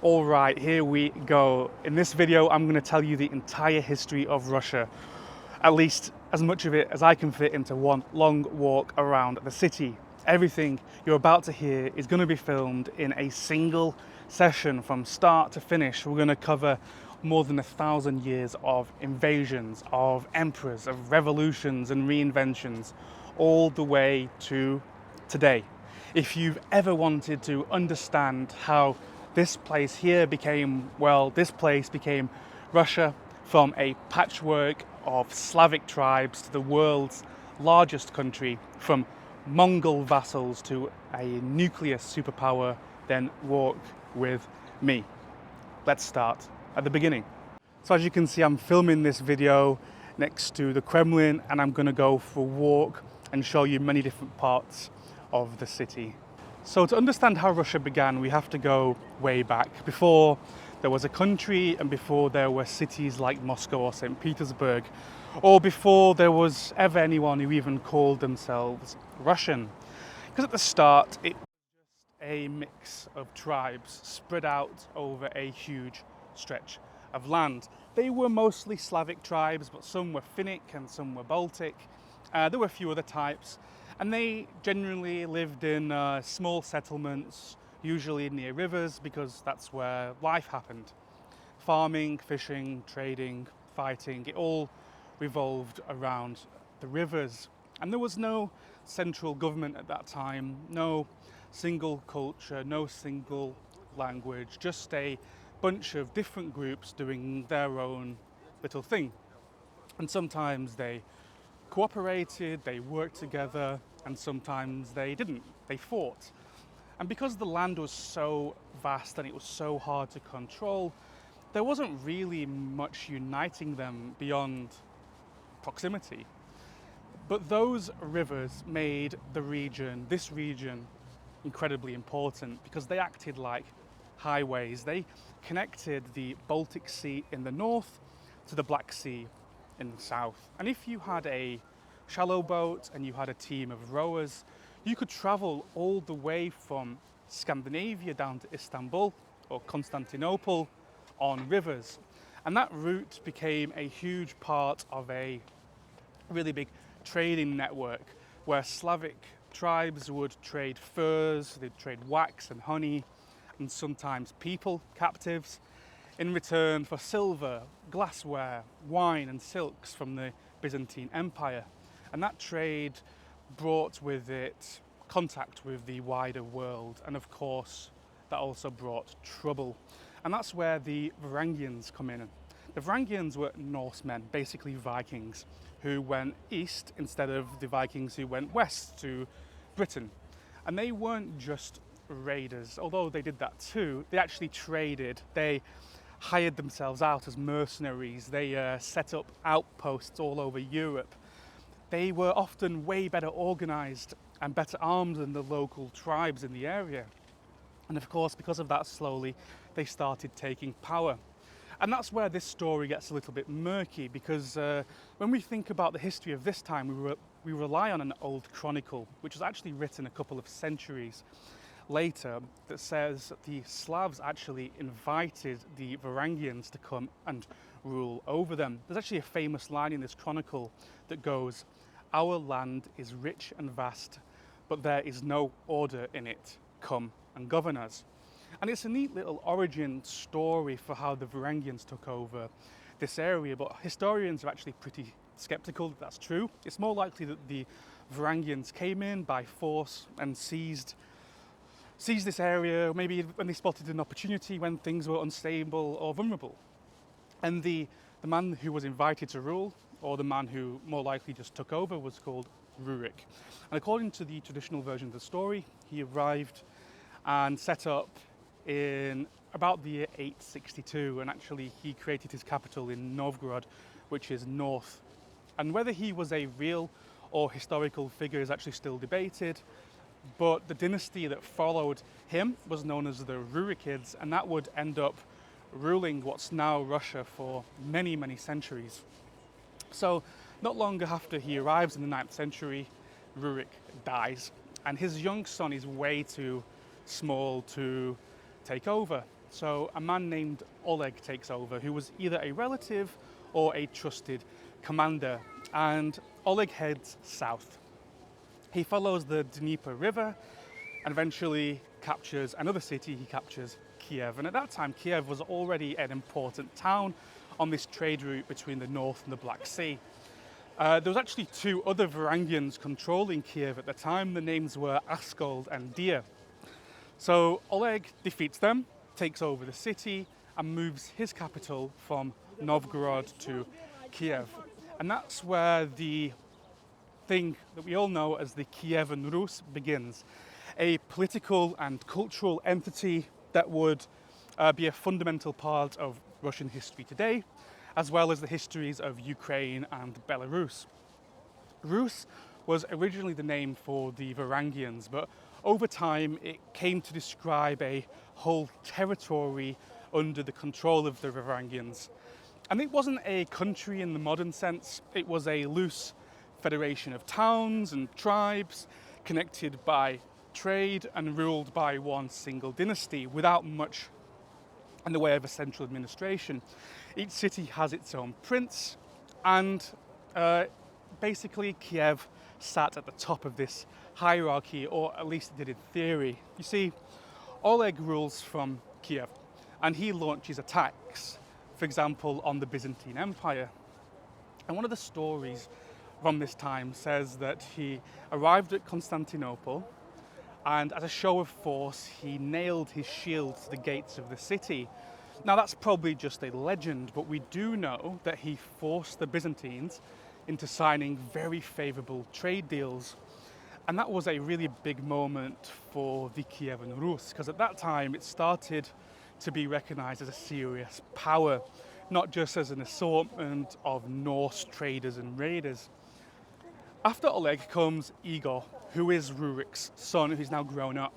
All right, here we go. In this video, I'm going to tell you the entire history of Russia, at least as much of it as I can fit into one long walk around the city. Everything you're about to hear is going to be filmed in a single session from start to finish. We're going to cover more than 1,000 years of invasions, of emperors, of revolutions and reinventions, all the way to today. If you've ever wanted to understand how this place here became, well, this place became Russia, from a patchwork of Slavic tribes to the world's largest country, from Mongol vassals to a nuclear superpower, then walk with me. Let's start at the beginning. So as you can see, I'm filming this video next to the Kremlin, and I'm going to go for a walk and show you many different parts of the city. So to understand how Russia began, we have to go way back, before there was a country and before there were cities like Moscow or St. Petersburg, or before there was ever anyone who even called themselves Russian. Because at the start, it was just a mix of tribes spread out over a huge stretch of land. They were mostly Slavic tribes, but some were Finnic and some were Baltic. There were a few other types. And they generally lived in small settlements, usually near rivers, because that's where life happened. Farming, fishing, trading, fighting, it all revolved around the rivers. And there was no central government at that time, no single culture, no single language, just a bunch of different groups doing their own little thing. And sometimes they cooperated, they worked together, and sometimes they didn't. They fought. And because the land was so vast and it was so hard to control, there wasn't really much uniting them beyond proximity. But those rivers made this region, incredibly important, because they acted like highways. They connected the Baltic Sea in the north to the Black Sea in the south. And if you had a shallow boat and you had a team of rowers, you could travel all the way from Scandinavia down to Istanbul or Constantinople on rivers. And that route became a huge part of a really big trading network where Slavic tribes would trade furs, they'd trade wax and honey, and sometimes people, captives, in return for silver, glassware, wine and silks from the Byzantine Empire. And that trade brought with it contact with the wider world, and of course that also brought trouble. And that's where the Varangians come in. The Varangians were Norsemen, basically Vikings, who went east instead of the Vikings who went west to Britain. And they weren't just raiders, although they did that too. They actually traded. They hired themselves out as mercenaries. They set up outposts all over Europe. They were often way better organized and better armed than the local tribes in the area. And of course, because of that, slowly they started taking power. And that's where this story gets a little bit murky, because when we think about the history of this time, we rely on an old chronicle, which was actually written a couple of centuries later, that says the Slavs actually invited the Varangians to come and rule over them. There's actually a famous line in this chronicle that goes, "Our land is rich and vast, but there is no order in it. Come and govern us." And it's a neat little origin story for how the Varangians took over this area, but historians are actually pretty skeptical that that's true. It's more likely that the Varangians came in by force and seized this area, maybe when they spotted an opportunity, when things were unstable or vulnerable. And the man who was invited to rule, or the man who more likely just took over, was called Rurik. And according to the traditional version of the story, he arrived and set up in about the year 862, and actually he created his capital in Novgorod, which is north. And whether he was a real or historical figure is actually still debated. But the dynasty that followed him was known as the Rurikids, and that would end up ruling what's now Russia for many, many centuries. So not long after he arrives in the 9th century, Rurik dies, and his young son is way too small to take over. So a man named Oleg takes over, who was either a relative or a trusted commander, and Oleg heads south. He follows the Dnieper River and eventually captures another city. He captures Kiev, and at that time Kiev was already an important town on this trade route between the North and the Black Sea. There was actually two other Varangians controlling Kiev at the time. The names were Askold and Dia. So Oleg defeats them, takes over the city, and moves his capital from Novgorod to Kiev. And that's where the thing that we all know as the Kievan Rus begins. A political and cultural entity that would be a fundamental part of Russian history today, as well as the histories of Ukraine and Belarus. Rus was originally the name for the Varangians, but over time it came to describe a whole territory under the control of the Varangians. And it wasn't a country in the modern sense, it was a loose federation of towns and tribes connected by trade and ruled by one single dynasty without much in the way of a central administration. Each city has its own prince, and basically Kiev sat at the top of this hierarchy, or at least it did in theory. You see, Oleg rules from Kiev and he launches attacks, for example, on the Byzantine Empire. And one of the stories from this time says that he arrived at Constantinople and as a show of force he nailed his shield to the gates of the city. Now that's probably just a legend, but we do know that he forced the Byzantines into signing very favourable trade deals. And that was a really big moment for the Kievan Rus, because at that time it started to be recognised as a serious power, not just as an assortment of Norse traders and raiders. After Oleg comes Igor, who is Rurik's son, who's now grown up.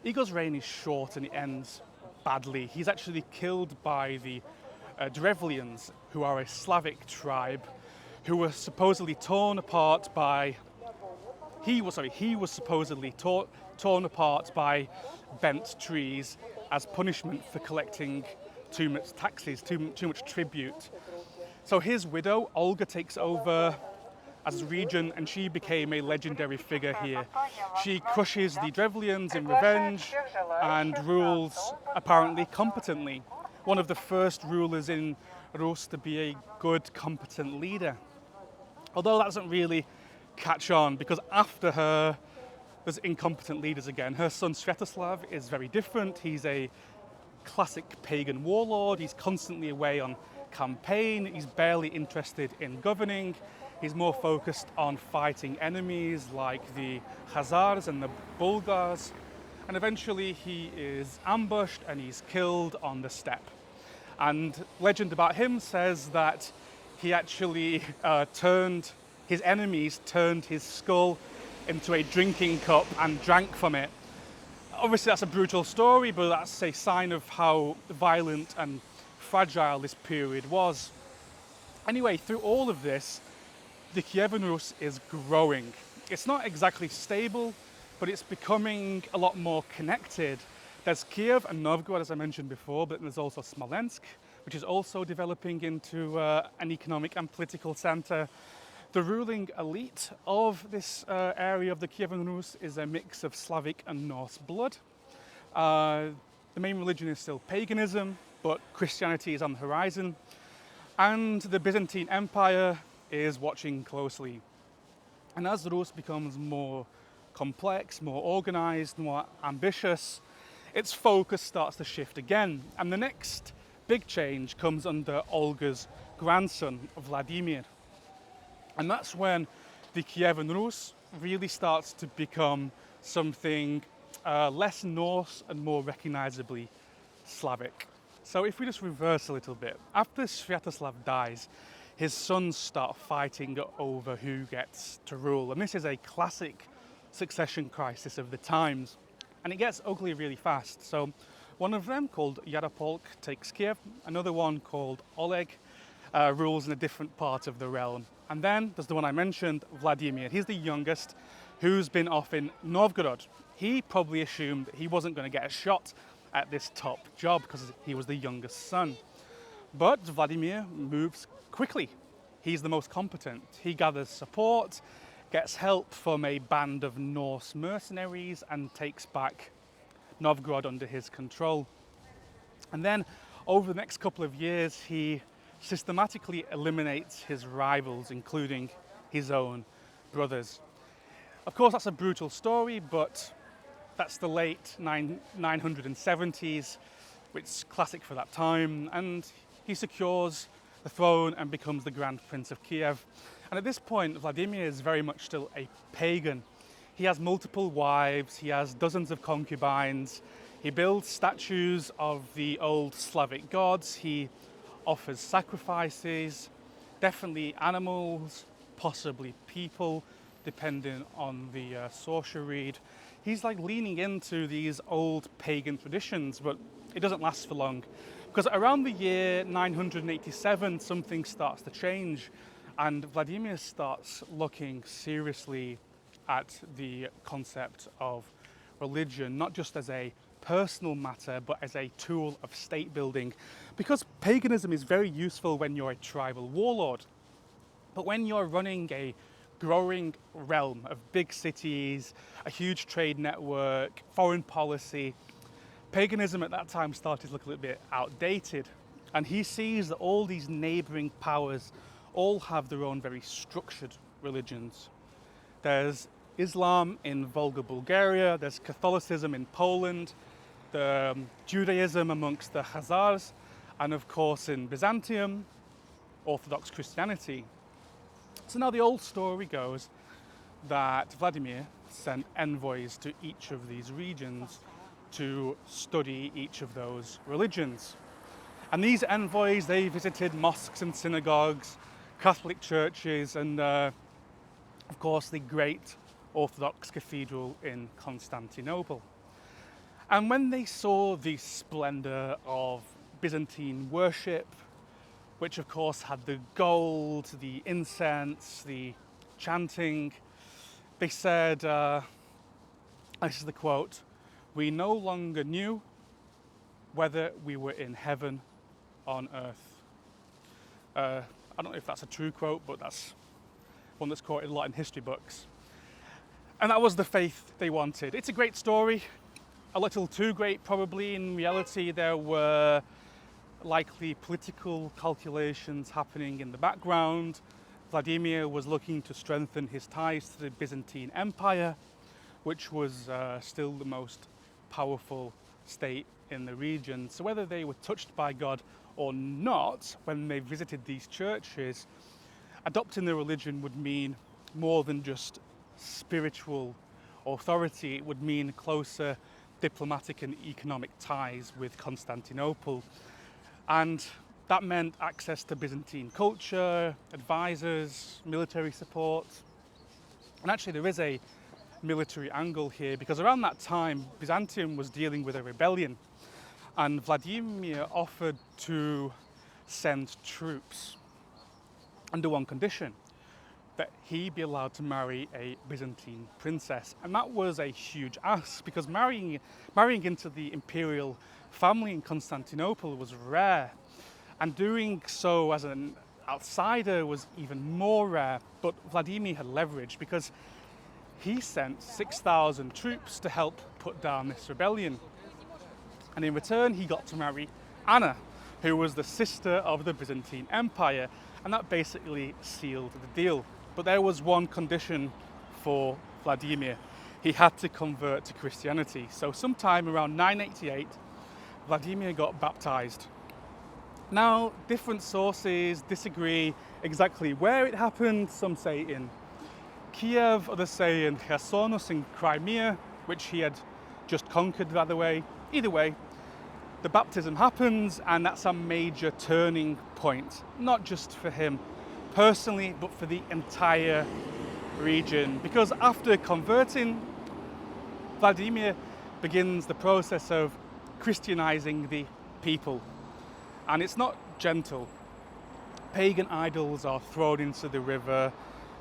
Igor's reign is short and it ends badly. He's actually killed by the Drevlians, who are a Slavic tribe, who were supposedly torn apart by... He was supposedly torn apart by bent trees as punishment for collecting too much taxes, too much tribute. So his widow, Olga, takes over as regent, and she became a legendary figure here. She crushes the Drevlians in revenge and rules apparently competently. One of the first rulers in Rus to be a good, competent leader. Although that doesn't really catch on, because after her there's incompetent leaders again. Her son Sviatoslav is very different. He's a classic pagan warlord. He's constantly away on campaign. He's barely interested in governing. He's more focused on fighting enemies like the Khazars and the Bulgars. And eventually he is ambushed and he's killed on the steppe. And legend about him says that he actually his enemies turned his skull into a drinking cup and drank from it. Obviously that's a brutal story, but that's a sign of how violent and fragile this period was. Anyway, through all of this, the Kievan Rus is growing. It's not exactly stable, but it's becoming a lot more connected. There's Kiev and Novgorod, as I mentioned before, but there's also Smolensk, which is also developing into an economic and political center. The ruling elite of this area of the Kievan Rus is a mix of Slavic and Norse blood. The main religion is still paganism, but Christianity is on the horizon. And the Byzantine Empire is watching closely. And as the Rus becomes more complex, more organized, more ambitious, its focus starts to shift again. And the next big change comes under Olga's grandson, Vladimir. And that's when the Kievan Rus really starts to become something less Norse and more recognizably Slavic. So if we just reverse a little bit, after Sviatoslav dies, his sons start fighting over who gets to rule. And this is a classic succession crisis of the times. And it gets ugly really fast. So one of them, called Yaropolk, takes Kiev. Another one, called Oleg, rules in a different part of the realm. And then there's the one I mentioned, Vladimir. He's the youngest, who's been off in Novgorod. He probably assumed that he wasn't going to get a shot at this top job because he was the youngest son. But Vladimir moves quickly. He's the most competent. He gathers support, gets help from a band of Norse mercenaries, and takes back Novgorod under his control. And then over the next couple of years, he systematically eliminates his rivals, including his own brothers. Of course, that's a brutal story, but that's the late 970s, which is classic for that time, and he secures the throne and becomes the Grand Prince of Kiev. And at this point, Vladimir is very much still a pagan. He has multiple wives, he has dozens of concubines, he builds statues of the old Slavic gods, he offers sacrifices, definitely animals, possibly people, depending on the source you read. He's like leaning into these old pagan traditions, but it doesn't last for long. Because around the year 987, something starts to change, and Vladimir starts looking seriously at the concept of religion, not just as a personal matter, but as a tool of state building. Because paganism is very useful when you're a tribal warlord, but when you're running a growing realm of big cities, a huge trade network, foreign policy, paganism at that time started to look a little bit outdated. And he sees that all these neighboring powers all have their own very structured religions. There's Islam in Volga, Bulgaria, there's Catholicism in Poland, the Judaism amongst the Khazars, and of course in Byzantium, Orthodox Christianity. So now the old story goes that Vladimir sent envoys to each of these regions to study each of those religions. And these envoys, they visited mosques and synagogues, Catholic churches, and of course the great Orthodox cathedral in Constantinople. And when they saw the splendor of Byzantine worship, which of course had the gold, the incense, the chanting, they said, this is the quote, "We no longer knew whether we were in heaven on earth." I don't know if that's a true quote, but that's one that's quoted a lot in history books. And that was the faith they wanted. It's a great story, a little too great probably. In reality, there were likely political calculations happening in the background. Vladimir was looking to strengthen his ties to the Byzantine Empire, which was still the most powerful state in the region. So whether they were touched by God or not, when they visited these churches, adopting the religion would mean more than just spiritual authority. It would mean closer diplomatic and economic ties with Constantinople. And that meant access to Byzantine culture, advisors, military support. And actually there is a military angle here, because around that time Byzantium was dealing with a rebellion, and Vladimir offered to send troops under one condition, that he be allowed to marry a Byzantine princess. And that was a huge ask, because marrying into the imperial family in Constantinople was rare, and doing so as an outsider was even more rare. But Vladimir had leverage, because he sent 6,000 troops to help put down this rebellion. And in return, he got to marry Anna, who was the sister of the Byzantine Empire, and that basically sealed the deal. But there was one condition for Vladimir. He had to convert to Christianity. So sometime around 988, Vladimir got baptized. Now, different sources disagree exactly where it happened. Some say in Kiev, others say in Khersonos in Crimea, which he had just conquered, by the way. Either way, the baptism happens, and that's a major turning point, not just for him personally, but for the entire region. Because after converting, Vladimir begins the process of Christianizing the people. And it's not gentle. Pagan idols are thrown into the river.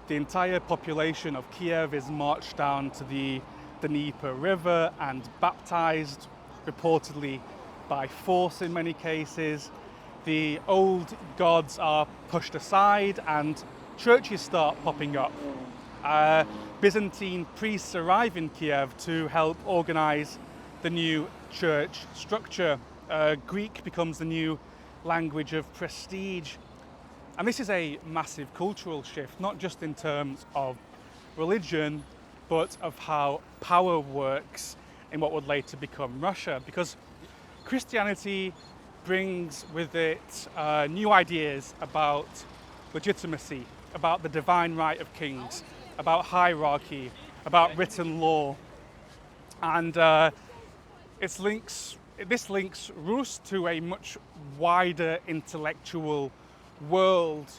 The entire population of Kiev is marched down to the Dnieper River and baptized. reportedly by force in many cases. The old gods are pushed aside and churches start popping up. Byzantine priests arrive in Kiev to help organize the new church structure. Greek becomes the new language of prestige. And this is a massive cultural shift, not just in terms of religion, but of how power works in what would later become Russia. Because Christianity brings with it new ideas about legitimacy, about the divine right of kings, about hierarchy, about written law. And this links Rus to a much wider intellectual world.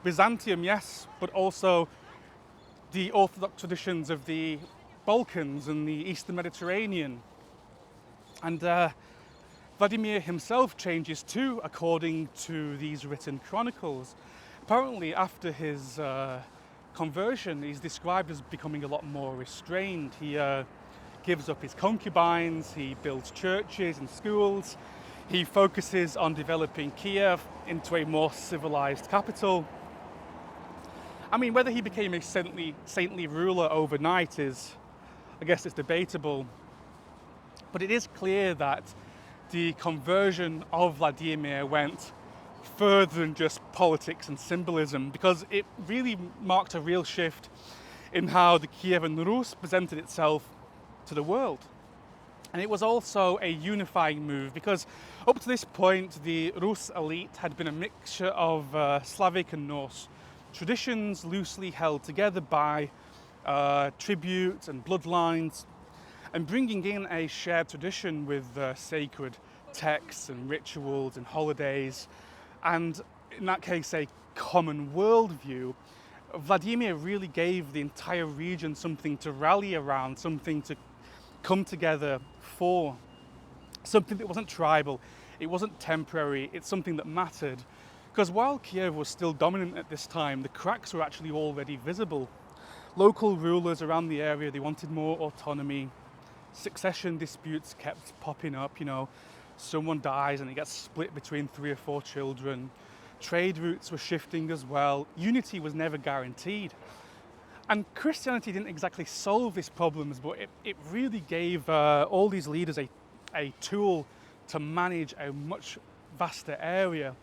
Byzantium, yes, but also the Orthodox traditions of the Balkans and the Eastern Mediterranean. And Vladimir himself changes too, according to these written chronicles. Apparently, after his conversion, he's described as becoming a lot more restrained. He gives up his concubines, he builds churches and schools, he focuses on developing Kiev into a more civilized capital. I mean, whether he became a saintly ruler overnight is, I guess it's debatable. But it is clear that the conversion of Vladimir went further than just politics and symbolism, because it really marked a real shift in how the Kievan Rus presented itself to the world. And it was also a unifying move, because up to this point the Rus elite had been a mixture of Slavic and Norse traditions, loosely held together by tribute and bloodlines, and bringing in a shared tradition with sacred texts and rituals and holidays, and in that case a common worldview. Vladimir really gave the entire region something to rally around, something to come together for, something that wasn't tribal, it wasn't temporary, it's something that mattered. Because while Kiev was still dominant at this time, the cracks were actually already visible. Local rulers around the area, they wanted more autonomy. Succession disputes kept popping up, someone dies and it gets split between 3 or 4 children. Trade routes were shifting as well. Unity was never guaranteed. And Christianity didn't exactly solve these problems, but it really gave all these leaders a tool to manage a much vaster area.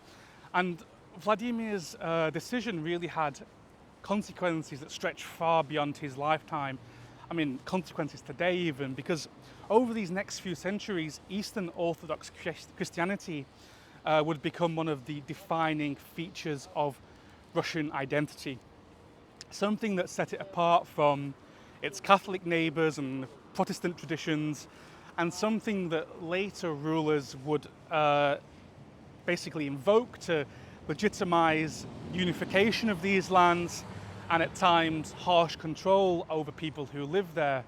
And Vladimir's decision really had consequences that stretch far beyond his lifetime. I mean, consequences today even, because over these next few centuries, Eastern Orthodox Christianity would become one of the defining features of Russian identity. Something that set it apart from its Catholic neighbours and Protestant traditions, and something that later rulers would basically invoke to legitimize unification of these lands, and at times harsh control over people who lived there.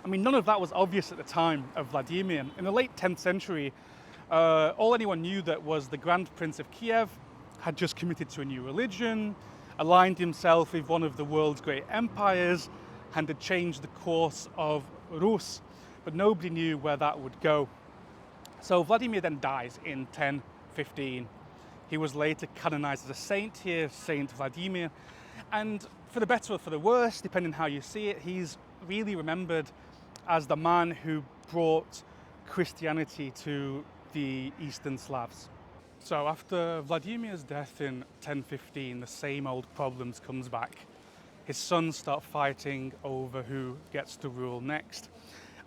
I mean, none of that was obvious at the time of Vladimir. In the late 10th century, all anyone knew that was the Grand Prince of Kiev had just committed to a new religion, aligned himself with one of the world's great empires, and had changed the course of Rus, but nobody knew where that would go. So Vladimir then dies in 1015. He was later canonized as a saint here, Saint Vladimir, and for the better or for the worse, depending how you see it, he's really remembered as the man who brought Christianity to the Eastern Slavs. So after Vladimir's death in 1015, the same old problems comes back. His sons start fighting over who gets to rule next.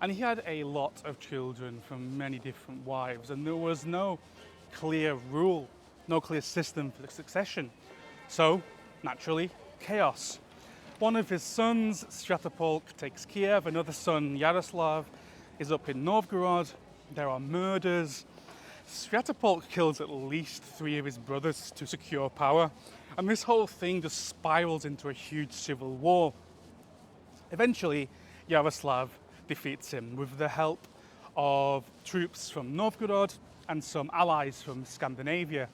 And he had a lot of children from many different wives, and there was no clear rule, no clear system for the succession. So, naturally, chaos. One of his sons, Svyatopolk, takes Kiev. Another son, Yaroslav, is up in Novgorod. There are murders. Svyatopolk kills at least 3 of his brothers to secure power, and this whole thing just spirals into a huge civil war. Eventually, Yaroslav defeats him with the help of troops from Novgorod and some allies from Scandinavia,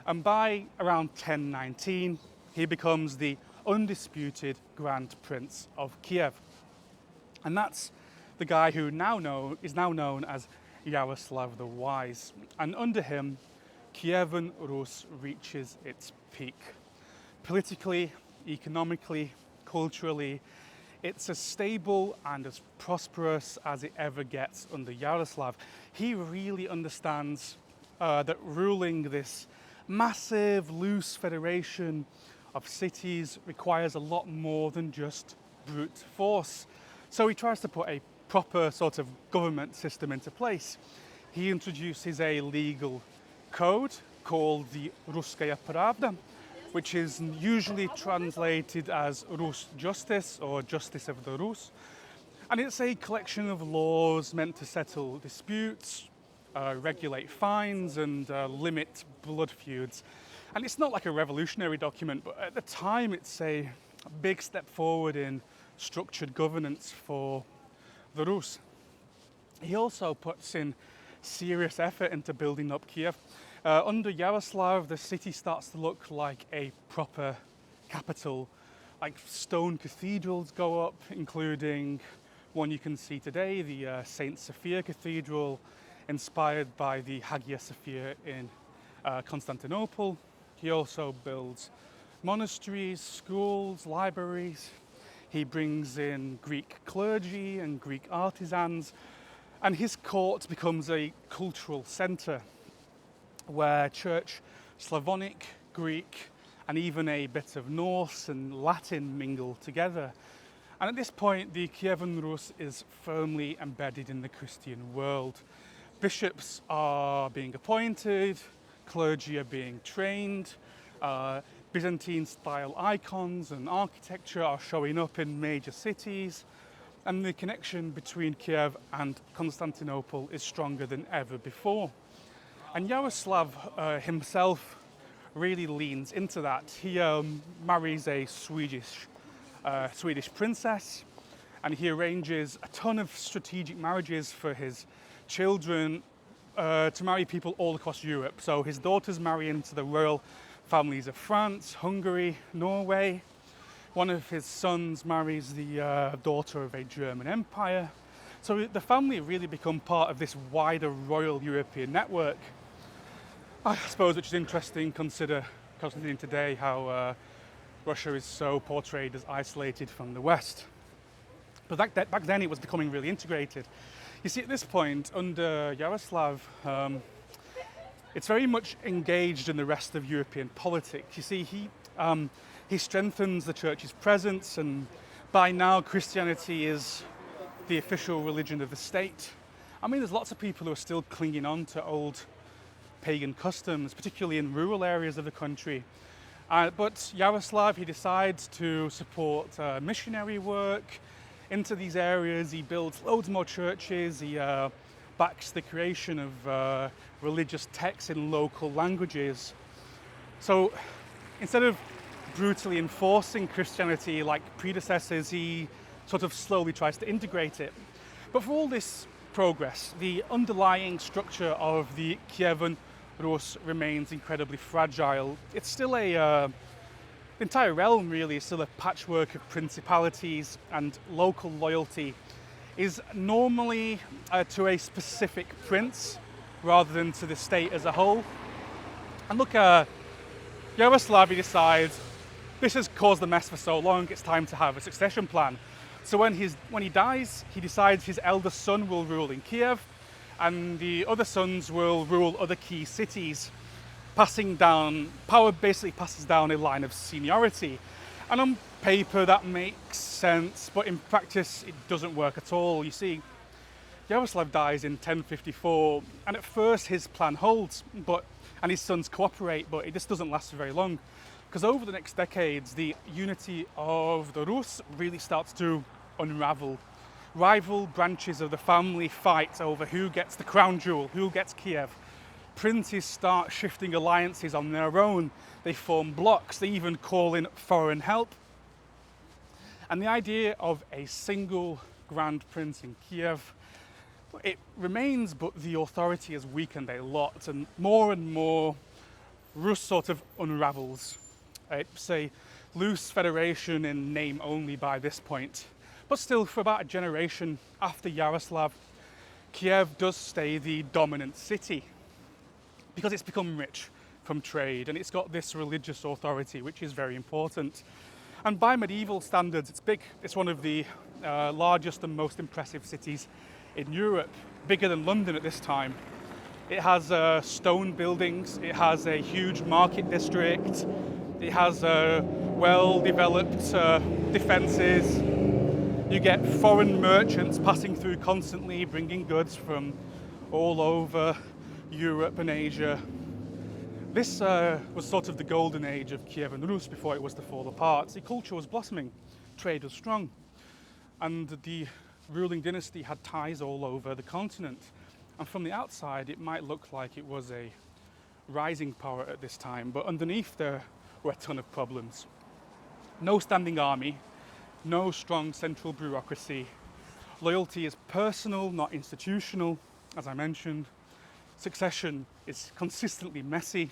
and by around 1019, he becomes the undisputed Grand Prince of Kiev. And that's the guy who is now known as Yaroslav the Wise, and under him, Kievan Rus reaches its peak. Politically, economically, culturally, it's as stable and as prosperous as it ever gets under Yaroslav. He really understands that ruling this massive, loose federation of cities requires a lot more than just brute force. So he tries to put a proper sort of government system into place. He introduces a legal code called the Ruskaya Pravda, which is usually translated as Rus justice or justice of the Rus. And it's a collection of laws meant to settle disputes, regulate fines and limit blood feuds. And it's not like a revolutionary document, but at the time it's a big step forward in structured governance for the Rus. He also puts in serious effort into building up Kiev. Under Yaroslav, the city starts to look like a proper capital. Like stone cathedrals go up, including one you can see today, the Saint Sophia Cathedral, inspired by the Hagia Sophia in Constantinople. He also builds monasteries, schools, libraries. He brings in Greek clergy and Greek artisans, and his court becomes a cultural centre where Church, Slavonic, Greek, and even a bit of Norse and Latin mingle together. And at this point, the Kievan Rus is firmly embedded in the Christian world. Bishops are being appointed, clergy are being trained, Byzantine-style icons and architecture are showing up in major cities, and the connection between Kiev and Constantinople is stronger than ever before. And Yaroslav himself really leans into that. He marries a Swedish princess, and he arranges a ton of strategic marriages for his children to marry people all across Europe. So his daughters marry into the royal families of France, Hungary, Norway. One of his sons marries the daughter of a German empire. So the family really become part of this wider royal European network. I suppose, which is interesting considering today how Russia is so portrayed as isolated from the West. But back then it was becoming really integrated. You see, at this point, under Yaroslav, it's very much engaged in the rest of European politics. You see, he strengthens the church's presence, and by now Christianity is the official religion of the state. I mean, there's lots of people who are still clinging on to old pagan customs, particularly in rural areas of the country. But Yaroslav, he decides to support missionary work into these areas. He builds loads more churches. He backs the creation of religious texts in local languages. So instead of brutally enforcing Christianity like predecessors, he sort of slowly tries to integrate it. But for all this progress, the underlying structure of the Kievan Rus remains incredibly fragile. It's still the entire realm really is still a patchwork of principalities, and local loyalty is normally to a specific prince rather than to the state as a whole. And look, Yaroslav decides this has caused the mess for so long, it's time to have a succession plan. So when he dies, he decides his eldest son will rule in Kiev, and the other sons will rule other key cities, passing down, power basically passes down a line of seniority. And on paper that makes sense, but in practice it doesn't work at all. You see, Yaroslav dies in 1054, and at first his plan holds, and his sons cooperate, but it just doesn't last for very long. Because over the next decades, the unity of the Rus really starts to unravel. Rival branches of the family fight over who gets the crown jewel, who gets Kiev. Princes start shifting alliances on their own. They form blocks, they even call in foreign help. And the idea of a single grand prince in Kiev, it remains, but the authority has weakened a lot, and more Rus sort of unravels. It's a loose federation in name only by this point. But still, for about a generation after Yaroslav, Kiev does stay the dominant city because it's become rich from trade and it's got this religious authority, which is very important. And by medieval standards, it's big. It's one of the largest and most impressive cities in Europe, bigger than London at this time. It has stone buildings, it has a huge market district, it has well-developed defences. You get foreign merchants passing through constantly, bringing goods from all over Europe and Asia. This was sort of the golden age of Kievan Rus before it was to fall apart. The culture was blossoming, trade was strong, and the ruling dynasty had ties all over the continent. And from the outside, it might look like it was a rising power at this time, but underneath there were a ton of problems. No standing army, no strong central bureaucracy. Loyalty is personal, not institutional, as I mentioned. Succession is consistently messy.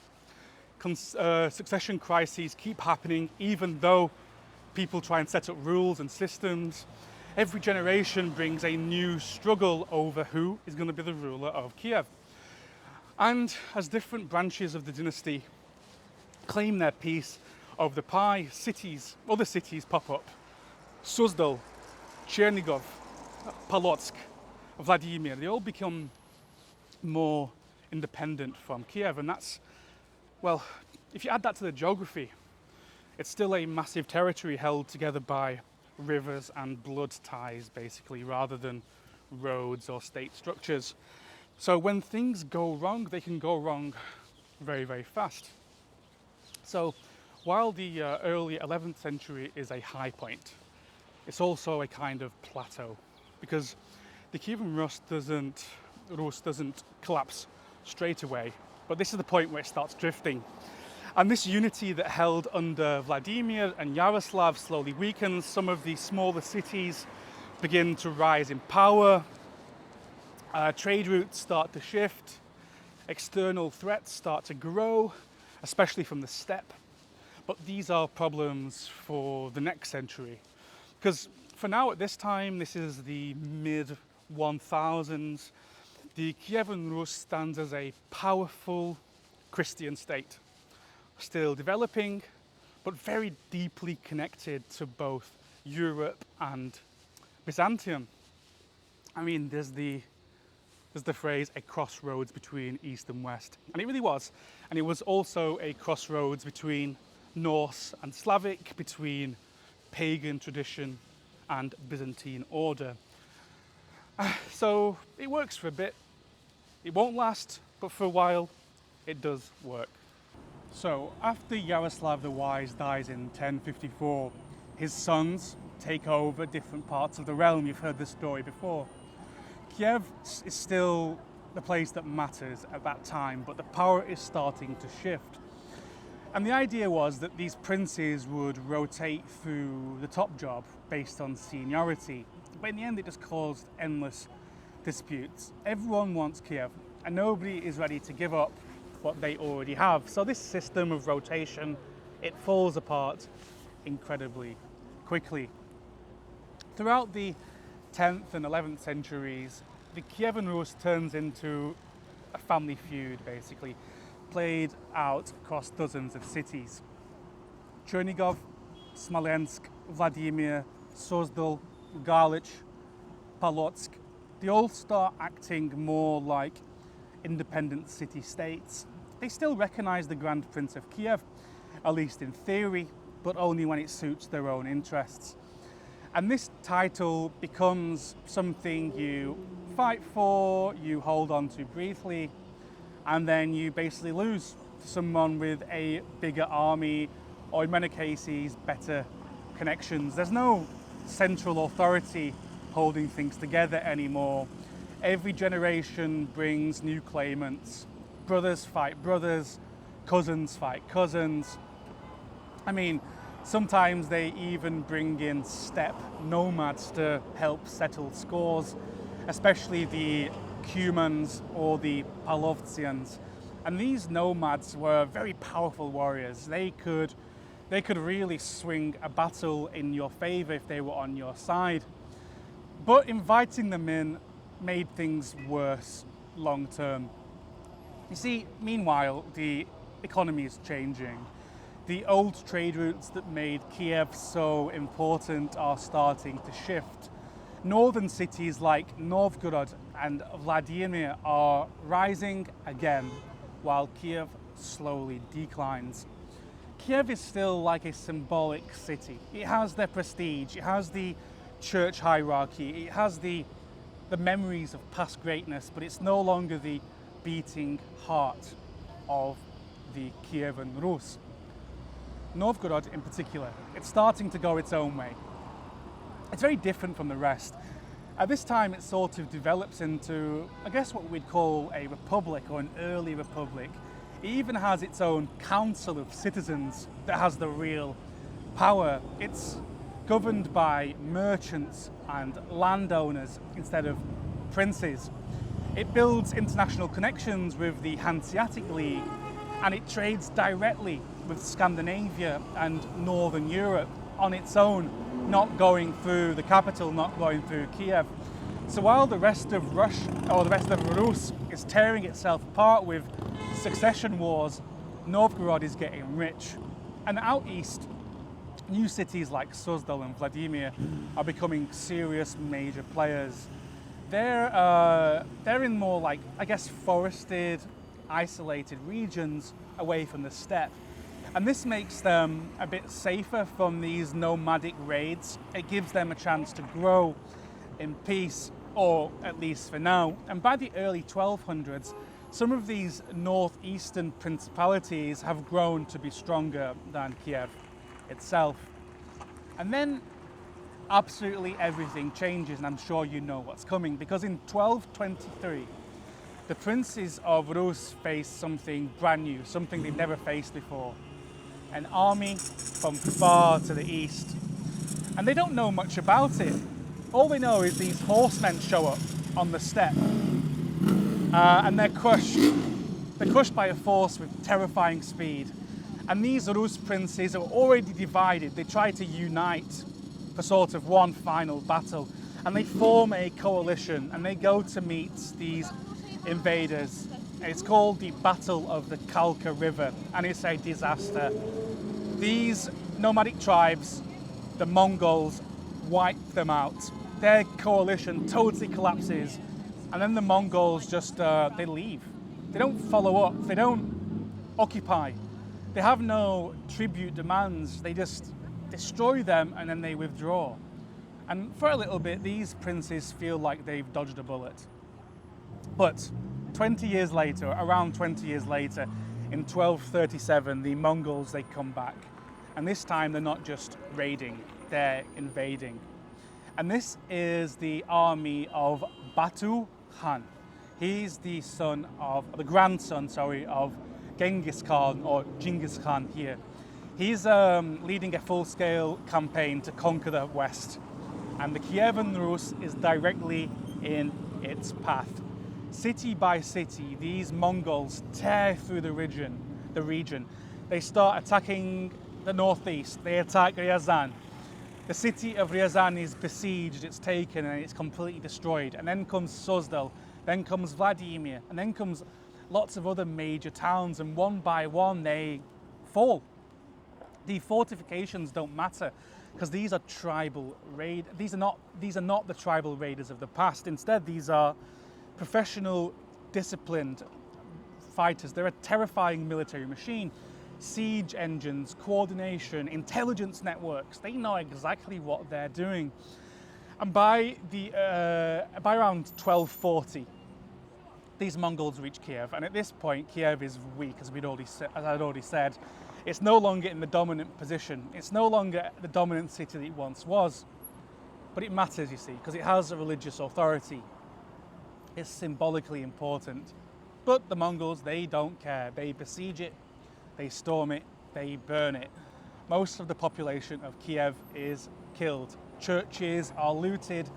Succession crises keep happening even though people try and set up rules and systems. Every generation brings a new struggle over who is going to be the ruler of Kiev. And as different branches of the dynasty claim their piece of the pie, other cities pop up. Suzdal, Chernigov, Polotsk, Vladimir, they all become more independent from Kiev, and that's, well, if you add that to the geography, it's still a massive territory held together by rivers and blood ties, basically, rather than roads or state structures. So when things go wrong, they can go wrong very, very fast. So while the early 11th century is a high point, it's also a kind of plateau, because the Kievan Rus doesn't collapse straight away, but this is the point where it starts drifting. And this unity that held under Vladimir and Yaroslav slowly weakens. Some of the smaller cities begin to rise in power. Trade routes start to shift. External threats start to grow, especially from the steppe. But these are problems for the next century. Because for now, at this time, this is the mid-1000s, the Kievan Rus stands as a powerful Christian state. Still developing, but very deeply connected to both Europe and Byzantium. I mean, there's the phrase, a crossroads between East and West. And it really was. And it was also a crossroads between Norse and Slavic, between pagan tradition and Byzantine order. So it works for a bit. It won't last, but for a while, it does work. So after Yaroslav the Wise dies in 1054, his sons take over different parts of the realm. You've heard this story before. Kiev is still the place that matters at that time, but the power is starting to shift. And the idea was that these princes would rotate through the top job based on seniority. But in the end, it just caused endless disputes. Everyone wants Kiev, and nobody is ready to give up what they already have. So this system of rotation, it falls apart incredibly quickly. Throughout the 10th and 11th centuries, the Kievan Rus turns into a family feud, basically, played out across dozens of cities. Chernigov, Smolensk, Vladimir, Suzdal, Galich, Polotsk, they all start acting more like independent city-states. They still recognize the Grand Prince of Kiev, at least in theory, but only when it suits their own interests. And this title becomes something you fight for, you hold on to briefly, and then you basically lose to someone with a bigger army, or in many cases, better connections. There's no central authority holding things together anymore. Every generation brings new claimants. Brothers fight brothers, cousins fight cousins. I mean, sometimes they even bring in steppe nomads to help settle scores, especially the Cumans or the Polovtsians. And these nomads were very powerful warriors. They could really swing a battle in your favor if they were on your side. But inviting them in made things worse long term. You see, meanwhile, the economy is changing. The old trade routes that made Kiev so important are starting to shift. Northern cities like Novgorod and Vladimir are rising again, while Kiev slowly declines. Kiev is still like a symbolic city. It has their prestige, it has the church hierarchy, it has the memories of past greatness, but it's no longer the beating heart of the Kievan Rus. Novgorod in particular, it's starting to go its own way. It's very different from the rest. At this time it sort of develops into, I guess, what we'd call a republic or an early republic. It even has its own council of citizens that has the real power. It's governed by merchants and landowners instead of princes. It builds international connections with the Hanseatic League, and it trades directly with Scandinavia and Northern Europe on its own, not going through the capital, not going through Kiev. So while the rest of Russia, or the rest of Rus, is tearing itself apart with succession wars, Novgorod is getting rich. And out east, new cities like Suzdal and Vladimir are becoming serious major players. They're in more like, I guess, forested, isolated regions away from the steppe. And this makes them a bit safer from these nomadic raids. It gives them a chance to grow in peace, or at least for now. And by the early 1200s, some of these northeastern principalities have grown to be stronger than Kiev itself. And then absolutely everything changes, and I'm sure you know what's coming, because in 1223, the princes of Rus face something brand new, something they've never faced before. An army from far to the east. And they don't know much about it. All they know is these horsemen show up on the steppe, and they're crushed. They're crushed by a force with terrifying speed. And these Rus princes are already divided. They try to unite for sort of one final battle, and they form a coalition, and they go to meet these invaders. It's called the Battle of the Kalka River, and it's a disaster. These nomadic tribes, the Mongols, wipe them out. Their coalition totally collapses, and then the Mongols just, they leave. They don't follow up, they don't occupy. They have no tribute demands, they just destroy them and then they withdraw. And for a little bit, these princes feel like they've dodged a bullet. But 20 years later, around 20 years later, in 1237, the Mongols, they come back. And this time they're not just raiding, they're invading. And this is the army of Batu Khan. He's the grandson of Genghis Khan, or Genghis Khan here. He's leading a full-scale campaign to conquer the West. And the Kievan Rus is directly in its path. City by city, these Mongols tear through the region. They start attacking the northeast. They attack Ryazan. The city of Ryazan is besieged, it's taken, and it's completely destroyed. And then comes Suzdal, then comes Vladimir, and then comes lots of other major towns, and one by one they fall. The fortifications don't matter, because these are tribal raid. These are not the tribal raiders of the past. Instead, these are professional, disciplined fighters. They're a terrifying military machine. Siege engines, coordination, intelligence networks. They know exactly what they're doing. And by around 1240, these Mongols reach Kiev. And at this point, Kiev is weak, as I'd already said. It's no longer in the dominant position. It's no longer the dominant city that it once was. But it matters, you see, because it has a religious authority. It's symbolically important. But the Mongols, they don't care. They besiege it, they storm it, they burn it. Most of the population of Kiev is killed. Churches are looted,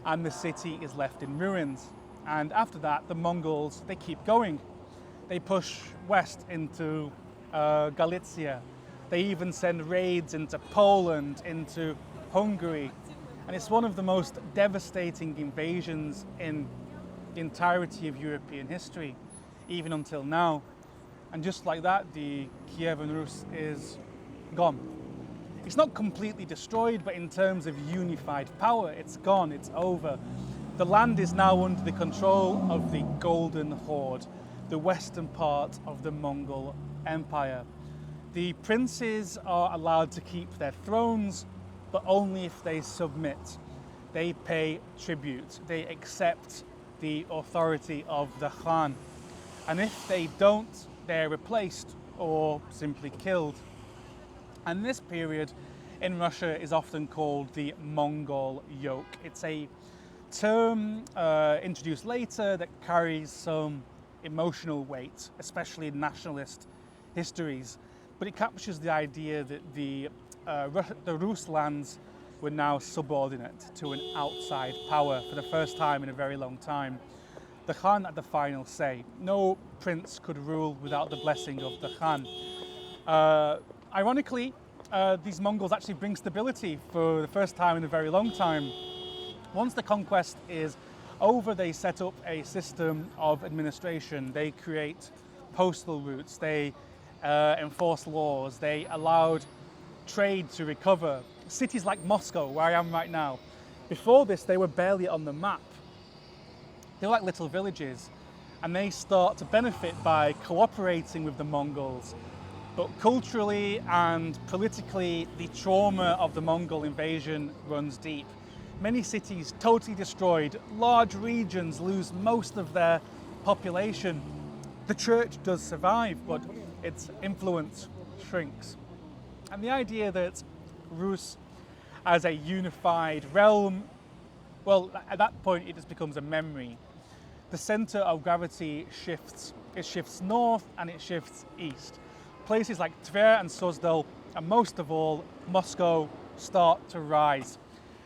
and the city is left in ruins. And after that, the Mongols, they keep going. They push west into Galicia. They even send raids into Poland, into Hungary. And it's one of the most devastating invasions in the entirety of European history, even until now. And just like that, the Kievan Rus is gone. It's not completely destroyed, but in terms of unified power, it's gone, it's over. The land is now under the control of the Golden Horde, the western part of the Mongol Empire. The princes are allowed to keep their thrones, but only if they submit. They pay tribute, they accept the authority of the Khan. And if they don't, they're replaced or simply killed. And this period in Russia is often called the Mongol yoke. It's a term introduced later that carries some emotional weight, especially in nationalist histories. But it captures the idea that the Rus lands were now subordinate to an outside power for the first time in a very long time. The Khan had the final say. No prince could rule without the blessing of the Khan. Ironically, these Mongols actually bring stability for the first time in a very long time. Once the conquest is over, they set up a system of administration. They create postal routes, they enforce laws, they allowed trade to recover. Cities like Moscow, where I am right now, before this they were barely on the map. They were like little villages, and they start to benefit by cooperating with the Mongols. But culturally and politically, the trauma of the Mongol invasion runs deep. Many cities totally destroyed, large regions lose most of their population. The church does survive, but its influence shrinks. And the idea that Rus as a unified realm, well, at that point it just becomes a memory. The center of gravity shifts. It shifts north and it shifts east. Places like Tver and Suzdal, and most of all, Moscow, start to rise.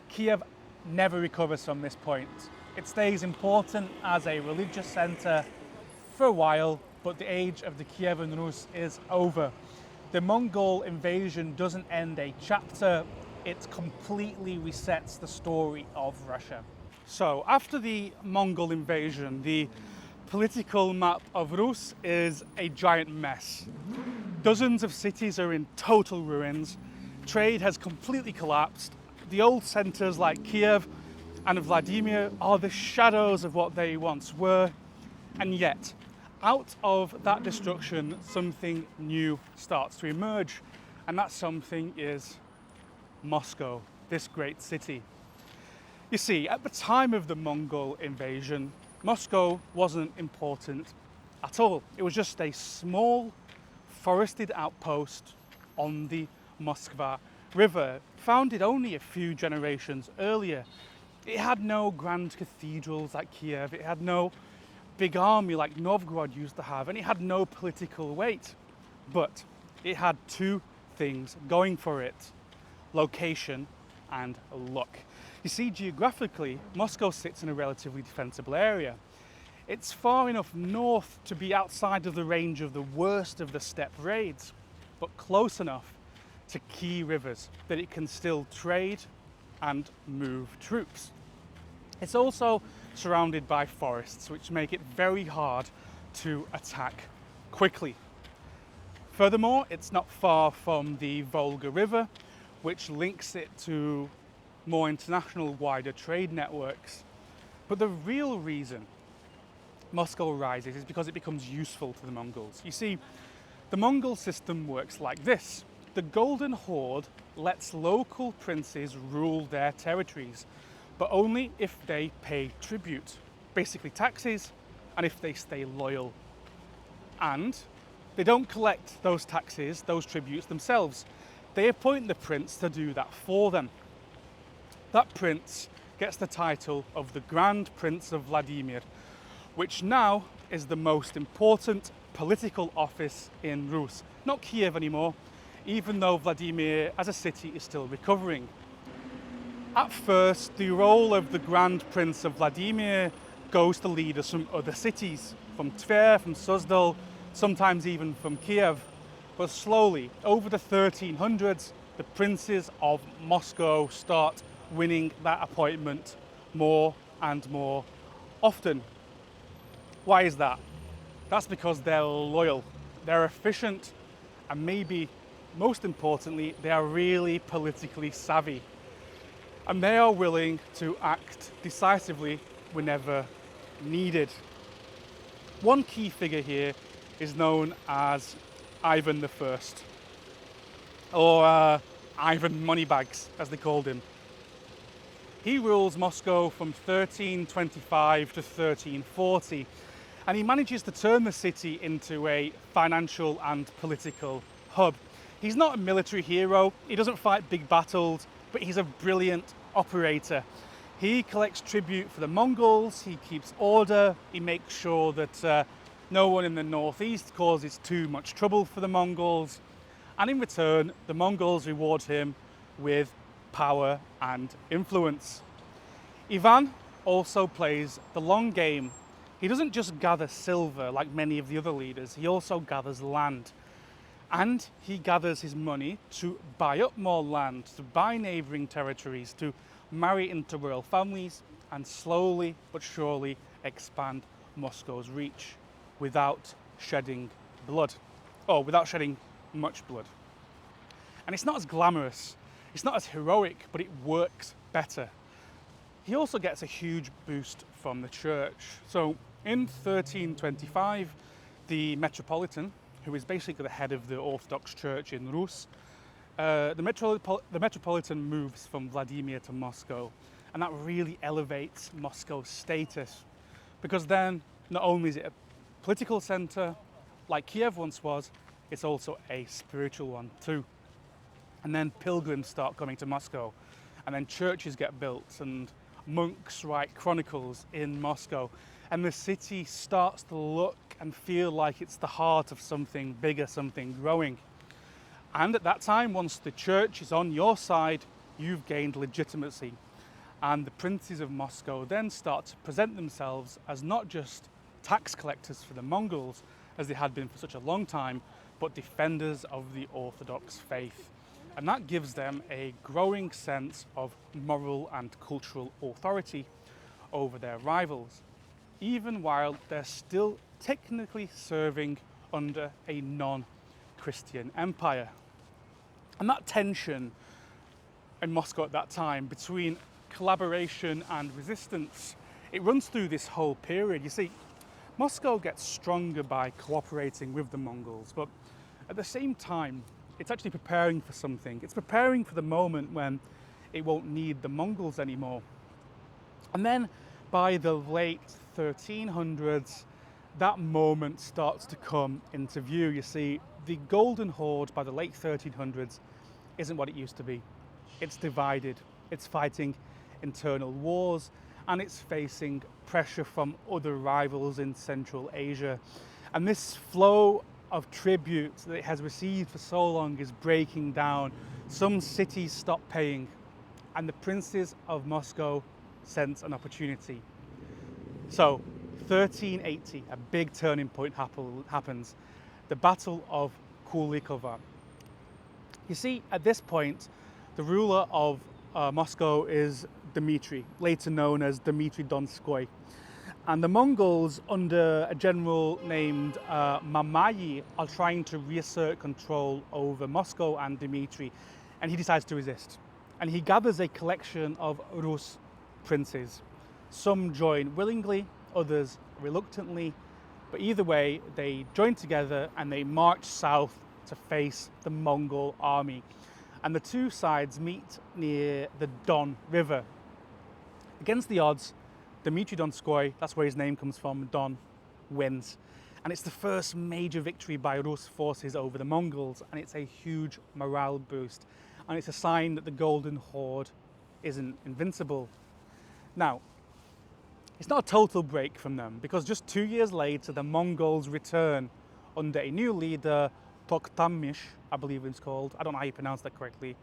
Kiev never recovers from this point. It stays important as a religious center for a while, but the age of the Kievan Rus is over. The Mongol invasion doesn't end a chapter, it completely resets the story of Russia. So after the Mongol invasion, the political map of Rus is a giant mess. Dozens of cities are in total ruins, trade has completely collapsed, the old centers like Kiev and Vladimir are the shadows of what they once were, and yet, out of that destruction, something new starts to emerge, and that something is Moscow, this great city. You see, at the time of the Mongol invasion, Moscow wasn't important at all. It was just a small, forested outpost on the Moskva River, founded only a few generations earlier. It had no grand cathedrals like Kiev, it had no big army like Novgorod used to have, and it had no political weight. But it had two things going for it: location and luck. You see, geographically, Moscow sits in a relatively defensible area. It's far enough north to be outside of the range of the worst of the steppe raids, but close enough to key rivers that it can still trade and move troops. It's also surrounded by forests, which make it very hard to attack quickly. Furthermore, it's not far from the Volga River, which links it to more international, wider trade networks. But the real reason Moscow rises is because it becomes useful to the Mongols. You see, the Mongol system works like this. The Golden Horde lets local princes rule their territories, but only if they pay tribute, basically taxes, and if they stay loyal. And they don't collect those taxes, those tributes themselves. They appoint the prince to do that for them. That prince gets the title of the Grand Prince of Vladimir, which now is the most important political office in Rus. Not Kiev anymore, even though Vladimir as a city is still recovering. At first, the role of the Grand Prince of Vladimir goes to leaders from other cities, from Tver, from Suzdal, sometimes even from Kiev. But slowly, over the 1300s, the princes of Moscow start winning that appointment more and more often. Why is that? That's because they're loyal, they're efficient, and maybe most importantly, they are really politically savvy. And they are willing to act decisively whenever needed. One key figure here is known as Ivan I, or Ivan Moneybags, as they called him. He rules Moscow from 1325 to 1340, and he manages to turn the city into a financial and political hub. He's not a military hero, he doesn't fight big battles, but he's a brilliant operator. He collects tribute for the Mongols, he keeps order, he makes sure that no one in the northeast causes too much trouble for the Mongols, and in return, the Mongols reward him with power and influence. Ivan also plays the long game. He doesn't just gather silver like many of the other leaders, he also gathers land. And he gathers his money to buy up more land, to buy neighbouring territories, to marry into royal families, and slowly but surely expand Moscow's reach without shedding blood, or without shedding much blood. And it's not as glamorous, it's not as heroic, but it works better. He also gets a huge boost from the church. So in 1325, the Metropolitan, who is basically the head of the Orthodox Church in Rus, the Metropolitan moves from Vladimir to Moscow, and that really elevates Moscow's status, because then not only is it a political centre like Kiev once was, it's also a spiritual one too. And then pilgrims start coming to Moscow, and then churches get built, and monks write chronicles in Moscow, and the city starts to look and feel like it's the heart of something bigger, something growing. And at that time, once the church is on your side, you've gained legitimacy. And the princes of Moscow then start to present themselves as not just tax collectors for the Mongols, as they had been for such a long time, but defenders of the Orthodox faith. And that gives them a growing sense of moral and cultural authority over their rivals, even while they're still technically serving under a non-Christian empire. And that tension in Moscow at that time between collaboration and resistance, it runs through this whole period. You see, Moscow gets stronger by cooperating with the Mongols, but at the same time, it's actually preparing for something. It's preparing for the moment when it won't need the Mongols anymore. And then by the late 1300s, that moment starts to come into view. You see, the Golden Horde by the late 1300s isn't what it used to be. It's divided, it's fighting internal wars, and it's facing pressure from other rivals in Central Asia. And this flow of tribute that it has received for so long is breaking down. Some cities stop paying, and the princes of Moscow sense an opportunity. So 1380, a big turning point happens, the Battle of Kulikovo. You see, at this point, the ruler of Moscow is Dmitry, later known as Dmitry Donskoy. And the Mongols, under a general named Mamayi, are trying to reassert control over Moscow and Dmitry, and he decides to resist. And he gathers a collection of Rus princes. Some join willingly, others reluctantly, but either way, they join together and they march south to face the Mongol army. And the two sides meet near the Don River. Against the odds, Dmitry Donskoy, that's where his name comes from, Don, wins. And it's the first major victory by Rus forces over the Mongols, and it's a huge morale boost. And it's a sign that the Golden Horde isn't invincible. Now, it's not a total break from them, because just 2 years later, the Mongols return under a new leader, Tokhtamysh, I believe it's called. I don't know how you pronounce that correctly.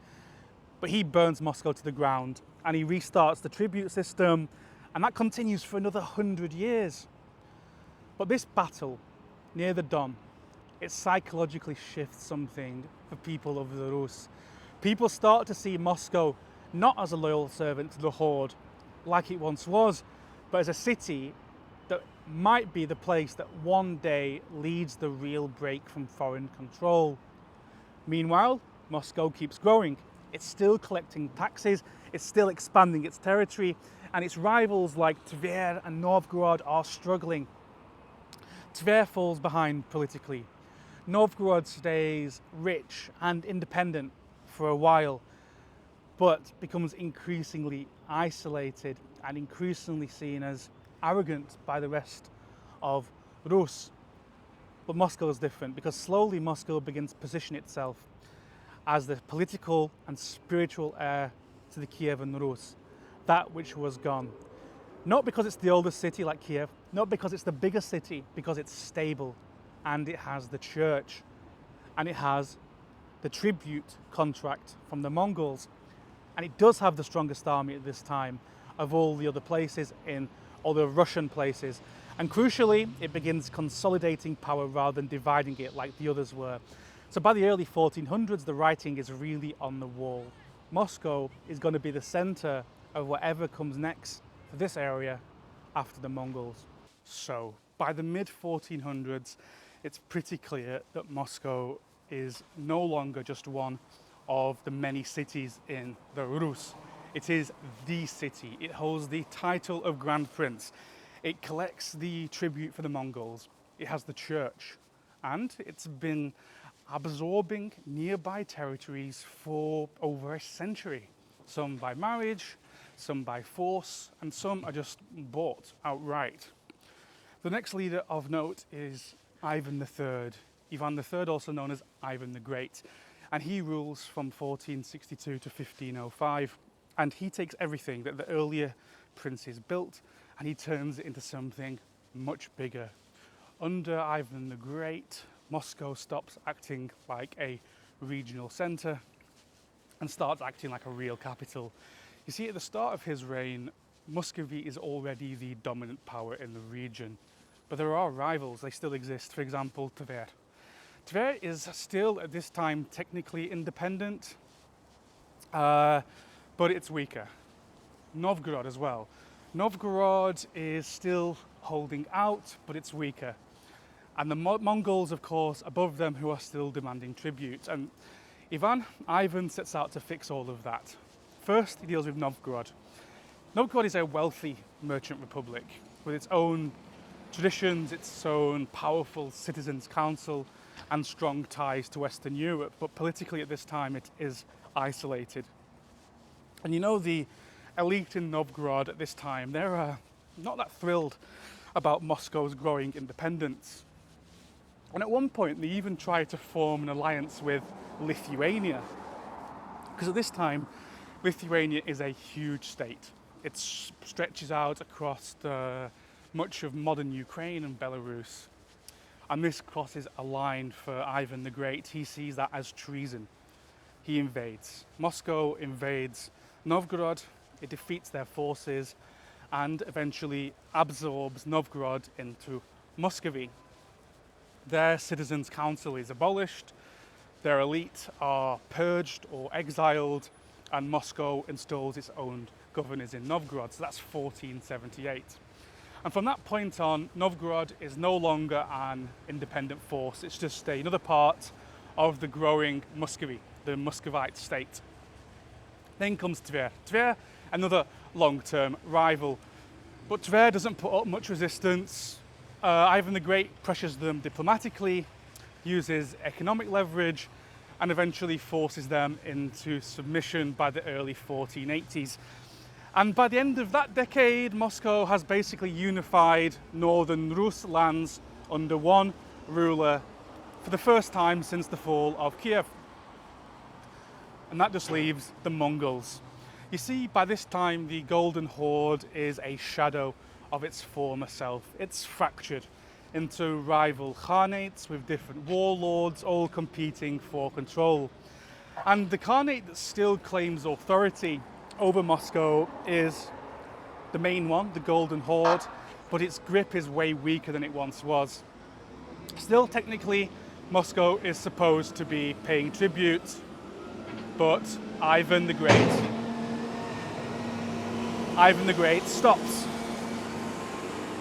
But he burns Moscow to the ground, and he restarts the tribute system, and that continues for another 100 years. But this battle near the Don, it psychologically shifts something for people of the Rus. People start to see Moscow not as a loyal servant to the Horde, like it once was, but as a city that might be the place that one day leads the real break from foreign control. Meanwhile, Moscow keeps growing. It's still collecting taxes, it's still expanding its territory, and its rivals like Tver and Novgorod are struggling. Tver falls behind politically. Novgorod stays rich and independent for a while, but becomes increasingly isolated and increasingly seen as arrogant by the rest of Rus. But Moscow is different, because slowly Moscow begins to position itself as the political and spiritual heir to the Kievan Rus, that which was gone. Not because it's the oldest city like Kiev, not because it's the biggest city, because it's stable, and it has the church, and it has the tribute contract from the Mongols, and it does have the strongest army at this time of all the other places, in all the Russian places. And crucially, it begins consolidating power rather than dividing it like the others were. So by the early 1400s, the writing is really on the wall. Moscow is going to be the center of whatever comes next for this area after the Mongols. So by the mid 1400s, it's pretty clear that Moscow is no longer just one of the many cities in the Rus. It is the city. It holds the title of Grand Prince. It collects the tribute for the Mongols. It has the church, and it's been absorbing nearby territories for over a century. Some by marriage, some by force, and some are just bought outright. The next leader of note is Ivan III. Ivan III, also known as Ivan the Great, and he rules from 1462 to 1505. And he takes everything that the earlier princes built and he turns it into something much bigger. Under Ivan the Great, Moscow stops acting like a regional centre and starts acting like a real capital. You see, at the start of his reign, Muscovy is already the dominant power in the region. But there are rivals, they still exist. For example, Tver. Tver is still at this time technically independent, but it's weaker. Novgorod as well. Novgorod is still holding out, but it's weaker. And the Mongols, of course, above them, who are still demanding tribute. And Ivan sets out to fix all of that. First, he deals with Novgorod. Novgorod is a wealthy merchant republic with its own traditions, its own powerful citizens' council, and strong ties to Western Europe. But politically at this time, it is isolated. And you know, the elite in Novgorod at this time, they're not that thrilled about Moscow's growing independence. And at one point, they even tried to form an alliance with Lithuania. Because at this time, Lithuania is a huge state. It stretches out across much of modern Ukraine and Belarus. And this crosses a line for Ivan the Great. He sees that as treason. He invades. Moscow invades Novgorod. It defeats their forces and eventually absorbs Novgorod into Muscovy. Their citizens' council is abolished, their elite are purged or exiled, and Moscow installs its own governors in Novgorod. So that's 1478. And from that point on, Novgorod is no longer an independent force. It's just another part of the growing Muscovy, the Muscovite state. Then comes Tver. Tver, another long-term rival. But Tver doesn't put up much resistance. Ivan the Great pressures them diplomatically, uses economic leverage, and eventually forces them into submission by the early 1480s. And by the end of that decade, Moscow has basically unified northern Rus lands under one ruler for the first time since the fall of Kiev. And that just leaves the Mongols. You see, by this time, the Golden Horde is a shadow of its former self. It's fractured into rival khanates with different warlords, all competing for control. And the khanate that still claims authority over Moscow is the main one, the Golden Horde, but its grip is way weaker than it once was. Still, technically, Moscow is supposed to be paying tribute, but Ivan the Great stops.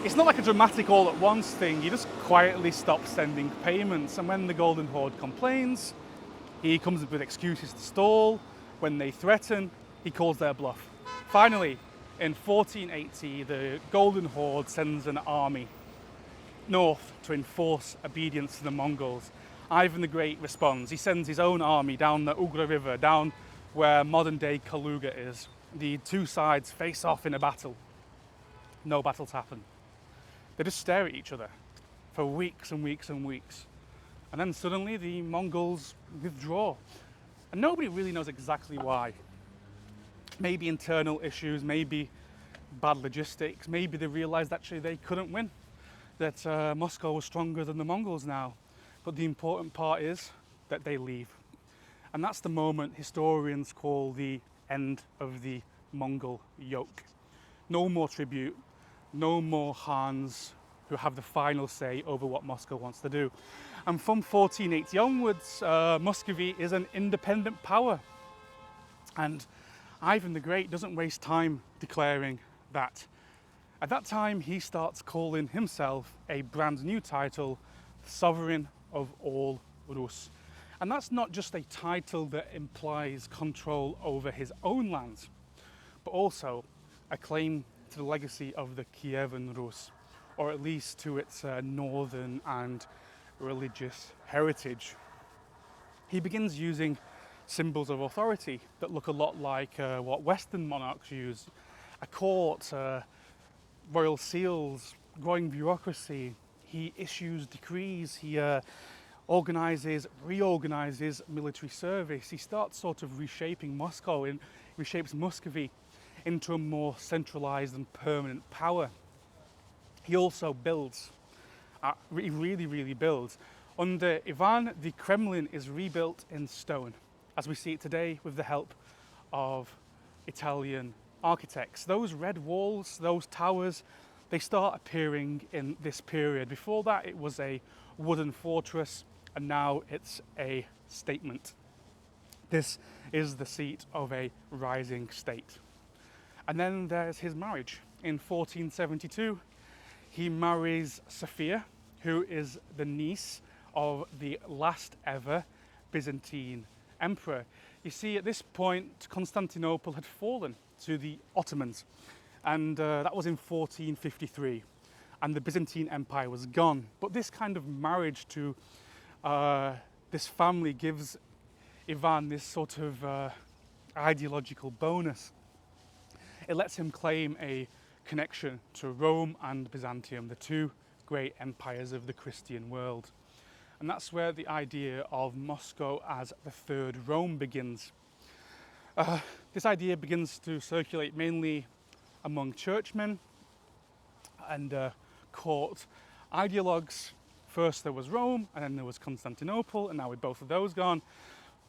It's not like a dramatic all at once thing, he just quietly stops sending payments, and when the Golden Horde complains, he comes up with excuses to stall. When they threaten, he calls their bluff. Finally, in 1480, the Golden Horde sends an army north to enforce obedience to the Mongols. Ivan the Great responds. He sends his own army down the Ugra River, down where modern-day Kaluga is. The two sides face off in a battle. No battles happen. They just stare at each other for weeks and weeks and weeks. And then suddenly the Mongols withdraw. And nobody really knows exactly why. Maybe internal issues, maybe bad logistics, maybe they realised actually they couldn't win, that Moscow was stronger than the Mongols now. But the important part is that they leave. And that's the moment historians call the end of the Mongol yoke. No more tribute, no more Khans who have the final say over what Moscow wants to do. And from 1480 onwards, Muscovy is an independent power. And Ivan the Great doesn't waste time declaring that. At that time, he starts calling himself a brand new title, Sovereign of all Rus. And that's not just a title that implies control over his own lands, but also a claim to the legacy of the Kievan Rus, or at least to its northern and religious heritage. He begins using symbols of authority that look a lot like what Western monarchs use. A court, royal seals, growing bureaucracy. He issues decrees, he reorganizes military service. He starts sort of reshaping Moscow and reshapes Muscovy into a more centralized and permanent power. He also builds, he really builds. Under Ivan, the Kremlin is rebuilt in stone, as we see it today with the help of Italian architects. Those red walls, those towers, they start appearing in this period. Before that, it was a wooden fortress, and now it's a statement. This is the seat of a rising state. And then there's his marriage. In 1472, he marries Sophia, who is the niece of the last ever Byzantine emperor. You see, at this point, Constantinople had fallen to the Ottomans. And that was in 1453, and the Byzantine Empire was gone. But this kind of marriage to this family gives Ivan this sort of ideological bonus. It lets him claim a connection to Rome and Byzantium, the two great empires of the Christian world. And that's where the idea of Moscow as the Third Rome begins. This idea begins to circulate mainly among churchmen and court ideologues. First there was Rome, and then there was Constantinople, and now with both of those gone,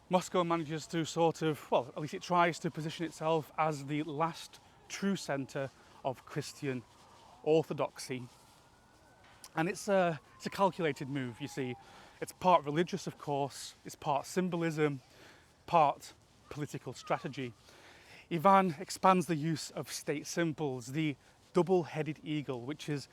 Moscow manages to sort of, well, at least it tries to position itself as the last true centre of Christian orthodoxy. And it's a calculated move, you see. It's part religious, of course, it's part symbolism, part political strategy. Ivan expands the use of state symbols, the double-headed eagle, which is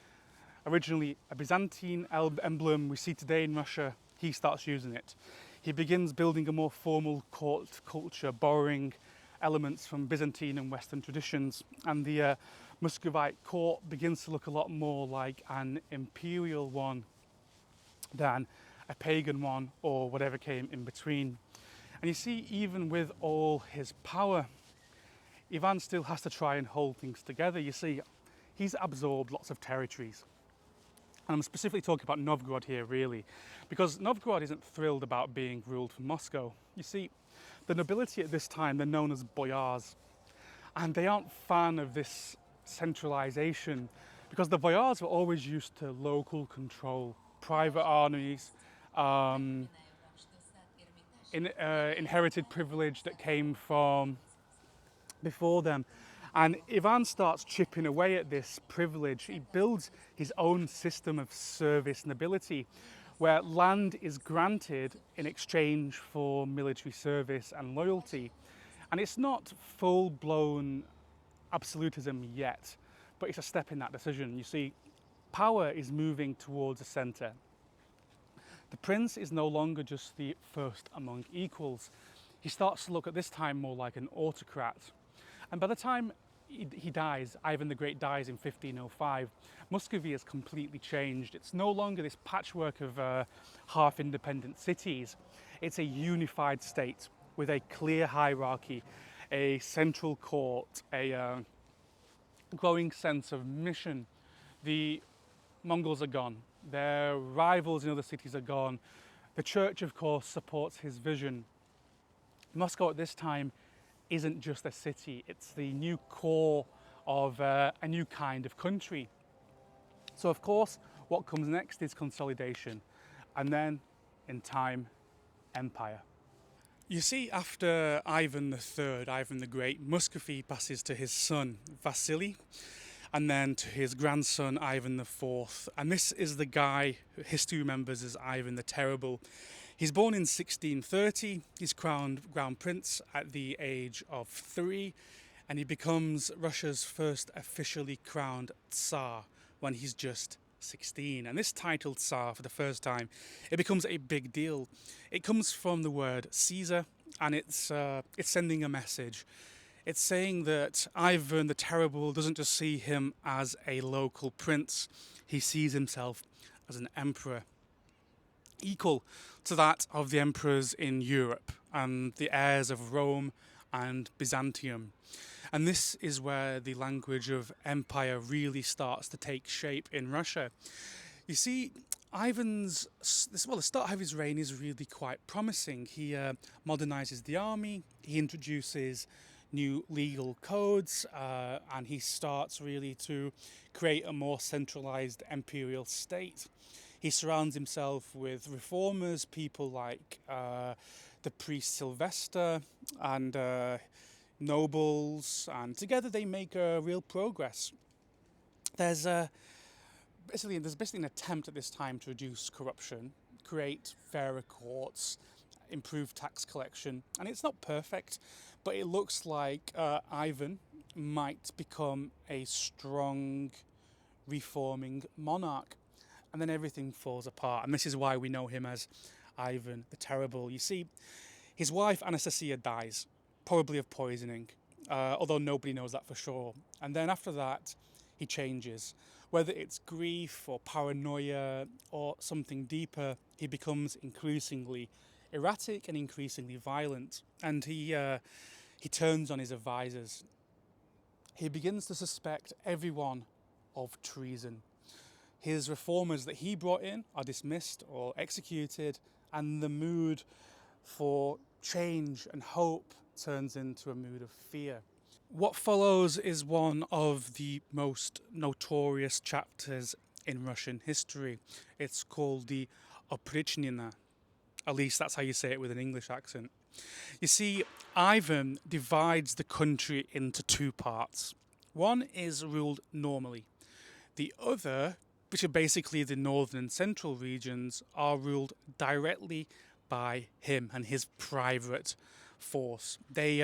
originally a Byzantine emblem we see today in Russia. He starts using it. He begins building a more formal court culture, borrowing elements from Byzantine and Western traditions, and the Muscovite court begins to look a lot more like an imperial one than a pagan one or whatever came in between. And you see, even with all his power, Ivan still has to try and hold things together. You see, he's absorbed lots of territories. And I'm specifically talking about Novgorod here, really, because Novgorod isn't thrilled about being ruled from Moscow. You see, the nobility at this time, they're known as boyars, and they aren't fan of this centralization, because the boyars were always used to local control, private armies, inherited privilege that came from before them. And Ivan starts chipping away at this privilege. He builds his own system of service nobility, where land is granted in exchange for military service and loyalty. And it's not full-blown absolutism yet, but it's a step in that decision. You see, power is moving towards the centre. The prince is no longer just the first among equals. He starts to look at this time more like an autocrat. And by the time he dies, Ivan the Great dies in 1505, Muscovy has completely changed. It's no longer this patchwork of half-independent cities. It's a unified state with a clear hierarchy, a central court, a growing sense of mission. The Mongols are gone. Their rivals in other cities are gone. The church, of course, supports his vision. Moscow at this time isn't just a city, it's the new core of a new kind of country. So of course, what comes next is consolidation, and then, in time, empire. You see, after Ivan III, Ivan the Great, Muscovy passes to his son, Vasily, and then to his grandson, Ivan IV. And this is the guy who history remembers as Ivan the Terrible. He's born in 1630, he's crowned Crown Prince at the age of 3, and he becomes Russia's first officially crowned tsar when he's just 16. And this title, tsar, for the first time, it becomes a big deal. It comes from the word Caesar, and it's sending a message. It's saying that Ivan the Terrible doesn't just see him as a local prince, he sees himself as an emperor, equal to that of the emperors in Europe and the heirs of Rome and Byzantium. And this is where the language of empire really starts to take shape in Russia. You see, the start of his reign is really quite promising. He modernises the army, he introduces new legal codes, and he starts really to create a more centralised imperial state. He surrounds himself with reformers, people like the priest Sylvester and nobles, and together they make real progress. There's basically an attempt at this time to reduce corruption, create fairer courts, improve tax collection, and it's not perfect, but it looks like Ivan might become a strong reforming monarch. And then everything falls apart, and this is why we know him as Ivan the Terrible. You see, his wife Anastasia dies, probably of poisoning, although nobody knows that for sure. And then after that, he changes. Whether it's grief or paranoia or something deeper, he becomes increasingly erratic and increasingly violent. And he turns on his advisors. He begins to suspect everyone of treason. His reformers that he brought in are dismissed or executed, and the mood for change and hope turns into a mood of fear. What follows is one of the most notorious chapters in Russian history. It's called the Oprichnina. At least that's how you say it with an English accent. You see, Ivan divides the country into two parts. One is ruled normally. The other, which are basically the northern and central regions, are ruled directly by him and his private force. They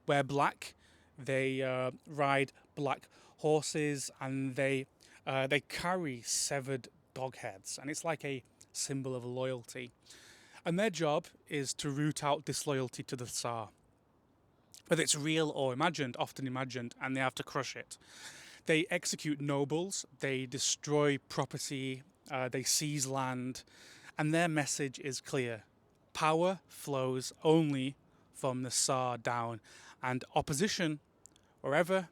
wear black, they ride black horses, and they carry severed dog heads, and it's like a symbol of loyalty. And their job is to root out disloyalty to the Tsar, whether it's real or imagined, often imagined, and they have to crush it. They execute nobles, they destroy property, they seize land, and their message is clear. Power flows only from the Tsar down, and opposition, wherever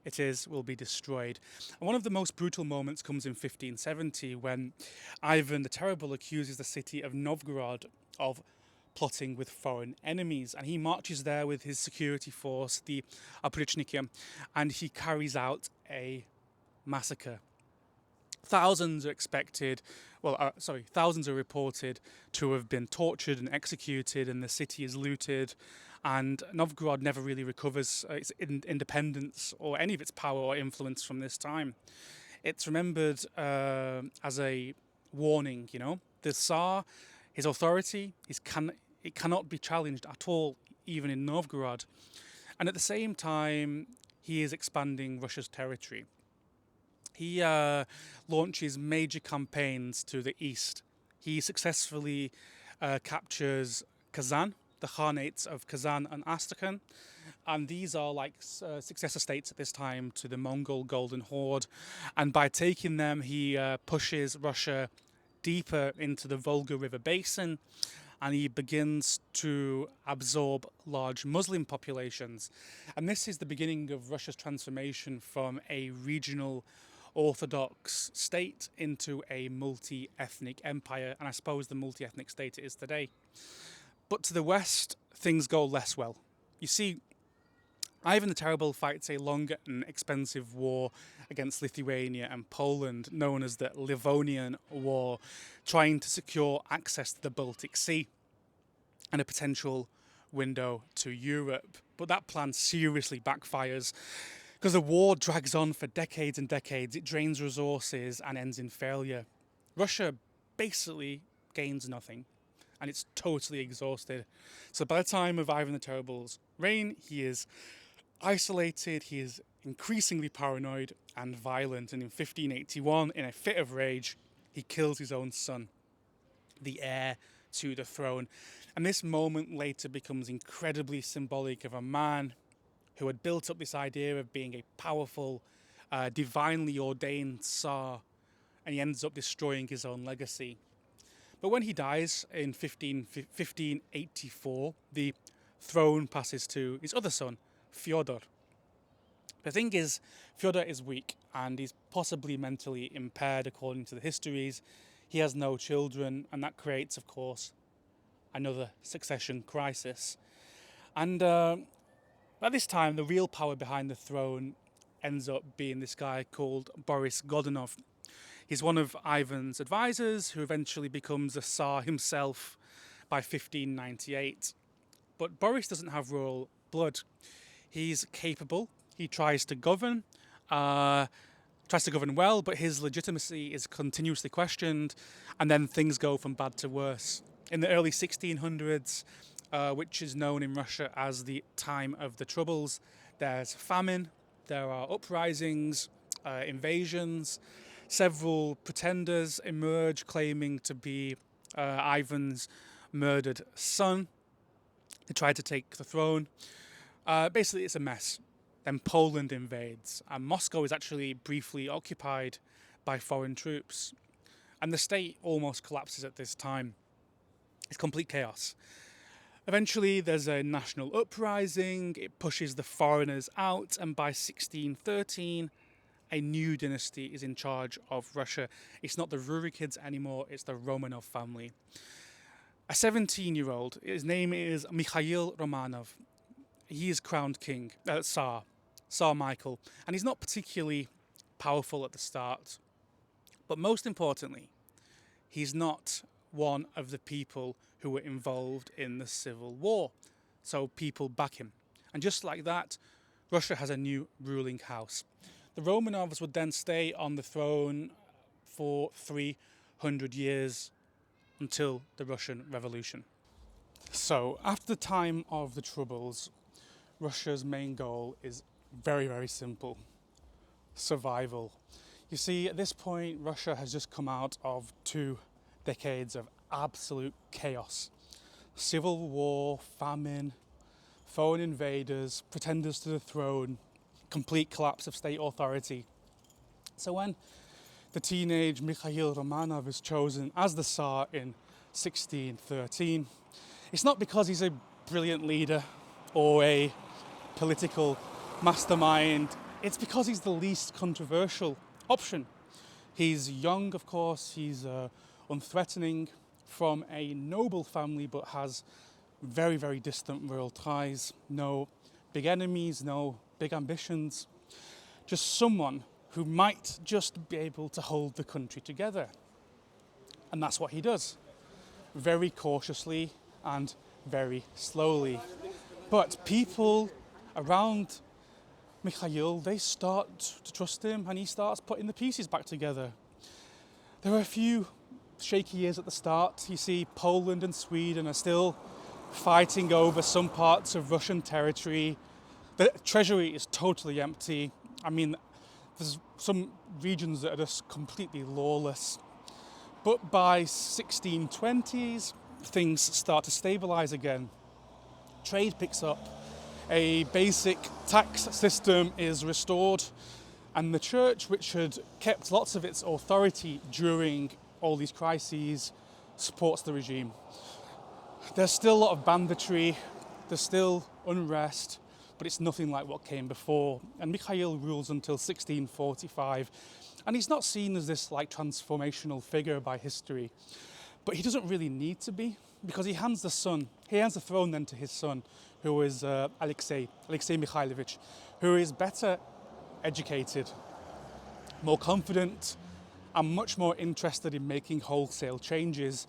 it is, will be destroyed. And one of the most brutal moments comes in 1570 when Ivan the Terrible accuses the city of Novgorod of plotting with foreign enemies, and he marches there with his security force, the Oprichniki, and he carries out a massacre. Thousands are reported to have been tortured and executed, and the city is looted, and Novgorod never really recovers its independence or any of its power or influence from this time. It's remembered as a warning, The Tsar, his authority, it cannot be challenged at all, even in Novgorod. And at the same time, he is expanding Russia's territory. He launches major campaigns to the east. He successfully captures Kazan, the Khanates of Kazan and Astrakhan, and these are like successor states at this time to the Mongol Golden Horde. And by taking them, he pushes Russia deeper into the Volga River basin, and he begins to absorb large Muslim populations. And this is the beginning of Russia's transformation from a regional Orthodox state into a multi-ethnic empire, and I suppose the multi-ethnic state it is today. But to the west, things go less well. You see, Ivan the Terrible fights a long and expensive war against Lithuania and Poland, known as the Livonian War, trying to secure access to the Baltic Sea and a potential window to Europe. But that plan seriously backfires because the war drags on for decades and decades. It drains resources and ends in failure. Russia basically gains nothing, and it's totally exhausted. So by the time of Ivan the Terrible's reign, he is isolated, he is increasingly paranoid and violent, and in 1581, in a fit of rage, he kills his own son, the heir to the throne. And this moment later becomes incredibly symbolic of a man who had built up this idea of being a powerful, divinely ordained Tsar, and he ends up destroying his own legacy. But when he dies in 1584, the throne passes to his other son, Fyodor. The thing is, Fyodor is weak and he's possibly mentally impaired according to the histories. He has no children, and that creates, of course, another succession crisis. And at this time, the real power behind the throne ends up being this guy called Boris Godunov. He's one of Ivan's advisors, who eventually becomes a Tsar himself by 1598. But Boris doesn't have royal blood. He's capable. He tries to govern well, but his legitimacy is continuously questioned, and then things go from bad to worse. In the early 1600s, which is known in Russia as the time of the Troubles, there's famine, there are uprisings, invasions. Several pretenders emerge claiming to be Ivan's murdered son. They try to take the throne. Basically, it's a mess. Then Poland invades, and Moscow is actually briefly occupied by foreign troops. And the state almost collapses at this time. It's complete chaos. Eventually, there's a national uprising. It pushes the foreigners out, and by 1613, a new dynasty is in charge of Russia. It's not the Rurikids anymore, it's the Romanov family. A 17-year-old, his name is Mikhail Romanov. He is crowned king, Tsar Michael, and he's not particularly powerful at the start. But most importantly, he's not one of the people who were involved in the civil war. So people back him. And just like that, Russia has a new ruling house. The Romanovs would then stay on the throne for 300 years until the Russian Revolution. So, after the time of the Troubles, Russia's main goal is very, very simple: survival. You see, at this point, Russia has just come out of 2 decades of absolute chaos. Civil war, famine, foreign invaders, pretenders to the throne, complete collapse of state authority. So when the teenage Mikhail Romanov is chosen as the Tsar in 1613, it's not because he's a brilliant leader or a political mastermind, it's because he's the least controversial option. He's young, of course, he's unthreatening, from a noble family, but has very, very distant royal ties, no big enemies, no big ambitions, just someone who might just be able to hold the country together. And that's what he does, very cautiously and very slowly. But people around Mikhail, they start to trust him, and he starts putting the pieces back together. There are a few shaky years at the start. You see, Poland and Sweden are still fighting over some parts of Russian territory. The treasury is totally empty. I mean, There's some regions that are just completely lawless. But by 1620s, things start to stabilise again. Trade picks up, a basic tax system is restored, and the church, which had kept lots of its authority during all these crises, supports the regime. There's still a lot of banditry, there's still unrest, but it's nothing like what came before. And Mikhail rules until 1645, and he's not seen as this like transformational figure by history, but he doesn't really need to be, because he hands the throne then to his son, who is Alexei Mikhailovich, who is better educated, more confident, and much more interested in making wholesale changes.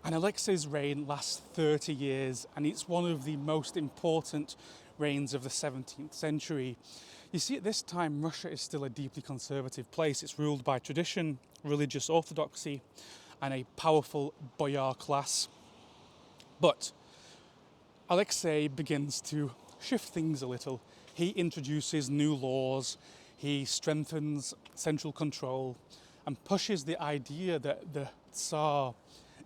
And Alexei's reign lasts 30 years, and it's one of the most important reigns of the 17th century. You see, at this time, Russia is still a deeply conservative place. It's ruled by tradition, religious orthodoxy, and a powerful boyar class. But Alexei begins to shift things a little. He introduces new laws, he strengthens central control, and pushes the idea that the tsar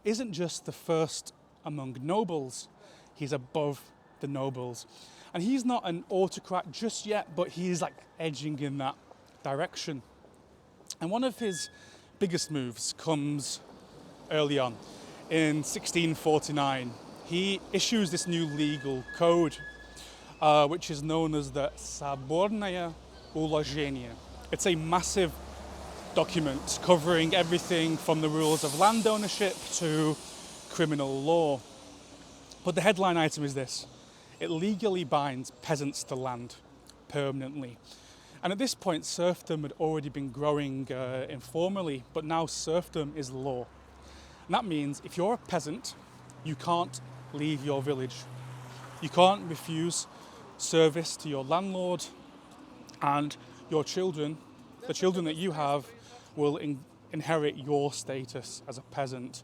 isn't just the first among nobles, he's above the nobles. And he's not an autocrat just yet, but he's like edging in that direction. And one of his biggest moves comes early on. In 1649, he issues this new legal code, which is known as the Sabornaya Uloženie. It's a massive document covering everything from the rules of land ownership to criminal law. But the headline item is this: it legally binds peasants to land permanently. And at this point, serfdom had already been growing informally, but now serfdom is law. And that means if you're a peasant, you can't leave your village. You can't refuse service to your landlord, and your children, the children that you have, will inherit your status as a peasant.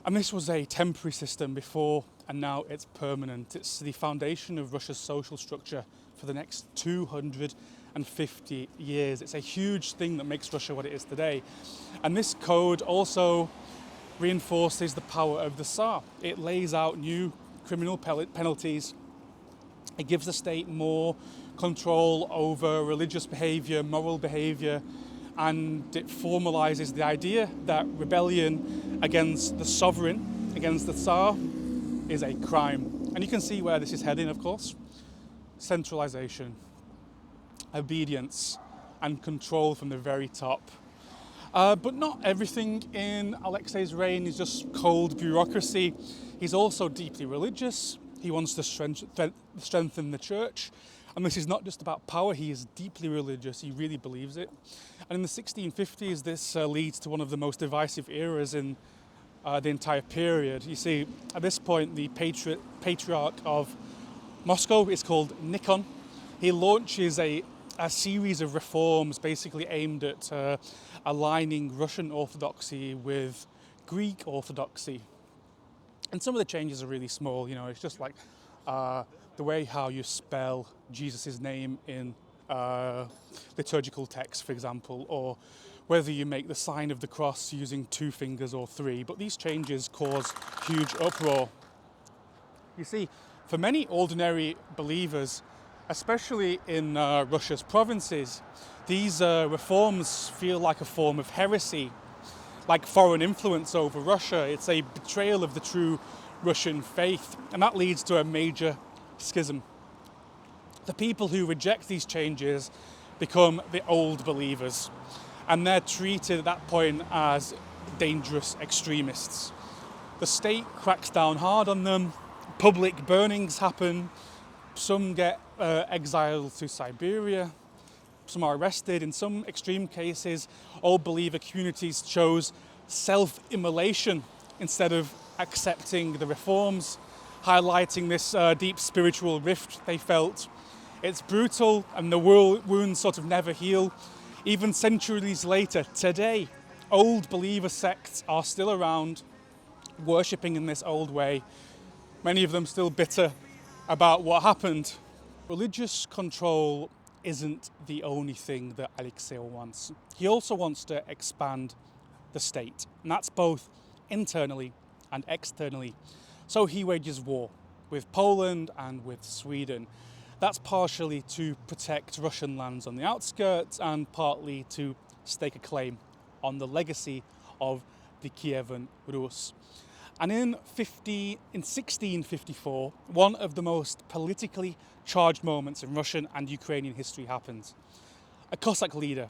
And this was a temporary system before, and now it's permanent. It's the foundation of Russia's social structure for the next 250 years. It's a huge thing that makes Russia what it is today. And this code also reinforces the power of the Tsar. It lays out new criminal penalties. It gives the state more control over religious behaviour, moral behaviour, and it formalises the idea that rebellion against the sovereign, against the Tsar, is a crime. And you can see where this is heading, of course. Centralisation, obedience, and control from the very top. But not everything in Alexei's reign is just cold bureaucracy. He's also deeply religious. He wants to strengthen the church. And this is not just about power, he is deeply religious, he really believes it. And in the 1650s, this leads to one of the most divisive eras in the entire period. You see, at this point, the patriarch of Moscow is called Nikon. He launches a series of reforms basically aimed at aligning Russian Orthodoxy with Greek Orthodoxy. And some of the changes are really small, you know, it's just like the way how you spell Jesus' name in liturgical text, for example, or whether you make the sign of the cross using 2 fingers or 3. But these changes cause huge uproar. You see, for many ordinary believers, especially in Russia's provinces, these reforms feel like a form of heresy, like foreign influence over Russia. It's a betrayal of the true Russian faith, and that leads to a major schism. The people who reject these changes become the old believers, and they're treated at that point as dangerous extremists. The state cracks down hard on them, public burnings happen, some get exiled to Siberia, some are arrested. In some extreme cases, old believer communities chose self-immolation instead of accepting the reforms, highlighting this deep spiritual rift they felt. It's brutal, and the wounds sort of never heal. Even centuries later, today, old believer sects are still around, worshipping in this old way, many of them still bitter about what happened. Religious control isn't the only thing that Alexei wants. He also wants to expand the state, and that's both internally and externally. So he wages war with Poland and with Sweden. That's partially to protect Russian lands on the outskirts and partly to stake a claim on the legacy of the Kievan Rus. And in 1654, one of the most politically charged moments in Russian and Ukrainian history happens. A Cossack leader,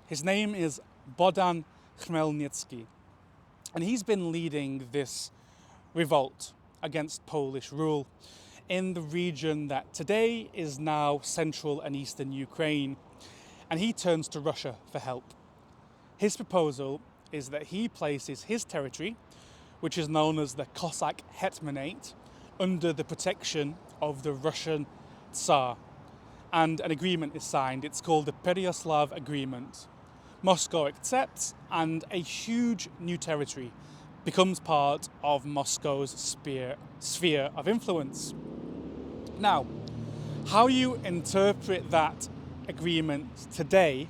his name is Bohdan Khmelnytsky, and he's been leading this revolt against Polish rule in the region that today is now central and eastern Ukraine, and he turns to Russia for help. His proposal is that he places his territory, which is known as the Cossack Hetmanate, under the protection of the Russian tsar, and an agreement is signed. It's called the Yaroslav Agreement. Moscow accepts, and a huge new territory becomes part of Moscow's sphere of influence. Now, how you interpret that agreement today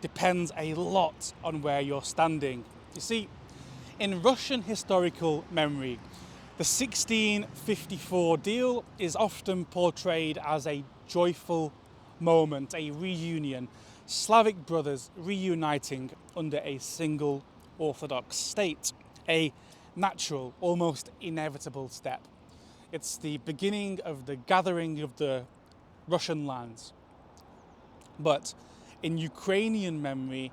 depends a lot on where you're standing. You see, in Russian historical memory, the 1654 deal is often portrayed as a joyful moment, a reunion, Slavic brothers reuniting under a single Orthodox state, a natural, almost inevitable step. It's the beginning of the gathering of the Russian lands. But in Ukrainian memory,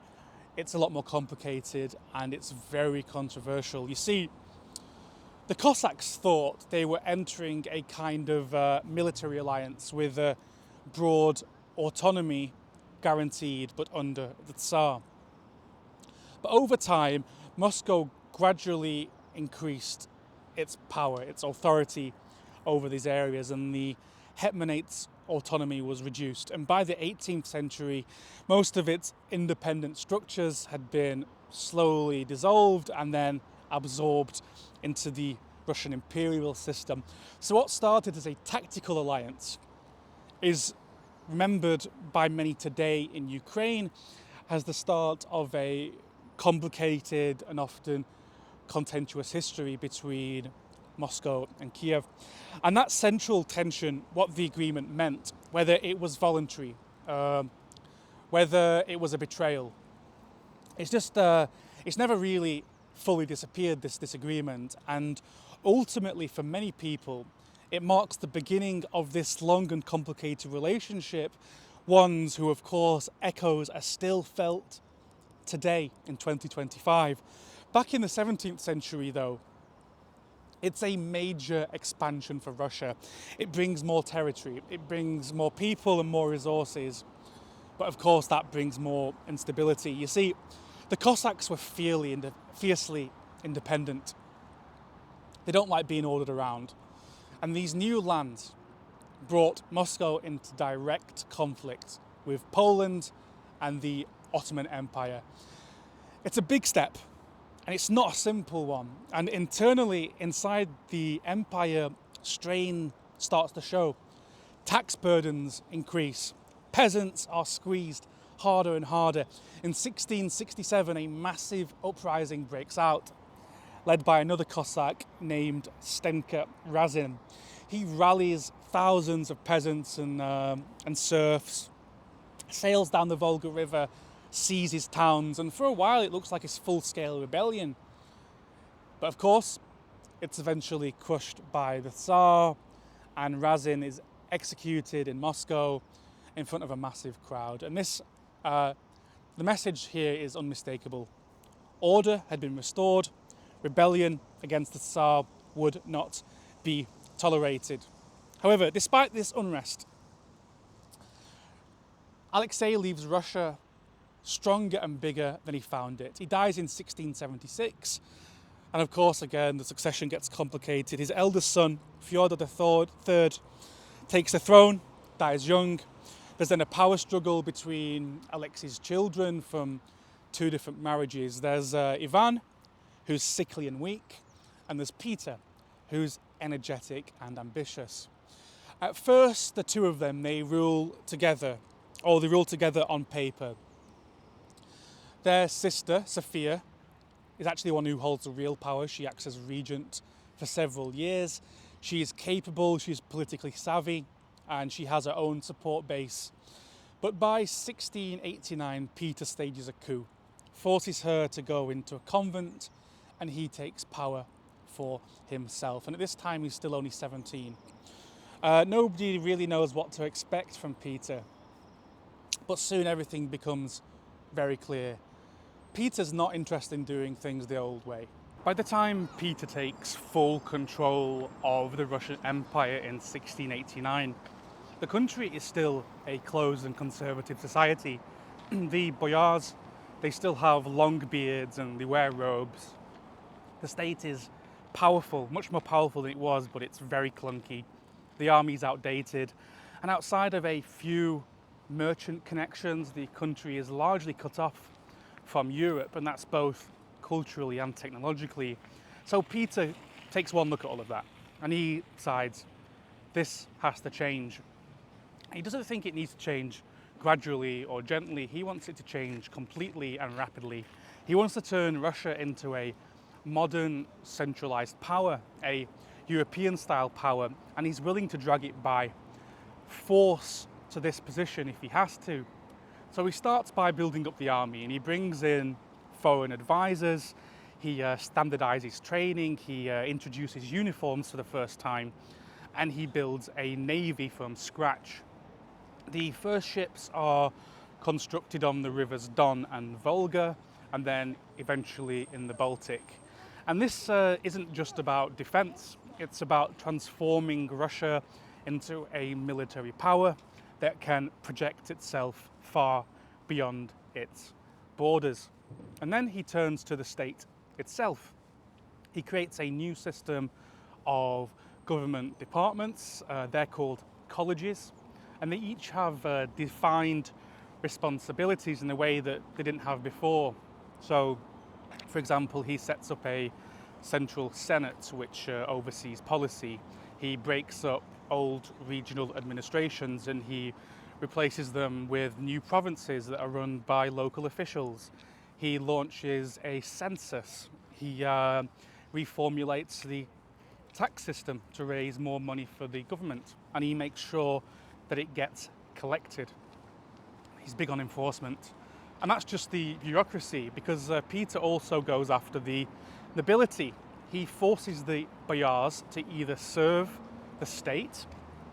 it's a lot more complicated and it's very controversial. You see, the Cossacks thought they were entering a kind of military alliance with a broad autonomy guaranteed, but under the Tsar. But over time, Moscow gradually increased its power, its authority over these areas, and the Hetmanate's autonomy was reduced. And by the 18th century, most of its independent structures had been slowly dissolved and then absorbed into the Russian imperial system. So what started as a tactical alliance is remembered by many today in Ukraine as the start of a complicated and often contentious history between Moscow and Kiev. And that central tension, what the agreement meant, whether it was voluntary, whether it was a betrayal, it's never really fully disappeared, this disagreement. And ultimately, for many people, it marks the beginning of this long and complicated relationship, ones who, of course, echoes are still felt today in 2025. Back in the 17th century, though, it's a major expansion for Russia. It brings more territory, it brings more people and more resources, but of course that brings more instability. You see, the Cossacks were fiercely independent. They don't like being ordered around. And these new lands brought Moscow into direct conflict with Poland and the Ottoman Empire. It's a big step, and it's not a simple one. And internally, inside the empire, strain starts to show. Tax burdens increase. Peasants are squeezed harder and harder. In 1667, a massive uprising breaks out, led by another Cossack named Stenka Razin. He rallies thousands of peasants and serfs, sails down the Volga River, seizes towns, and for a while it looks like a full-scale rebellion. But of course, it's eventually crushed by the Tsar, and Razin is executed in Moscow in front of a massive crowd. And the message here is unmistakable. Order had been restored. Rebellion against the Tsar would not be tolerated. However, despite this unrest, Alexei leaves Russia stronger and bigger than he found it. He dies in 1676, and of course, again, the succession gets complicated. His eldest son, Fyodor III, takes the throne, dies young. There's then a power struggle between Alexei's children from two different marriages. There's Ivan, who's sickly and weak, and there's Peter, who's energetic and ambitious. At first, the two of them, they rule together, or they rule together on paper. Their sister, Sophia, is actually the one who holds the real power. She acts as regent for several years. She is capable, she's politically savvy, and she has her own support base. But by 1689, Peter stages a coup, forces her to go into a convent, and he takes power for himself. And at this time, he's still only 17. Nobody really knows what to expect from Peter, but soon everything becomes very clear. Peter's not interested in doing things the old way. By the time Peter takes full control of the Russian Empire in 1689, the country is still a closed and conservative society. The boyars, they still have long beards and they wear robes. The state is powerful, much more powerful than it was, but it's very clunky. The army's outdated, and outside of a few merchant connections, the country is largely cut off from Europe, and that's both culturally and technologically. So Peter takes one look at all of that, and he decides this has to change. He doesn't think it needs to change gradually or gently. He wants it to change completely and rapidly. He wants to turn Russia into a modern centralized power, a European-style power, and he's willing to drag it by force to this position if he has to. So he starts by building up the army, and he brings in foreign advisors, he standardizes training, he introduces uniforms for the first time, and he builds a navy from scratch. The first ships are constructed on the rivers Don and Volga, and then eventually in the Baltic. And this isn't just about defense, it's about transforming Russia into a military power that can project itself far beyond its borders. And then he turns to the state itself. He creates a new system of government departments. They're called colleges, and they each have defined responsibilities in a way that they didn't have before. So, for example, he sets up a central senate which oversees policy. He breaks up old regional administrations and he replaces them with new provinces that are run by local officials. He launches a census. He reformulates the tax system to raise more money for the government, and he makes sure that it gets collected. He's big on enforcement. And that's just the bureaucracy, because Peter also goes after the nobility. He forces the boyars to either serve the state,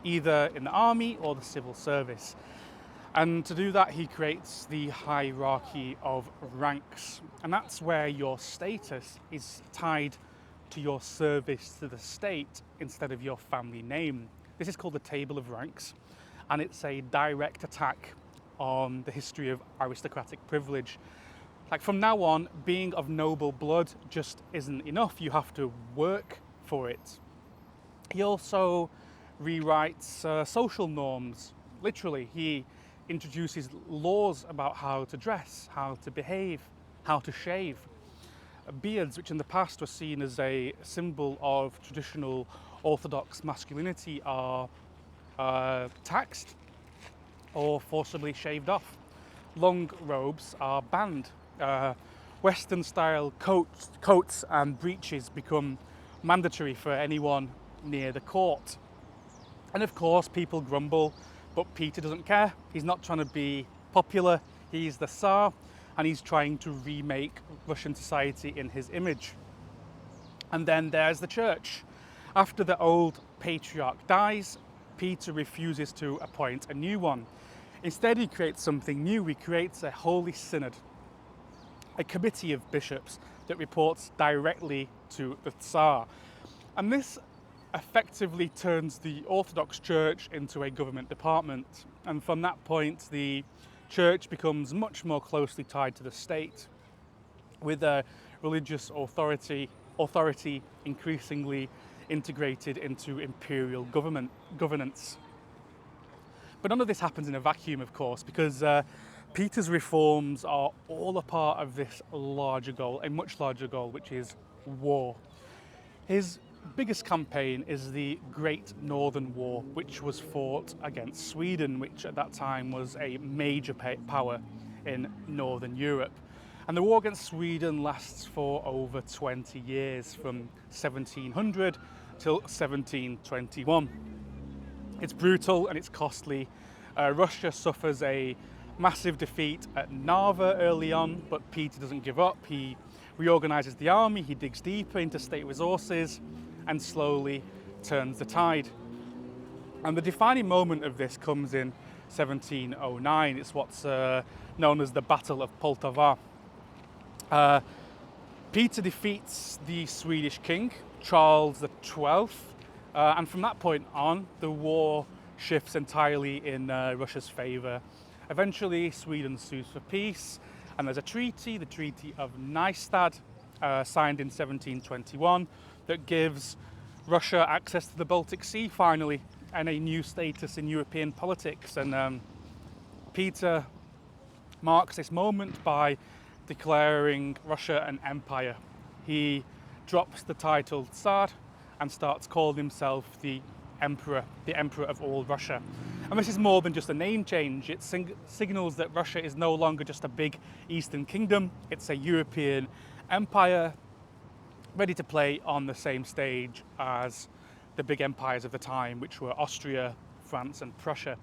either in the army or the civil service. And to do that, he creates the hierarchy of ranks. And that's where your status is tied to your service to the state instead of your family name. This is called the Table of Ranks, and it's a direct attack on the history of aristocratic privilege. Like, from now on, being of noble blood just isn't enough. You have to work for it. He also rewrites social norms. Literally, he introduces laws about how to dress, how to behave, how to shave. Beards, which in the past were seen as a symbol of traditional Orthodox masculinity, are taxed or forcibly shaved off. Long robes are banned. Western-style coats and breeches become mandatory for anyone near the court. And of course, people grumble, but Peter doesn't care. He's not trying to be popular. He's the Tsar, and he's trying to remake Russian society in his image. And then there's the church. After the old patriarch dies, Peter refuses to appoint a new one. Instead, he creates something new. He creates a holy synod, a committee of bishops that reports directly to the Tsar. And this effectively turns the Orthodox Church into a government department. And from that point, the Church becomes much more closely tied to the state, with a religious authority increasingly integrated into imperial governance. But none of this happens in a vacuum, of course, because Peter's reforms are all a part of this larger goal, a much larger goal, which is war. His biggest campaign is the Great Northern War, which was fought against Sweden, which at that time was a major power in Northern Europe. And the war against Sweden lasts for over 20 years, from 1700 till 1721. It's brutal and it's costly. Russia suffers a massive defeat at Narva early on, but Peter doesn't give up. He reorganises the army, he digs deeper into state resources and slowly turns the tide. And the defining moment of this comes in 1709. It's what's known as the Battle of Poltava. Peter defeats the Swedish king, Charles XII, and from that point on, the war shifts entirely in Russia's favour. Eventually, Sweden sues for peace, and there's a treaty, the Treaty of Nystad, signed in 1721, that gives Russia access to the Baltic Sea finally, and a new status in European politics. And Peter marks this moment by declaring Russia an empire. He drops the title Tsar and starts calling himself the Emperor of all Russia. And this is more than just a name change. It signals that Russia is no longer just a big Eastern kingdom. It's a European empire ready to play on the same stage as the big empires of the time, which were Austria, France and Prussia.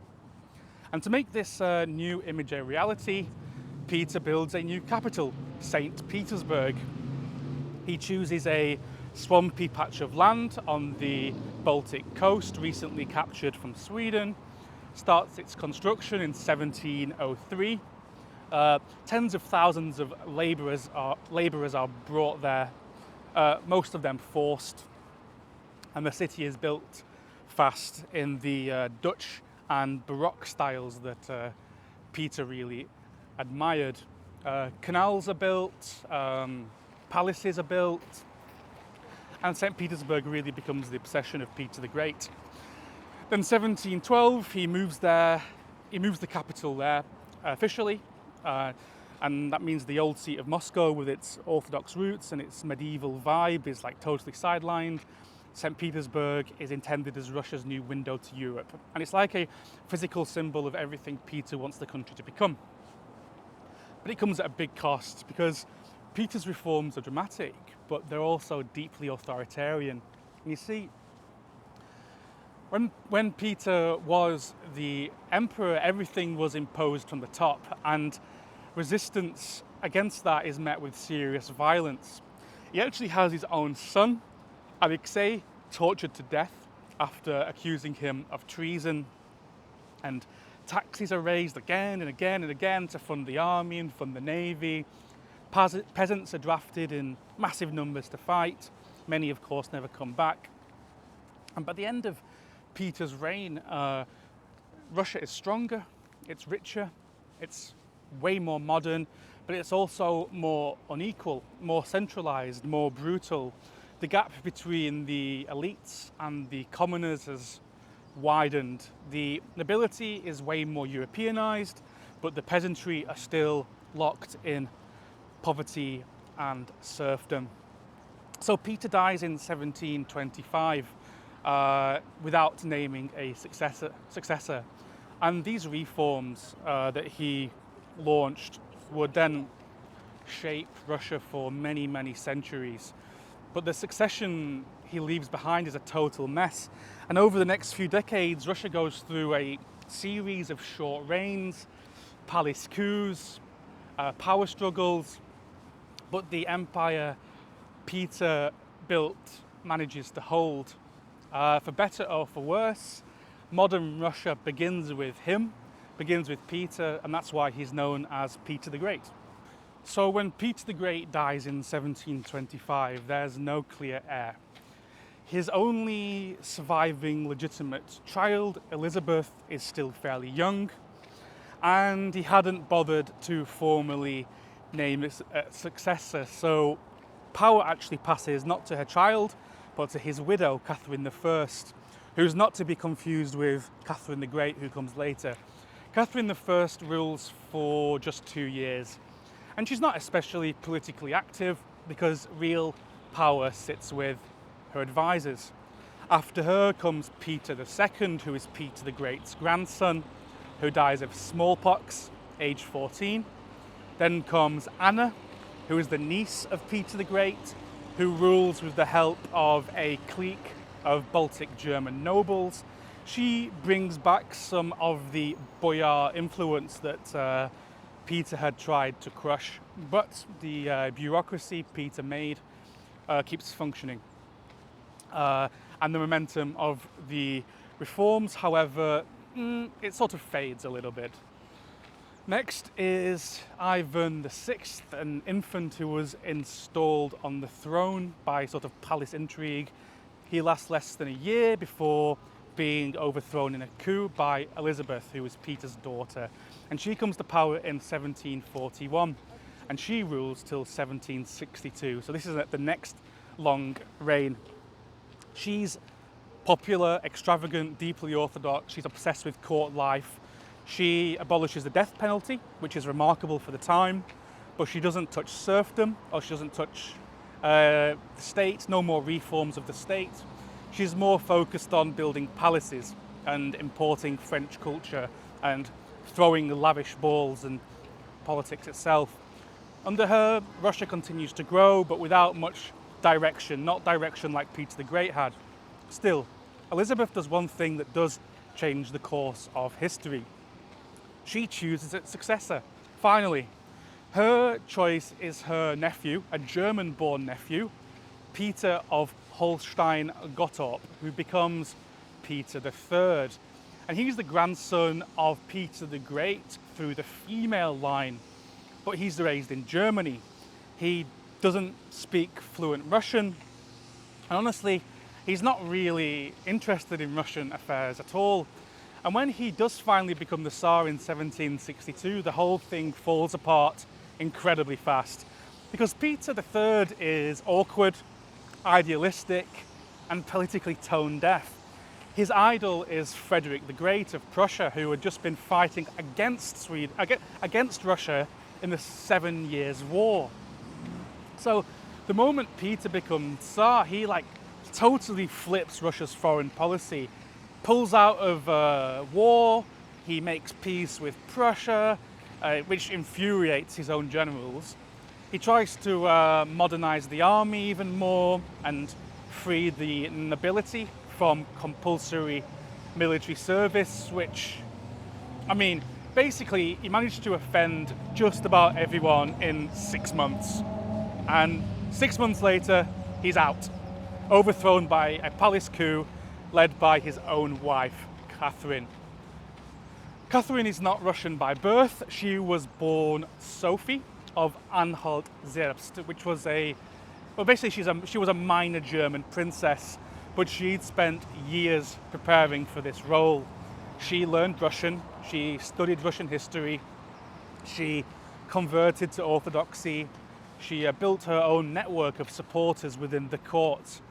And to make this new image a reality, Peter builds a new capital, St. Petersburg. He chooses a swampy patch of land on the Baltic coast, recently captured from Sweden, starts its construction in 1703. Tens of thousands of labourers are brought there, most of them forced, and the city is built fast in the Dutch and Baroque styles that Peter really admired. Canals are built, palaces are built, and St. Petersburg really becomes the obsession of Peter the Great. Then 1712, he moves the capital there officially, and that means the old seat of Moscow with its Orthodox roots and its medieval vibe is like totally sidelined. St. Petersburg is intended as Russia's new window to Europe, and it's like a physical symbol of everything Peter wants the country to become. But it comes at a big cost, because Peter's reforms are dramatic, but they're also deeply authoritarian. And you see, when Peter was the emperor, everything was imposed from the top, and resistance against that is met with serious violence. He actually has his own son, Alexei, tortured to death after accusing him of treason, and taxes are raised again and again and again to fund the army and fund the navy. Peasants are drafted in massive numbers to fight. Many, of course, never come back. And by the end of Peter's reign, Russia is stronger, it's richer, it's way more modern, but it's also more unequal, more centralized, more brutal. The gap between the elites and the commoners has widened. The nobility is way more Europeanized, but the peasantry are still locked in poverty and serfdom. So Peter dies in 1725 without naming a successor. And these reforms that he launched would then shape Russia for many, many centuries. But the succession he leaves behind is a total mess. And over the next few decades, Russia goes through a series of short reigns, palace coups, power struggles, but the empire Peter built manages to hold. For better or for worse, modern Russia begins with him, begins with Peter, and that's why he's known as Peter the Great. So when Peter the Great dies in 1725, there's no clear heir. His only surviving legitimate child, Elizabeth, is still fairly young, and he hadn't bothered to formally name a successor. So power actually passes not to her child, but to his widow, Catherine I, who's not to be confused with Catherine the Great, who comes later. Catherine I rules for just 2 years, and she's not especially politically active because real power sits with her advisors. After her comes Peter II, who is Peter the Great's grandson, who dies of smallpox, age 14. Then comes Anna, who is the niece of Peter the Great, who rules with the help of a clique of Baltic German nobles. She brings back some of the boyar influence that Peter had tried to crush, but the bureaucracy Peter made keeps functioning. And the momentum of the reforms, however, it sort of fades a little bit. Next is Ivan VI, an infant who was installed on the throne by sort of palace intrigue. He lasts less than a year before being overthrown in a coup by Elizabeth, who was Peter's daughter. And she comes to power in 1741, and she rules till 1762. So this is the next long reign. She's popular, extravagant, deeply orthodox. She's obsessed with court life. She abolishes the death penalty, which is remarkable for the time, but she doesn't touch serfdom, or she doesn't touch the state, no more reforms of the state. She's more focused on building palaces and importing French culture and throwing lavish balls and politics itself. Under her, Russia continues to grow, but without much direction, not direction like Peter the Great had. Still, Elizabeth does one thing that does change the course of history. She chooses its successor, finally. Her choice is her nephew, a German-born nephew, Peter of Holstein-Gottorp, who becomes Peter III. And he's the grandson of Peter the Great through the female line, but he's raised in Germany. He doesn't speak fluent Russian, and honestly, he's not really interested in Russian affairs at all. And when he does finally become the Tsar in 1762, the whole thing falls apart incredibly fast. Because Peter III is awkward, idealistic, and politically tone deaf. His idol is Frederick the Great of Prussia, who had just been fighting against Russia in the 7 Years' War. So the moment Peter becomes Tsar, he totally flips Russia's foreign policy, pulls out of war, he makes peace with Prussia, which infuriates his own generals. He tries to modernize the army even more and free the nobility from compulsory military service, which, basically he managed to offend just about everyone in 6 months. And 6 months later, he's out, overthrown by a palace coup led by his own wife, Catherine. Catherine is not Russian by birth. She was born Sophie of Anhalt-Zerbst, which was she was a minor German princess, but she'd spent years preparing for this role. She learned Russian, she studied Russian history, she converted to Orthodoxy, she built her own network of supporters within the court.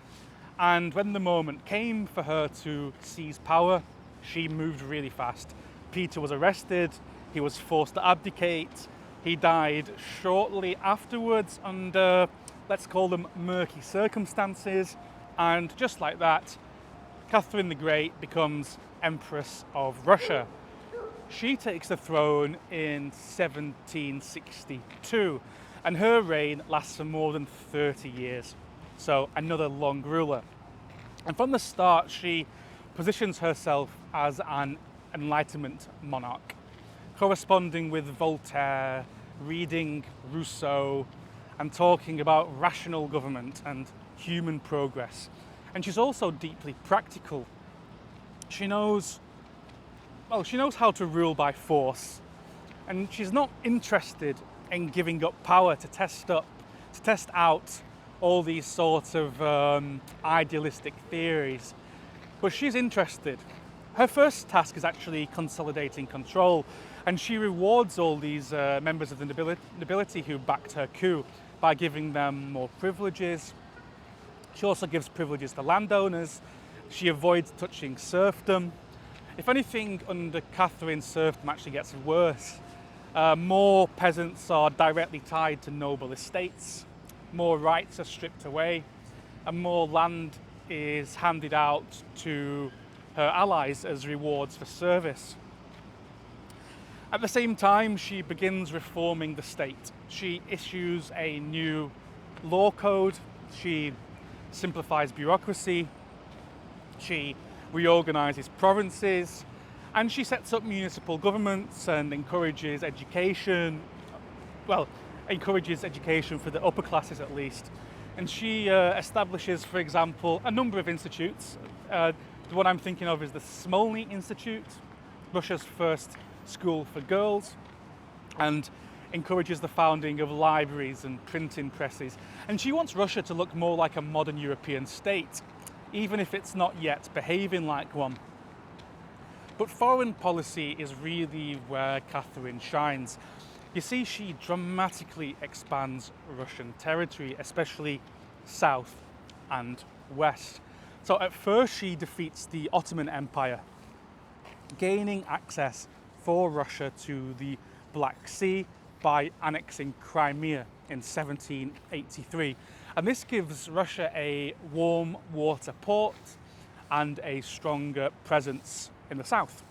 And when the moment came for her to seize power, she moved really fast. Peter was arrested, he was forced to abdicate, he died shortly afterwards under, let's call them, murky circumstances, and just like that, Catherine the Great becomes Empress of Russia. She takes the throne in 1762, and her reign lasts for more than 30 years. So another long ruler. And from the start, she positions herself as an Enlightenment monarch, corresponding with Voltaire, reading Rousseau, and talking about rational government and human progress. And she's also deeply practical. She knows how to rule by force, and she's not interested in giving up power to test out all these sorts of idealistic theories. But she's interested. Her first task is actually consolidating control, and she rewards all these members of the nobility who backed her coup by giving them more privileges. She also gives privileges to landowners. She avoids touching serfdom. If anything, under Catherine, serfdom actually gets worse. More peasants are directly tied to noble estates, more rights are stripped away, and more land is handed out to her allies as rewards for service. At the same time, she begins reforming the state. She issues a new law code, she simplifies bureaucracy, she reorganizes provinces, and she sets up municipal governments and encourages education for the upper classes at least. And she establishes, for example, a number of institutes. The one I'm thinking of is the Smolny Institute, Russia's first school for girls, and encourages the founding of libraries and printing presses. And she wants Russia to look more like a modern European state, even if it's not yet behaving like one. But foreign policy is really where Catherine shines. You see, she dramatically expands Russian territory, especially south and west. So at first she defeats the Ottoman Empire, gaining access for Russia to the Black Sea by annexing Crimea in 1783. And this gives Russia a warm water port and a stronger presence in the south.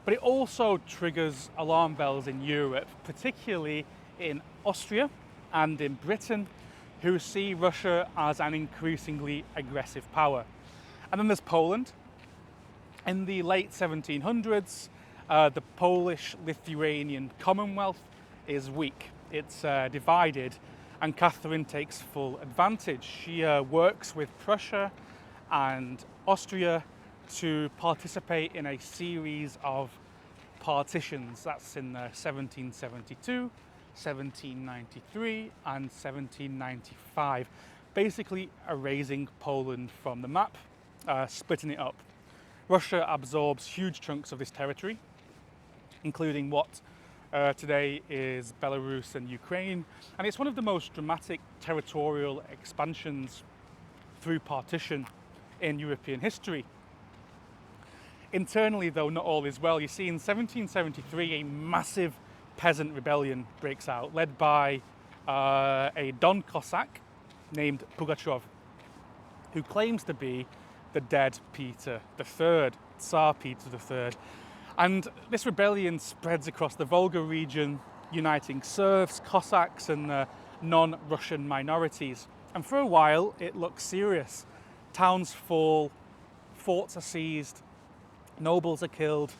But it also triggers alarm bells in Europe, particularly in Austria and in Britain, who see Russia as an increasingly aggressive power. And then there's Poland. In the late 1700s, the Polish-Lithuanian Commonwealth is weak. It's divided, and Catherine takes full advantage. She works with Prussia and Austria to participate in a series of partitions. That's in 1772, 1793 and 1795, basically erasing Poland from the map, splitting it up. Russia absorbs huge chunks of this territory, including what today is Belarus and Ukraine, and it's one of the most dramatic territorial expansions through partition in European history. Internally, though, not all is well. You see, in 1773, a massive peasant rebellion breaks out, led by a Don Cossack named Pugachev, who claims to be the dead Peter III, Tsar Peter III. And this rebellion spreads across the Volga region, uniting serfs, Cossacks, and non-Russian minorities. And for a while, it looks serious. Towns fall, forts are seized, nobles are killed.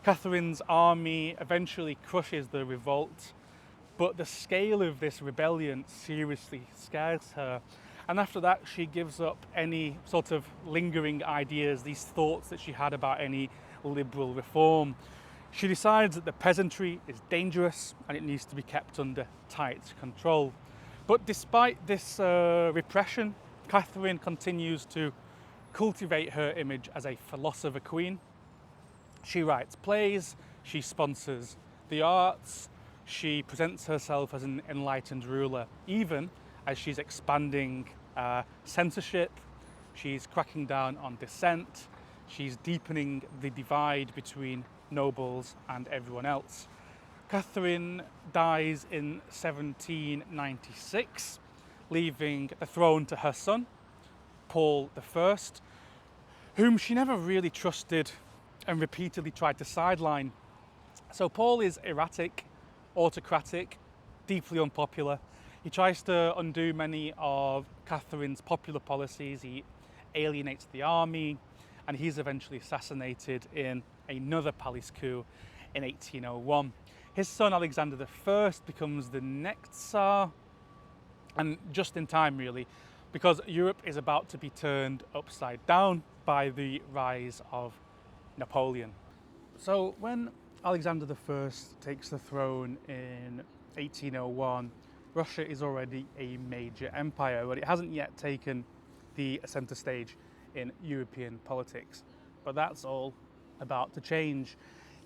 Catherine's army eventually crushes the revolt, but the scale of this rebellion seriously scares her. And after that, she gives up any sort of lingering ideas, these thoughts that she had about any liberal reform. She decides that the peasantry is dangerous and it needs to be kept under tight control. But despite this repression, Catherine continues to cultivate her image as a philosopher queen. She writes plays, she sponsors the arts, she presents herself as an enlightened ruler, even as she's expanding censorship, she's cracking down on dissent, she's deepening the divide between nobles and everyone else. Catherine dies in 1796, leaving the throne to her son, Paul I, whom she never really trusted and repeatedly tried to sideline. So Paul is erratic, autocratic, deeply unpopular. He tries to undo many of Catherine's popular policies. He alienates the army, and he's eventually assassinated in another palace coup in 1801. His son Alexander I becomes the next Tsar, and just in time really, because Europe is about to be turned upside down by the rise of Napoleon. So when Alexander I takes the throne in 1801, Russia is already a major empire, but it hasn't yet taken the centre stage in European politics. But that's all about to change.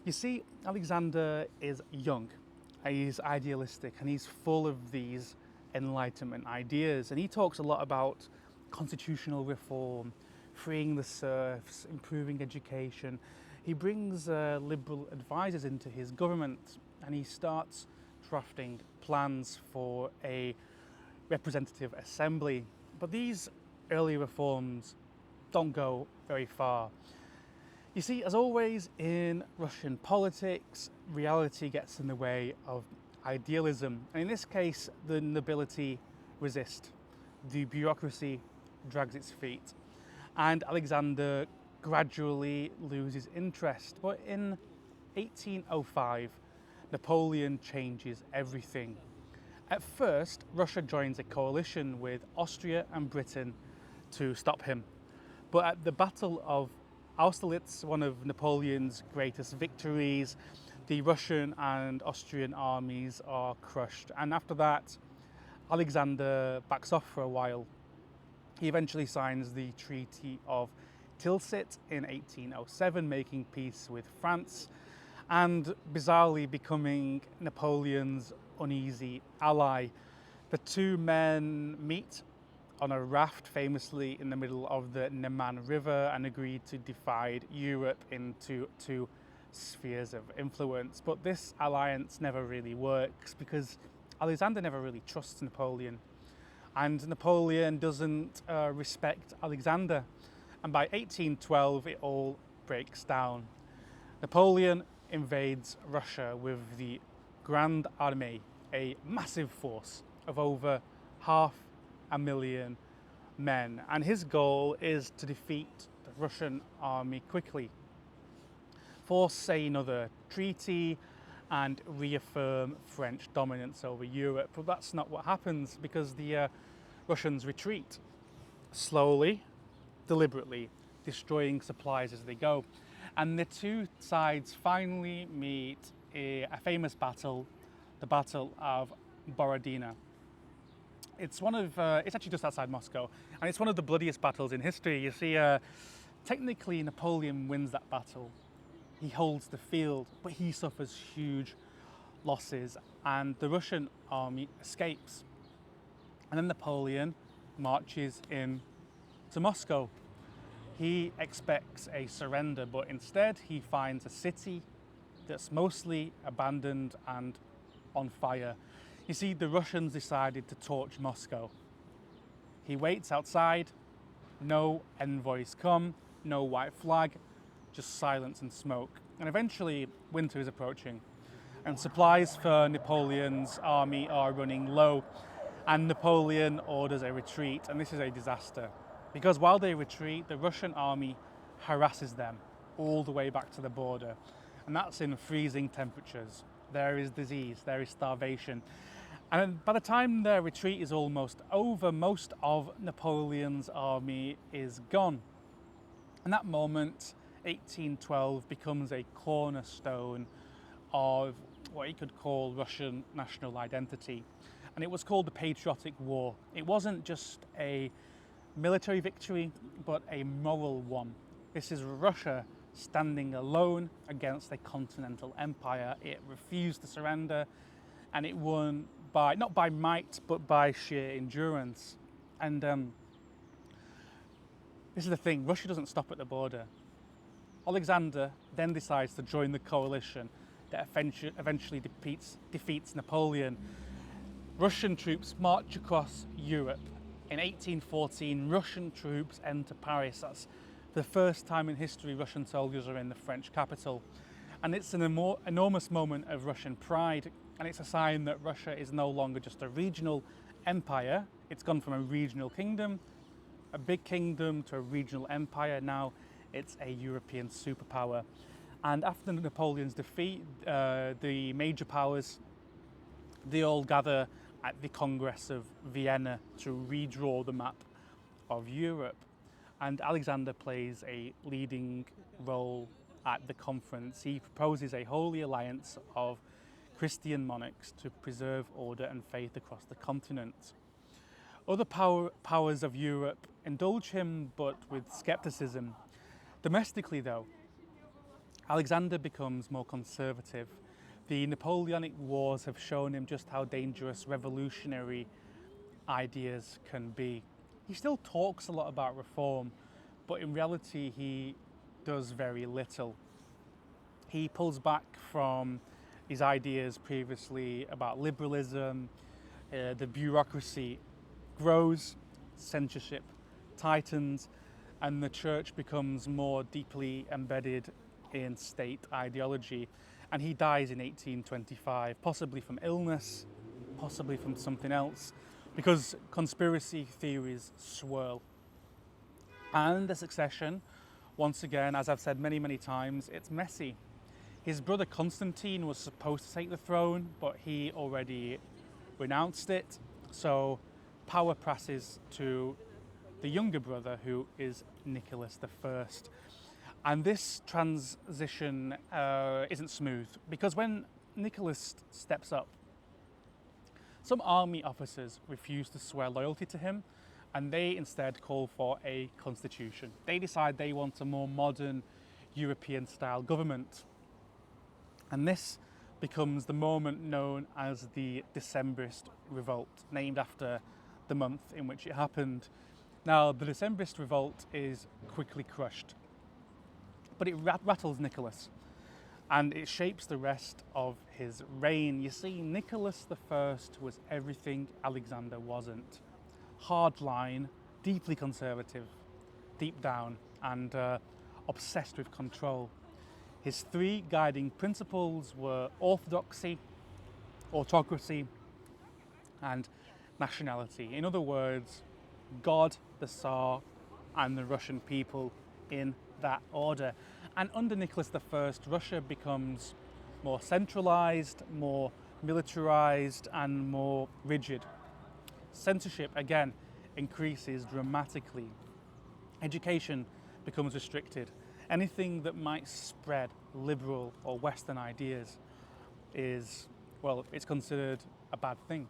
You see, Alexander is young, he's idealistic, and he's full of these Enlightenment ideas. And he talks a lot about constitutional reform, freeing the serfs, improving education. He brings liberal advisors into his government, and he starts drafting plans for a representative assembly. But these early reforms don't go very far. You see, as always in Russian politics, reality gets in the way of idealism. And in this case, the nobility resist. The bureaucracy drags its feet. And Alexander gradually loses interest. But in 1805, Napoleon changes everything. At first, Russia joins a coalition with Austria and Britain to stop him. But at the Battle of Austerlitz, one of Napoleon's greatest victories, the Russian and Austrian armies are crushed. And after that, Alexander backs off for a while. He eventually signs the Treaty of Tilsit in 1807, making peace with France, and bizarrely becoming Napoleon's uneasy ally. The two men meet on a raft famously in the middle of the Neman River and agreed to divide Europe into two spheres of influence. But this alliance never really works because Alexander never really trusts Napoleon, and Napoleon doesn't respect Alexander. And by 1812 it all breaks down. Napoleon invades Russia with the Grand Armée, a massive force of over 500,000 men, and his goal is to defeat the Russian army quickly, force another treaty and reaffirm French dominance over Europe. But that's not what happens, because the Russians retreat slowly, deliberately, destroying supplies as they go. And the two sides finally meet a famous battle, the Battle of Borodino. It's actually just outside Moscow, and it's one of the bloodiest battles in history. You see, technically Napoleon wins that battle. He holds the field, but he suffers huge losses, and the Russian army escapes. And then Napoleon marches in to Moscow. He expects a surrender, but instead he finds a city that's mostly abandoned and on fire. You see, the Russians decided to torch Moscow. He waits outside, no envoys come, no white flag, just silence and smoke. And eventually winter is approaching, and supplies for Napoleon's army are running low, and Napoleon orders a retreat, and this is a disaster. Because while they retreat, the Russian army harasses them all the way back to the border. And that's in freezing temperatures. There is disease, there is starvation. And by the time their retreat is almost over, most of Napoleon's army is gone. And that moment, 1812, becomes a cornerstone of what you could call Russian national identity. And it was called the Patriotic War. It wasn't just a military victory, but a moral one. This is Russia standing alone against a continental empire. It refused to surrender, and it won by, not by might, but by sheer endurance. And this is the thing, Russia doesn't stop at the border. Alexander then decides to join the coalition that eventually defeats Napoleon. Russian troops march across Europe. In 1814, Russian troops enter Paris. That's the first time in history Russian soldiers are in the French capital. And it's an enormous moment of Russian pride, and it's a sign that Russia is no longer just a regional empire. It's gone from a regional kingdom, a big kingdom, to a regional empire. Now it's a European superpower. And after Napoleon's defeat, the major powers, they all gather at the Congress of Vienna to redraw the map of Europe. And Alexander plays a leading role at the conference. He proposes a holy alliance of Christian monarchs to preserve order and faith across the continent. Other powers of Europe indulge him, but with skepticism. Domestically, though, Alexander becomes more conservative. The Napoleonic Wars have shown him just how dangerous revolutionary ideas can be. He still talks a lot about reform, but in reality he does very little. He pulls back from his ideas previously about liberalism. The bureaucracy grows, censorship tightens, and the church becomes more deeply embedded in state ideology. And he dies in 1825, possibly from illness, possibly from something else, because conspiracy theories swirl. And the succession, once again, as I've said many, many times, it's messy. His brother Constantine was supposed to take the throne, but he already renounced it. So power passes to the younger brother, who is Nicholas I. And this transition isn't smooth, because when Nicholas steps up, some army officers refuse to swear loyalty to him, and they instead call for a constitution. They decide they want a more modern European-style government. And this becomes the moment known as the Decembrist Revolt, named after the month in which it happened. Now, the Decembrist Revolt is quickly crushed, but it rattles Nicholas, and it shapes the rest of his reign. You see, Nicholas I was everything Alexander wasn't. Hardline, deeply conservative, deep down, and obsessed with control. His three guiding principles were orthodoxy, autocracy, and nationality. In other words, God, the Tsar, and the Russian people in that order. And under Nicholas I, Russia becomes more centralized, more militarized, and more rigid. Censorship, again, increases dramatically. Education becomes restricted. Anything that might spread liberal or Western ideas is, well, it's considered a bad thing.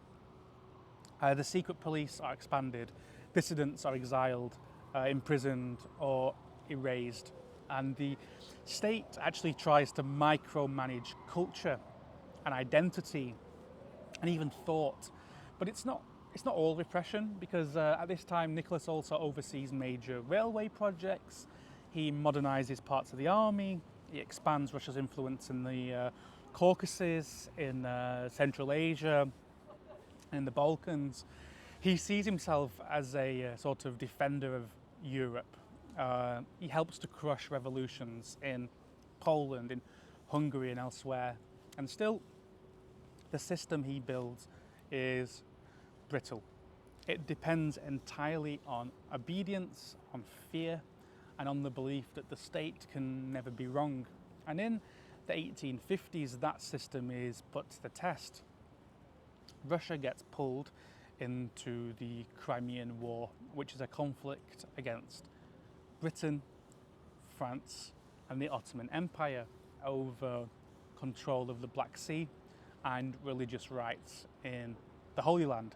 The secret police are expanded, dissidents are exiled, imprisoned, or erased. And the state actually tries to micromanage culture and identity and even thought. But it's not all repression, because at this time Nicholas also oversees major railway projects. He modernizes parts of the army. He expands Russia's influence in the Caucasus, in Central Asia, in the Balkans. He sees himself as a sort of defender of Europe. He helps to crush revolutions in Poland, in Hungary, and elsewhere. And still, the system he builds is brittle. It depends entirely on obedience, on fear, and on the belief that the state can never be wrong. And in the 1850s, that system is put to the test. Russia gets pulled into the Crimean War, which is a conflict against Britain, France, and the Ottoman Empire over control of the Black Sea and religious rights in the Holy Land.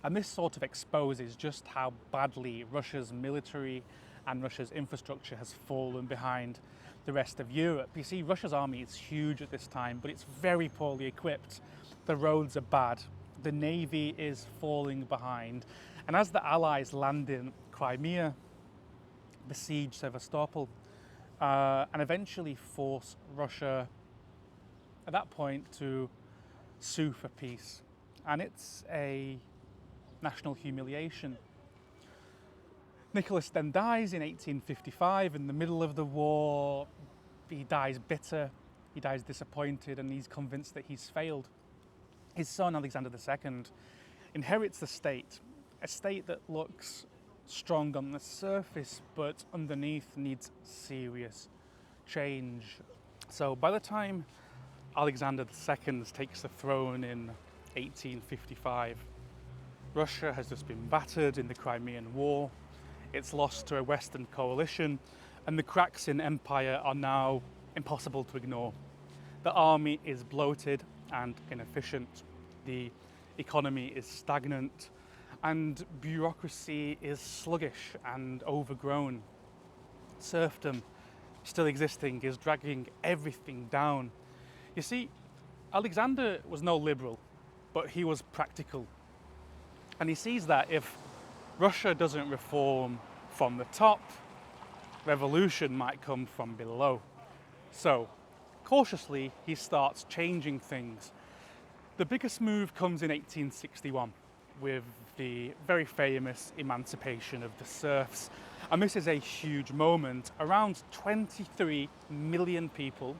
And this sort of exposes just how badly Russia's military and Russia's infrastructure has fallen behind the rest of Europe. You see, Russia's army is huge at this time, but it's very poorly equipped. The roads are bad. The navy is falling behind. And as the Allies land in Crimea, besiege Sevastopol, and eventually force Russia at that point to sue for peace. And it's a national humiliation. Nicholas then dies in 1855 in the middle of the war. He dies bitter, he dies disappointed, and he's convinced that he's failed. His son, Alexander II, inherits the state, a state that looks strong on the surface, but underneath needs serious change. So by the time Alexander II takes the throne in 1855, Russia has just been battered in the Crimean War. It's lost to a Western coalition, and the cracks in empire are now impossible to ignore. The army is bloated and inefficient. The economy is stagnant, and bureaucracy is sluggish and overgrown. Serfdom, still existing, is dragging everything down. You see, Alexander was no liberal, but he was practical. And he sees that if Russia doesn't reform from the top, revolution might come from below. So, cautiously, he starts changing things. The biggest move comes in 1861 with the very famous emancipation of the serfs. And this is a huge moment. Around 23 million people,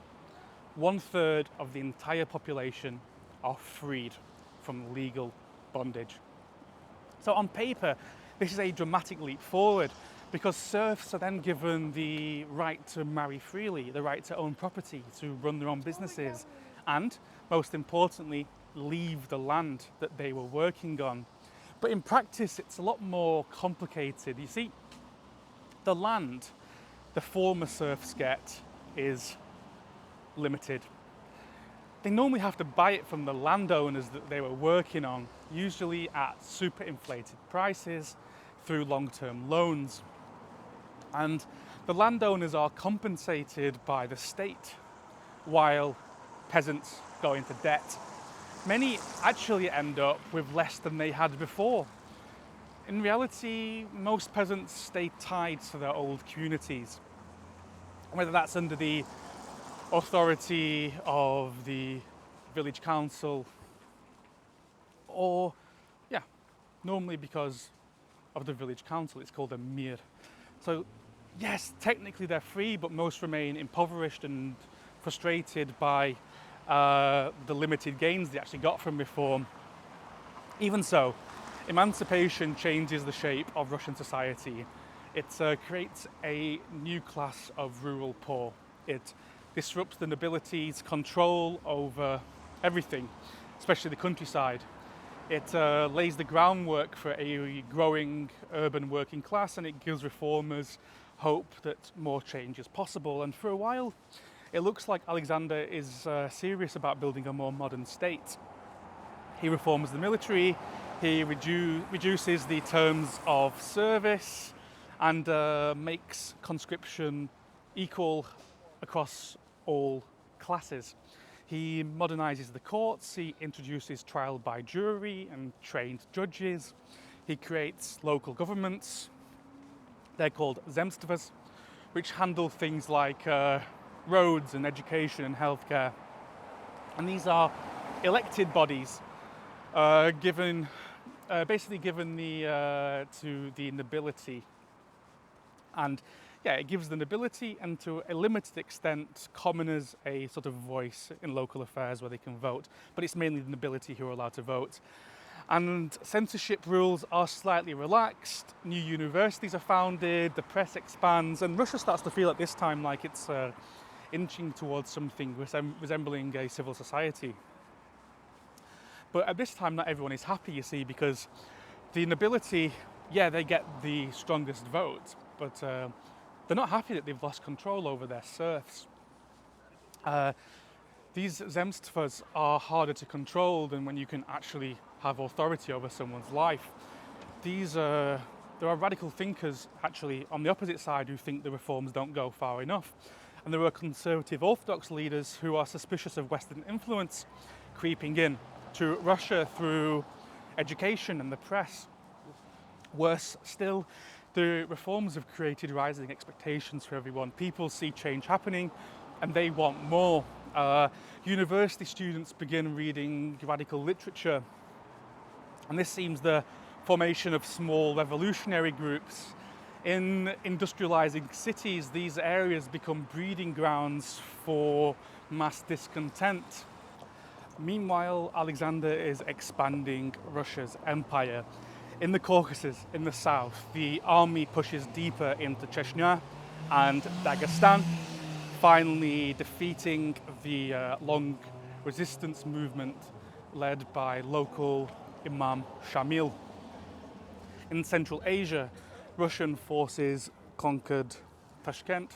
1/3 of the entire population, are freed from legal bondage. So on paper, this is a dramatic leap forward, because serfs are then given the right to marry freely, the right to own property, to run their own businesses, and most importantly, leave the land that they were working on. But in practice, it's a lot more complicated. You see, the land the former serfs get is limited. They normally have to buy it from the landowners that they were working on, usually at super inflated prices through long-term loans. And the landowners are compensated by the state while peasants go into debt. Many actually end up with less than they had before. In reality, most peasants stay tied to their old communities, whether that's under the authority of the village council or, normally because of the village council. It's called a mir. So yes, technically they're free, but most remain impoverished and frustrated by the limited gains they actually got from reform. Even so, emancipation changes the shape of Russian society. It creates a new class of rural poor. It disrupts the nobility's control over everything, especially the countryside. It lays the groundwork for a growing urban working class, and it gives reformers hope that more change is possible. And for a while, it looks like Alexander is serious about building a more modern state. He reforms the military, he reduces the terms of service, and makes conscription equal across all classes. He modernises the courts, he introduces trial by jury and trained judges, he creates local governments. They're called zemstvas, which handle things like roads and education and healthcare. And these are elected bodies basically given to the nobility. And it gives the nobility and to a limited extent commoners a sort of voice in local affairs where they can vote, but it's mainly the nobility who are allowed to vote. And censorship rules are slightly relaxed, new universities are founded, the press expands, and Russia starts to feel at this time like it's inching towards something resembling a civil society. But at this time not everyone is happy, you see, because the nobility, they get the strongest vote, but they're not happy that they've lost control over their serfs. These zemstvas are harder to control than when you can actually have authority over someone's life. There are radical thinkers actually on the opposite side who think the reforms don't go far enough. And there are conservative Orthodox leaders who are suspicious of Western influence creeping in to Russia through education and the press. Worse still, the reforms have created rising expectations for everyone. People see change happening and they want more. University students begin reading radical literature, and this seems the formation of small revolutionary groups. In industrializing cities, these areas become breeding grounds for mass discontent. Meanwhile, Alexander is expanding Russia's empire. In the Caucasus, in the south, the army pushes deeper into Chechnya and Dagestan, finally defeating the long resistance movement led by local Imam Shamil. In Central Asia, Russian forces conquered Tashkent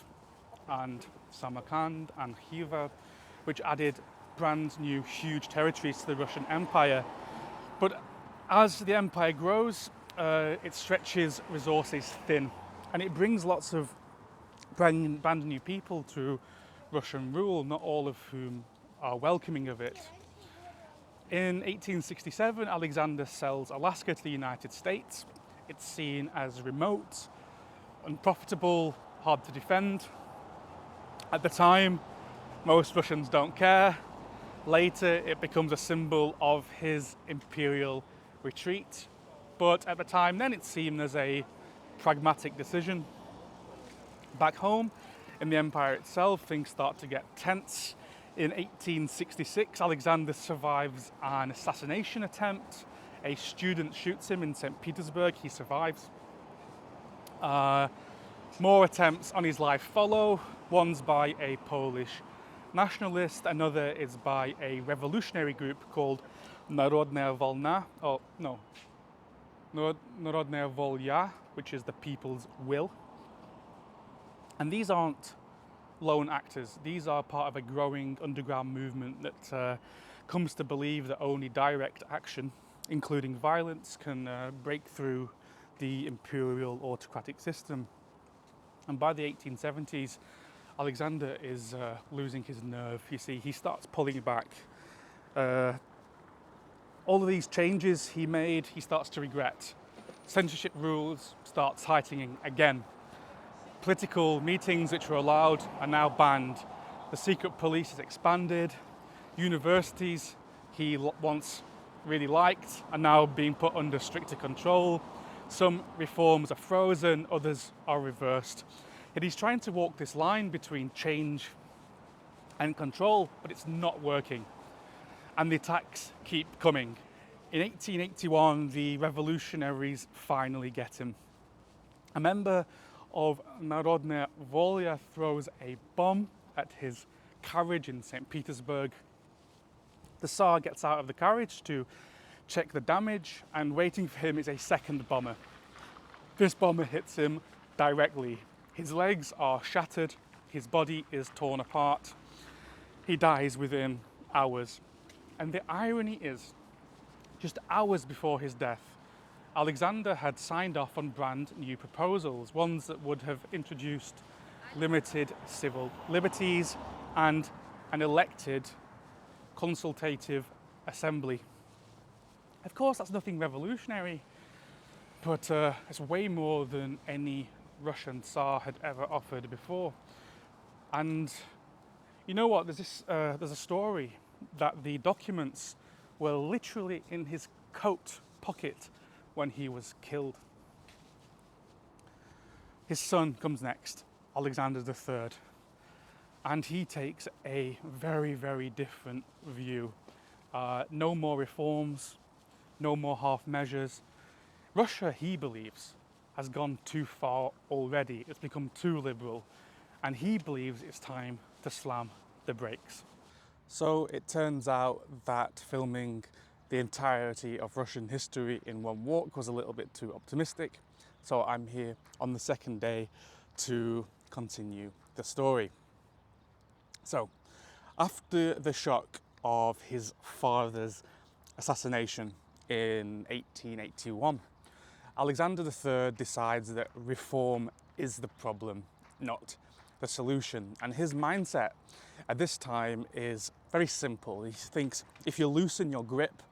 and Samarkand and Khiva, which added brand new huge territories to the Russian Empire. But as the empire grows, it stretches resources thin, and it brings lots of brand new people to Russian rule, not all of whom are welcoming of it. In 1867, Alexander sells Alaska to the United States. It's seen as remote, unprofitable, hard to defend. At the time, most Russians don't care. Later, it becomes a symbol of his imperial retreat. But at the time then, it's seen as a pragmatic decision. Back home, in the empire itself, things start to get tense. In 1866, Alexander survives an assassination attempt. A student shoots him in St. Petersburg. He survives. More attempts on his life follow. One's by a Polish nationalist, another is by a revolutionary group called Narodная Volna, Narodная Volya, which is the people's will. And these aren't lone actors. These are part of a growing underground movement that comes to believe that only direct action, including violence, can break through the imperial autocratic system. And by the 1870s, Alexander is losing his nerve. You see, he starts pulling back. All of these changes he made, he starts to regret. Censorship rules start tightening again. Political meetings which were allowed are now banned. The secret police is expanded. Universities he once really liked are now being put under stricter control. Some reforms are frozen, others are reversed. Yet he's trying to walk this line between change and control, but it's not working. And the attacks keep coming. In 1881, the revolutionaries finally get him. A member of Narodная Volya throws a bomb at his carriage in St. Petersburg. The Tsar gets out of the carriage to check the damage, and waiting for him is a second bomber. This bomber hits him directly. His legs are shattered, his body is torn apart. He dies within hours. And the irony is, just hours before his death, Alexander had signed off on brand new proposals, ones that would have introduced limited civil liberties and an elected consultative assembly. Of course, that's nothing revolutionary, but it's way more than any Russian Tsar had ever offered before. And you know what? There's a story that the documents were literally in his coat pocket when he was killed. His son comes next, Alexander III, and he takes a very, very different view. No more reforms, no more half measures. Russia, he believes, has gone too far already. It's become too liberal, and he believes it's time to slam the brakes. So it turns out that filming the entirety of Russian history in one walk was a little bit too optimistic. So I'm here on the second day to continue the story. So, after the shock of his father's assassination in 1881, Alexander III decides that reform is the problem, not the solution. And his mindset at this time is very simple. He thinks if you loosen your grip,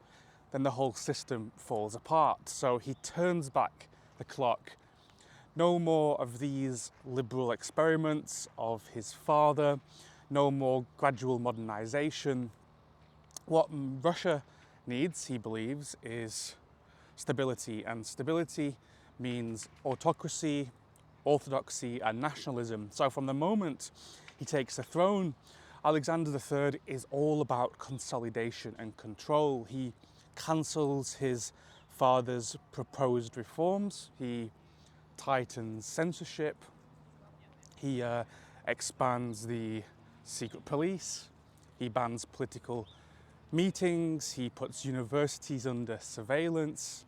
then the whole system falls apart. So he turns back the clock. No more of these liberal experiments of his father, no more gradual modernization. What Russia needs, he believes, is stability, and stability means autocracy, orthodoxy and nationalism. So from the moment he takes the throne, Alexander III is all about consolidation and control. He cancels his father's proposed reforms, he tightens censorship, he expands the secret police, he bans political meetings, he puts universities under surveillance,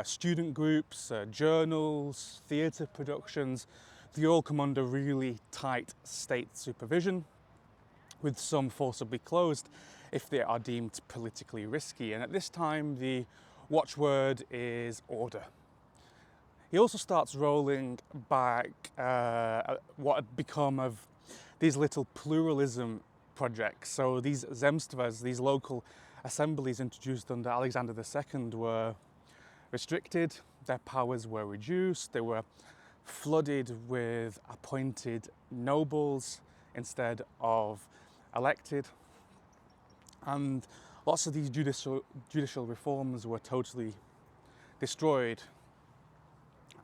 student groups, journals, theatre productions, they all come under really tight state supervision, with some forcibly closed if they are deemed politically risky. And at this time, the watchword is order. He also starts rolling back what had become of these little pluralism projects. So these zemstvas, these local assemblies introduced under Alexander II, were restricted, their powers were reduced, they were flooded with appointed nobles instead of elected, and lots of these judicial reforms were totally destroyed.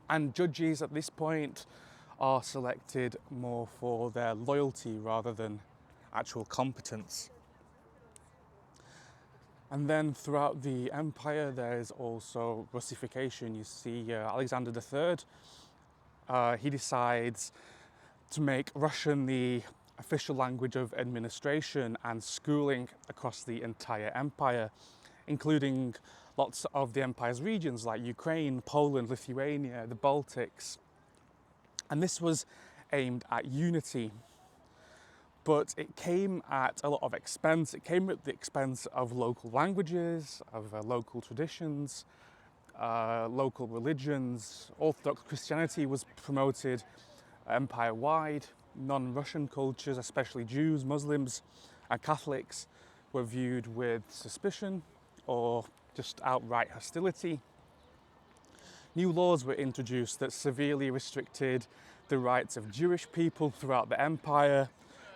And judges at this point are selected more for their loyalty rather than actual competence. And then throughout the empire, there's also Russification. You see Alexander III, he decides to make Russian the official language of administration and schooling across the entire empire, including lots of the empire's regions like Ukraine, Poland, Lithuania, the Baltics. And this was aimed at unity. But it came at a lot of expense. It came at the expense of local languages, of local traditions, local religions. Orthodox Christianity was promoted empire-wide. Non-Russian cultures, especially Jews, Muslims, and Catholics, were viewed with suspicion or just outright hostility. New laws were introduced that severely restricted the rights of Jewish people throughout the empire,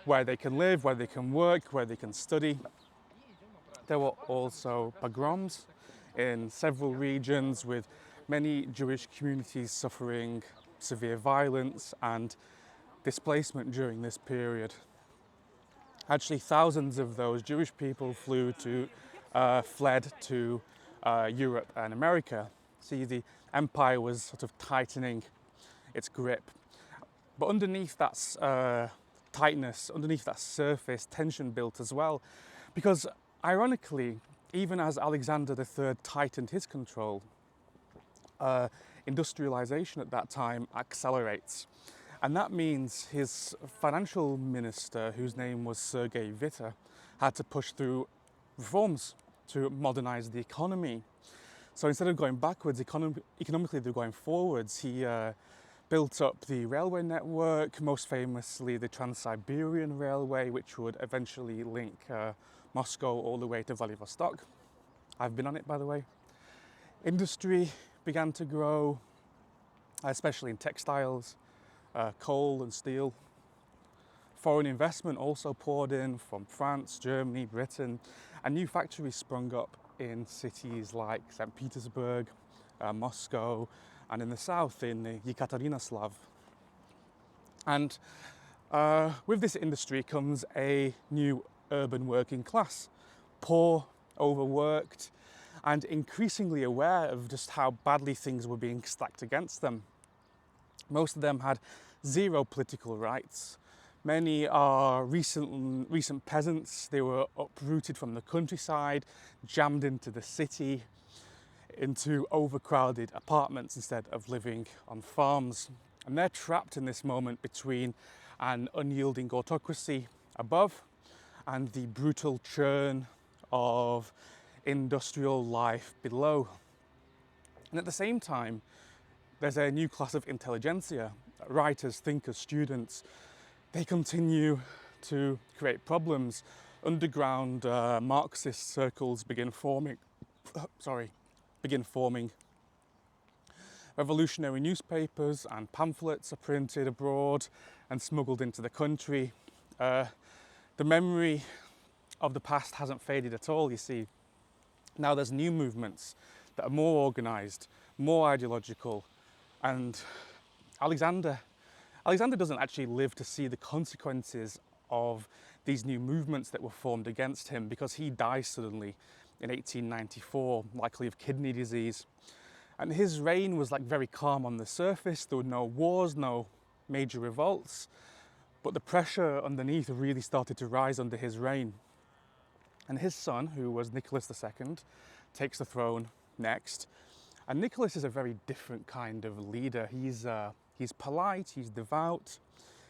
where they can live, where they can work, where they can study. There were also pogroms in several regions, with many Jewish communities suffering severe violence and displacement during this period. Actually, thousands of those Jewish people fled to Europe and America. See, the empire was sort of tightening its grip. But underneath that tightness, underneath that surface, tension built as well. Because ironically, even as Alexander III tightened his control, industrialization at that time accelerates. And that means his financial minister, whose name was Sergei Witte, had to push through reforms to modernize the economy. So instead of going backwards, economically they're going forwards. He built up the railway network, most famously the Trans-Siberian Railway, which would eventually link Moscow all the way to Vladivostok. I've been on it, by the way. Industry began to grow, especially in textiles, coal and steel. Foreign investment also poured in from France, Germany, Britain, and new factories sprung up in cities like St. Petersburg, Moscow, and in the south in Yekaterinslav. And with this industry comes a new urban working class, poor, overworked, and increasingly aware of just how badly things were being stacked against them. Most of them had zero political rights. Many are recent peasants. They were uprooted from the countryside, jammed into the city, into overcrowded apartments instead of living on farms. And they're trapped in this moment between an unyielding autocracy above and the brutal churn of industrial life below. And at the same time, there's a new class of intelligentsia, writers, thinkers, students. They continue to create problems. Underground Marxist circles begin forming. Revolutionary newspapers and pamphlets are printed abroad and smuggled into the country. The memory of the past hasn't faded at all, you see. Now there's new movements that are more organised, more ideological, and Alexander doesn't actually live to see the consequences of these new movements that were formed against him, because he dies suddenly in 1894, likely of kidney disease. And his reign was like very calm on the surface. There were no wars, no major revolts, but the pressure underneath really started to rise under his reign. And his son, who was Nicholas II, takes the throne next. And Nicholas is a very different kind of leader. He's polite, he's devout,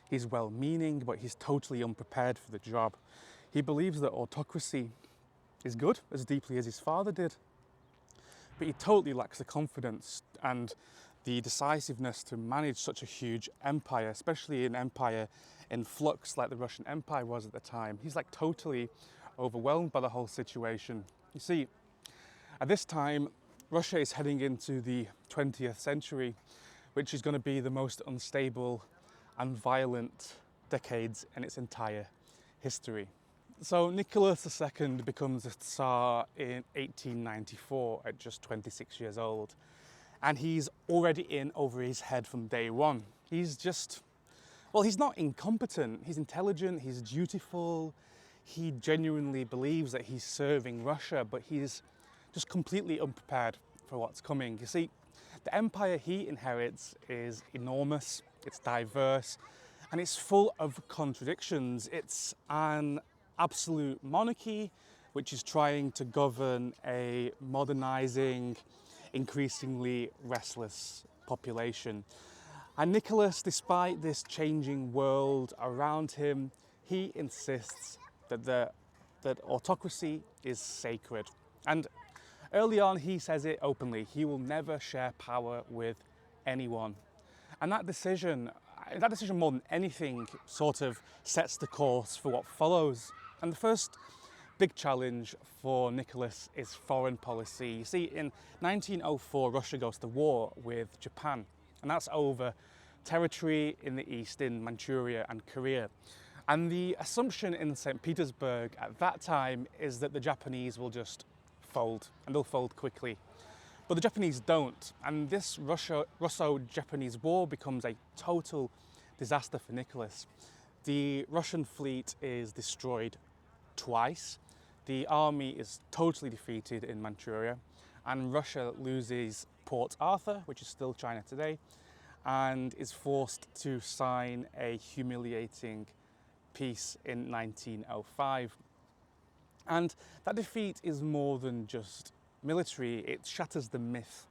he's well-meaning, but he's totally unprepared for the job. He believes that autocracy is good, as deeply as his father did, but he totally lacks the confidence and the decisiveness to manage such a huge empire, especially an empire in flux like the Russian Empire was at the time. He's like totally overwhelmed by the whole situation. You see, at this time, Russia is heading into the 20th century, which is going to be the most unstable and violent decades in its entire history. So Nicholas II becomes a Tsar in 1894 at just 26 years old. And he's already in over his head from day one. He's just Well, he's not incompetent, he's intelligent, he's dutiful, he genuinely believes that he's serving Russia, but he's just completely unprepared for what's coming. You see, the empire he inherits is enormous, it's diverse, and it's full of contradictions. It's an absolute monarchy which is trying to govern a modernizing, increasingly restless population. And Nicholas, despite this changing world around him, he insists that autocracy is sacred. And early on, he says it openly. He will never share power with anyone. And that decision more than anything sort of sets the course for what follows. And the first big challenge for Nicholas is foreign policy. You see, in 1904, Russia goes to war with Japan, and that's over territory in the east, in Manchuria and Korea. And the assumption in St. Petersburg at that time is that the Japanese will just fold, and they'll fold quickly. But the Japanese don't, and this Russo-Japanese war becomes a total disaster for Nicholas. The Russian fleet is destroyed twice, the army is totally defeated in Manchuria, and Russia loses Port Arthur, which is still China today, and is forced to sign a humiliating peace in 1905. And that defeat is more than just military, it shatters the myth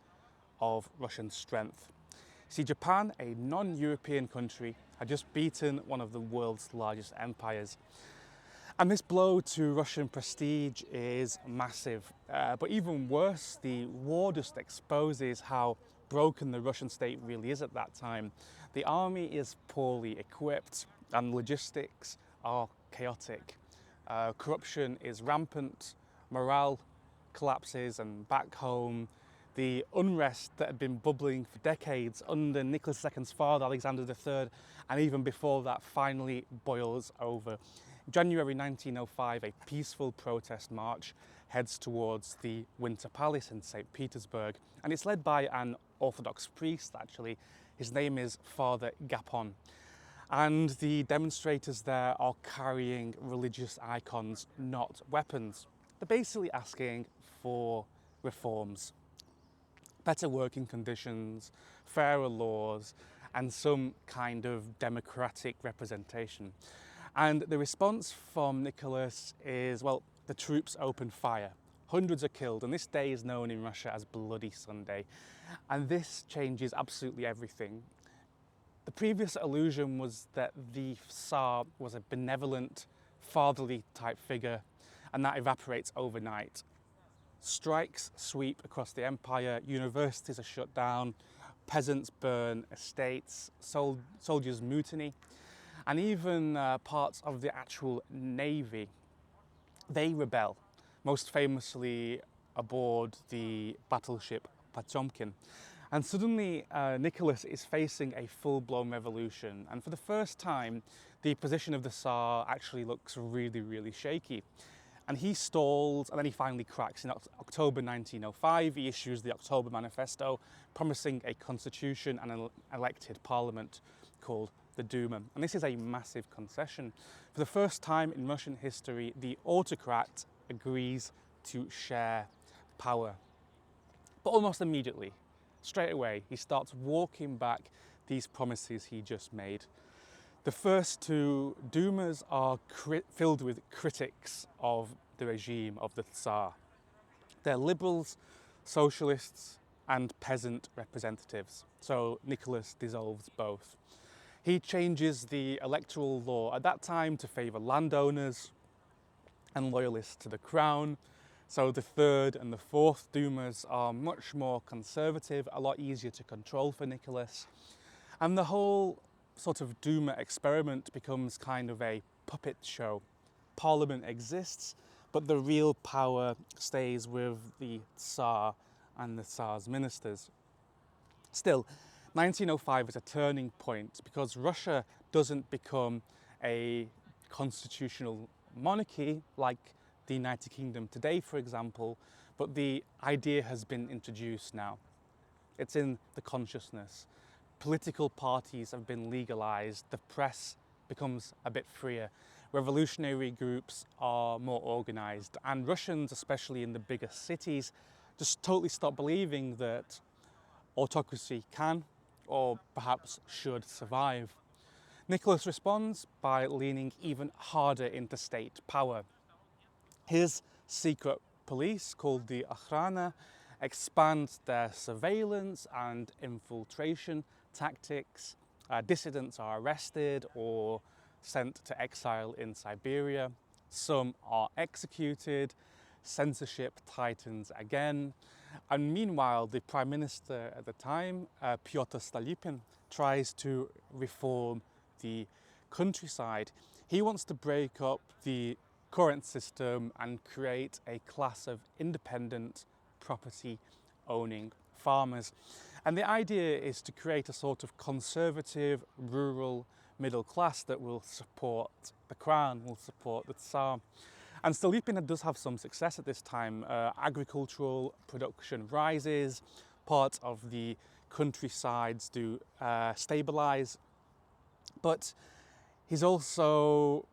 of Russian strength. See, Japan, a non-European country, had just beaten one of the world's largest empires. And this blow to Russian prestige is massive. But even worse, the war just exposes how broken the Russian state really is at that time. The army is poorly equipped and logistics are chaotic. Corruption is rampant, morale collapses, and back home, the unrest that had been bubbling for decades under Nicholas II's father, Alexander III, and even before that, finally boils over. In January 1905, a peaceful protest march heads towards the Winter Palace in St. Petersburg, and it's led by an Orthodox priest, actually. His name is Father Gapon. And the demonstrators there are carrying religious icons, not weapons. They're basically asking for reforms, better working conditions, fairer laws, and some kind of democratic representation. And the response from Nicholas is, well, the troops open fire. Hundreds are killed, and this day is known in Russia as Bloody Sunday. And this changes absolutely everything. The previous illusion was that the Tsar was a benevolent, fatherly type figure, and that evaporates overnight. Strikes sweep across the empire, universities are shut down, peasants burn estates, soldiers mutiny, and even parts of the actual navy, they rebel, most famously aboard the battleship Potemkin. And suddenly Nicholas is facing a full-blown revolution, and for the first time the position of the Tsar actually looks really, really shaky. And he stalls, and then he finally cracks. In October 1905, he issues the October Manifesto, promising a constitution and an elected parliament called the Duma. And this is a massive concession. For the first time in Russian history, the autocrat agrees to share power. But almost immediately, straight away, he starts walking back these promises he just made. The first two Dumas are filled with critics of the regime of the Tsar. They're liberals, socialists, and peasant representatives. So Nicholas dissolves both. He changes the electoral law at that time to favour landowners and loyalists to the crown. So the third and the fourth Dumas are much more conservative, a lot easier to control for Nicholas. And the whole sort of Duma experiment becomes kind of a puppet show. Parliament exists, but the real power stays with the Tsar and the Tsar's ministers. Still, 1905 is a turning point because Russia doesn't become a constitutional monarchy like the United Kingdom today, for example, but the idea has been introduced now. It's in the consciousness. political parties have been legalized, the press becomes a bit freer, revolutionary groups are more organized, and Russians, especially in the bigger cities, just totally stop believing that autocracy can or perhaps should survive. Nicholas responds by leaning even harder into state power. His secret police, called the Akhrana, expand their surveillance and infiltration tactics. Dissidents are arrested or sent to exile in Siberia. Some are executed. Censorship tightens again. And meanwhile, the Prime Minister at the time, Pyotr Stolypin, tries to reform the countryside. He wants to break up the current system and create a class of independent property owning farmers. And the idea is to create a sort of conservative rural middle class that will support the crown, will support the Tsar. And Stolypin does have some success at this time. Agricultural production rises, parts of the countrysides do stabilize, but he's also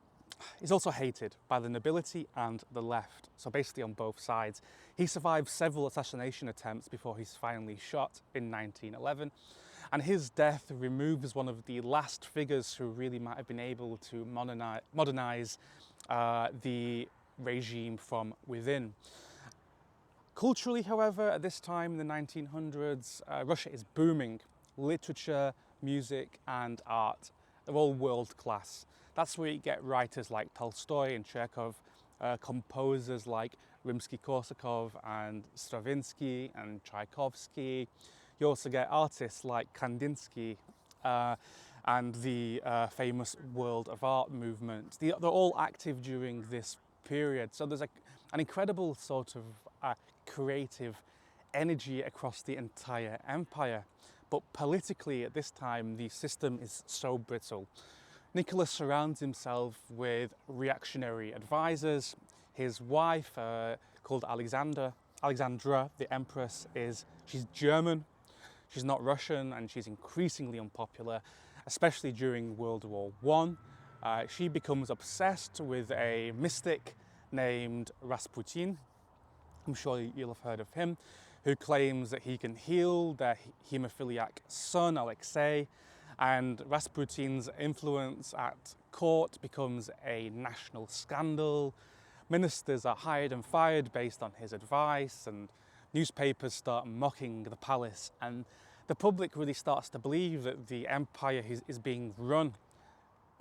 hated by the nobility and the left, so basically on both sides. He survived several assassination attempts before he's finally shot in 1911, and his death removes one of the last figures who really might have been able to modernize the regime from within. Culturally, however, at this time in the 1900s, Russia is booming. Literature, music and art, they're all world class. That's where you get writers like Tolstoy and Chekhov, composers like Rimsky-Korsakov and Stravinsky and Tchaikovsky. You also get artists like Kandinsky and the famous World of Art movement. They're all active during this period. So there's an incredible sort of creative energy across the entire empire. But politically at this time, the system is so brittle. Nicholas surrounds himself with reactionary advisors. His wife, called Alexandra, the Empress, she's German. She's not Russian, and she's increasingly unpopular, especially during World War I. She becomes obsessed with a mystic named Rasputin. I'm sure you'll have heard of him, who claims that he can heal their haemophiliac son, Alexei. And Rasputin's influence at court becomes a national scandal. Ministers are hired and fired based on his advice, and newspapers start mocking the palace. And the public really starts to believe that the empire is being run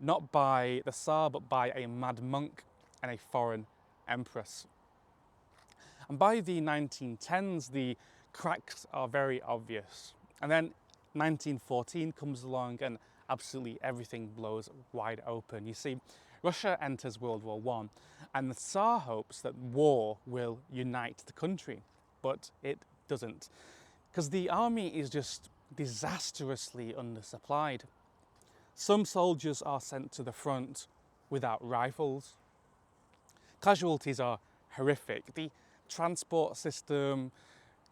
not by the Tsar, but by a mad monk and a foreign empress. And by the 1910s, the cracks are very obvious. And then 1914 comes along and absolutely everything blows wide open. You see, Russia enters World War I, and the Tsar hopes that war will unite the country, but it doesn't, because the army is just disastrously undersupplied. Some soldiers are sent to the front without rifles. Casualties are horrific. The transport system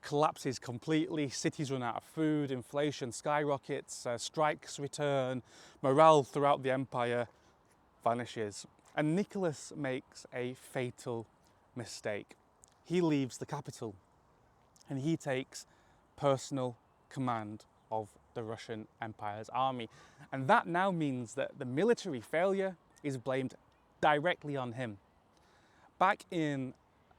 collapses completely, cities run out of food, inflation skyrockets, strikes return, morale throughout the empire vanishes. And Nicholas makes a fatal mistake. He leaves the capital and he takes personal command of the Russian Empire's army. And that now means that the military failure is blamed directly on him. Back in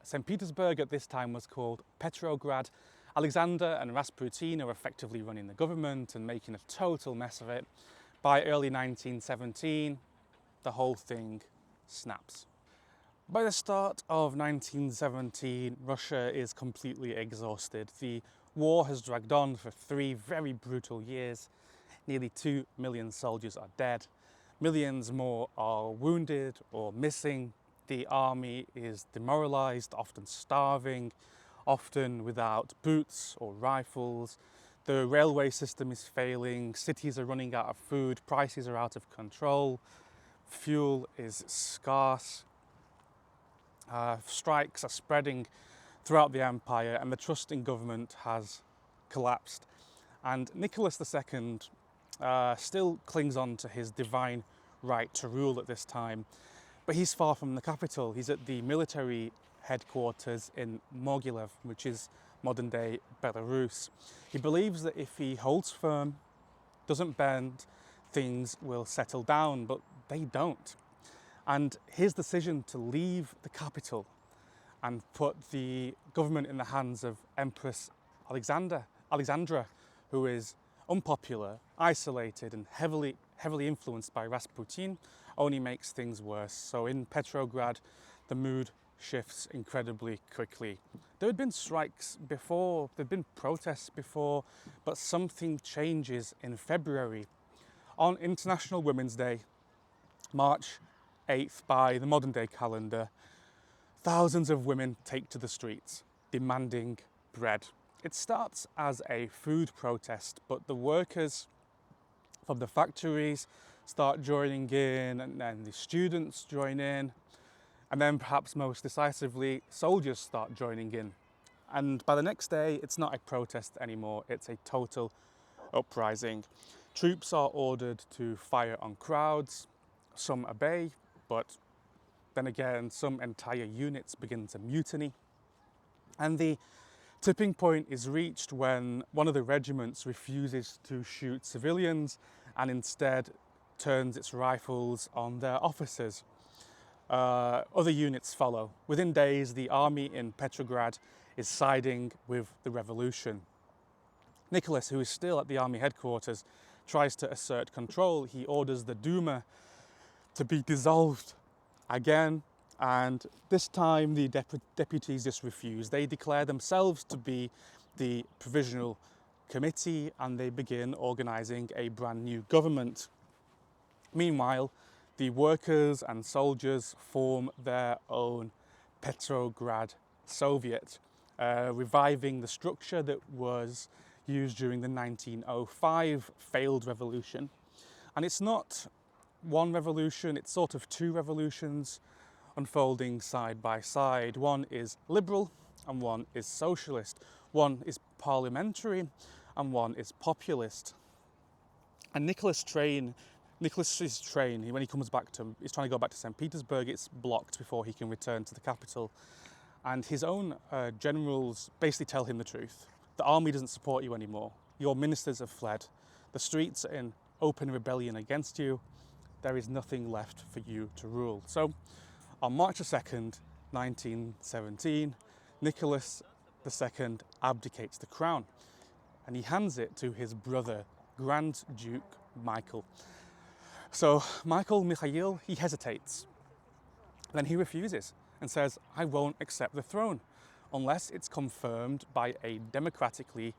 St. Petersburg at this time was called Petrograd. Alexander and Rasputin are effectively running the government and making a total mess of it. By early 1917, the whole thing snaps. By the start of 1917, Russia is completely exhausted. The war has dragged on for 3 very brutal years. Nearly 2 million soldiers are dead. Millions more are wounded or missing. The army is demoralized, often starving, often without boots or rifles. The railway system is failing, cities are running out of food, prices are out of control, fuel is scarce, strikes are spreading throughout the empire, and the trust in government has collapsed. And Nicholas II still clings on to his divine right to rule at this time. But he's far from the capital. He's at the military headquarters in Mogilev, which is modern-day Belarus. He believes that if he holds firm, doesn't bend, things will settle down, but they don't. And his decision to leave the capital and put the government in the hands of Empress Alexandra, who is unpopular, isolated, and heavily influenced by Rasputin, only makes things worse. So in Petrograd, the mood shifts incredibly quickly. There had been strikes before, there'd been protests before, but something changes in February. On International Women's Day, March 8th by the modern day calendar, thousands of women take to the streets, demanding bread. It starts as a food protest, but the workers from the factories start joining in, and then the students join in, and then perhaps most decisively, soldiers start joining in. And by the next day, it's not a protest anymore, it's a total uprising. Troops are ordered to fire on crowds, some obey, but then again, some entire units begin to mutiny. And the tipping point is reached when one of the regiments refuses to shoot civilians and instead turns its rifles on their officers. Other units follow. Within days, the army in Petrograd is siding with the revolution. Nicholas, who is still at the army headquarters, tries to assert control. He orders the Duma to be dissolved again, and this time the deputies just refuse. They declare themselves to be the provisional committee and they begin organising a brand new government. Meanwhile, the workers and soldiers form their own Petrograd Soviet, reviving the structure that was used during the 1905 failed revolution. And it's not one revolution, it's sort of two revolutions unfolding side by side. One is liberal and one is socialist. One is parliamentary and one is populist. And Nicholas's train, when he comes back he's trying to go back to St. Petersburg, it's blocked before he can return to the capital. And his own generals basically tell him the truth. The army doesn't support you anymore. Your ministers have fled. The streets are in open rebellion against you. There is nothing left for you to rule. So on March 2nd, 1917, Nicholas II abdicates the crown and he hands it to his brother, Grand Duke Michael. So Mikhail, he hesitates. Then he refuses and says, I won't accept the throne unless it's confirmed by a democratically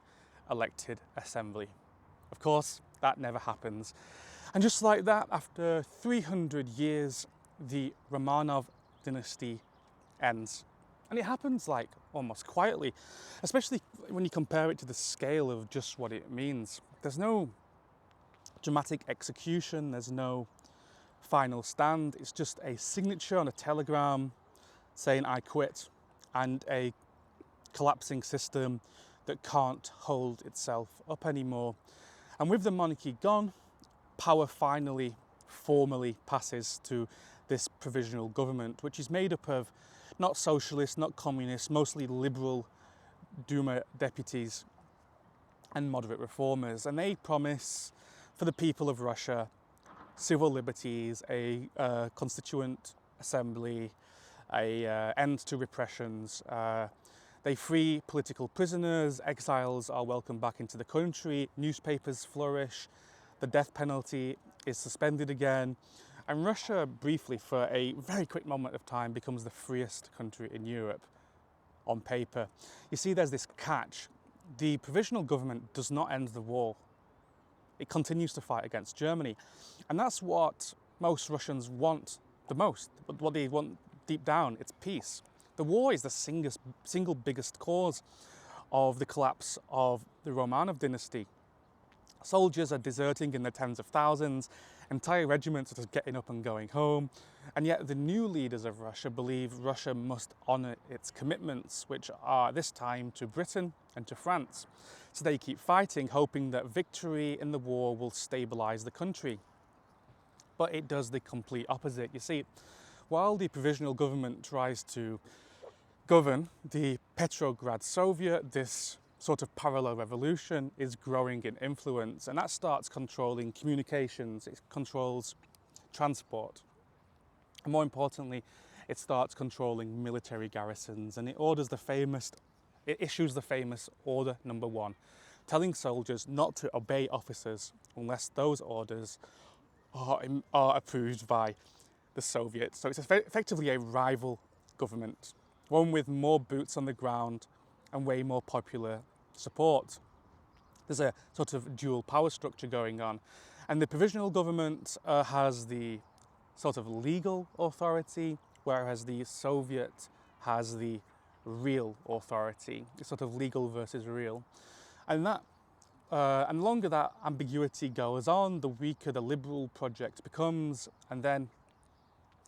elected assembly. Of course, that never happens. And just like that, after 300 years, the Romanov dynasty ends. And it happens like almost quietly, especially when you compare it to the scale of just what it means. There's no dramatic execution, there's no final stand, it's just a signature on a telegram saying I quit, and a collapsing system that can't hold itself up anymore. And with the monarchy gone, power finally formally passes to this provisional government, which is made up of not socialists, not communists, mostly liberal Duma deputies and moderate reformers. And they promise for the people of Russia civil liberties, a constituent assembly, a end to repressions. They free political prisoners, exiles are welcomed back into the country, newspapers flourish, the death penalty is suspended again, and Russia briefly, for a very quick moment of time, becomes the freest country in Europe on paper. You see, there's this catch. The provisional government does not end the war. It continues to fight against Germany. And that's what most Russians want the most. But what they want deep down, it's peace. The war is the single biggest cause of the collapse of the Romanov dynasty. Soldiers are deserting in the tens of thousands, entire regiments are just getting up and going home. And yet the new leaders of Russia believe Russia must honour its commitments, which are this time to Britain and to France. So they keep fighting, hoping that victory in the war will stabilise the country. But it does the complete opposite. You see, while the provisional government tries to govern the Petrograd Soviet, this sort of parallel revolution is growing in influence, and that starts controlling communications, it controls transport. And more importantly, it starts controlling military garrisons, and it issues the famous Order Number 1, telling soldiers not to obey officers unless those orders are approved by the Soviets. So it's effectively a rival government, one with more boots on the ground and way more popular support. There's a sort of dual power structure going on, and the provisional government has the sort of legal authority, whereas the Soviet has the real authority. It's sort of legal versus real, and the longer that ambiguity goes on, the weaker the liberal project becomes. And then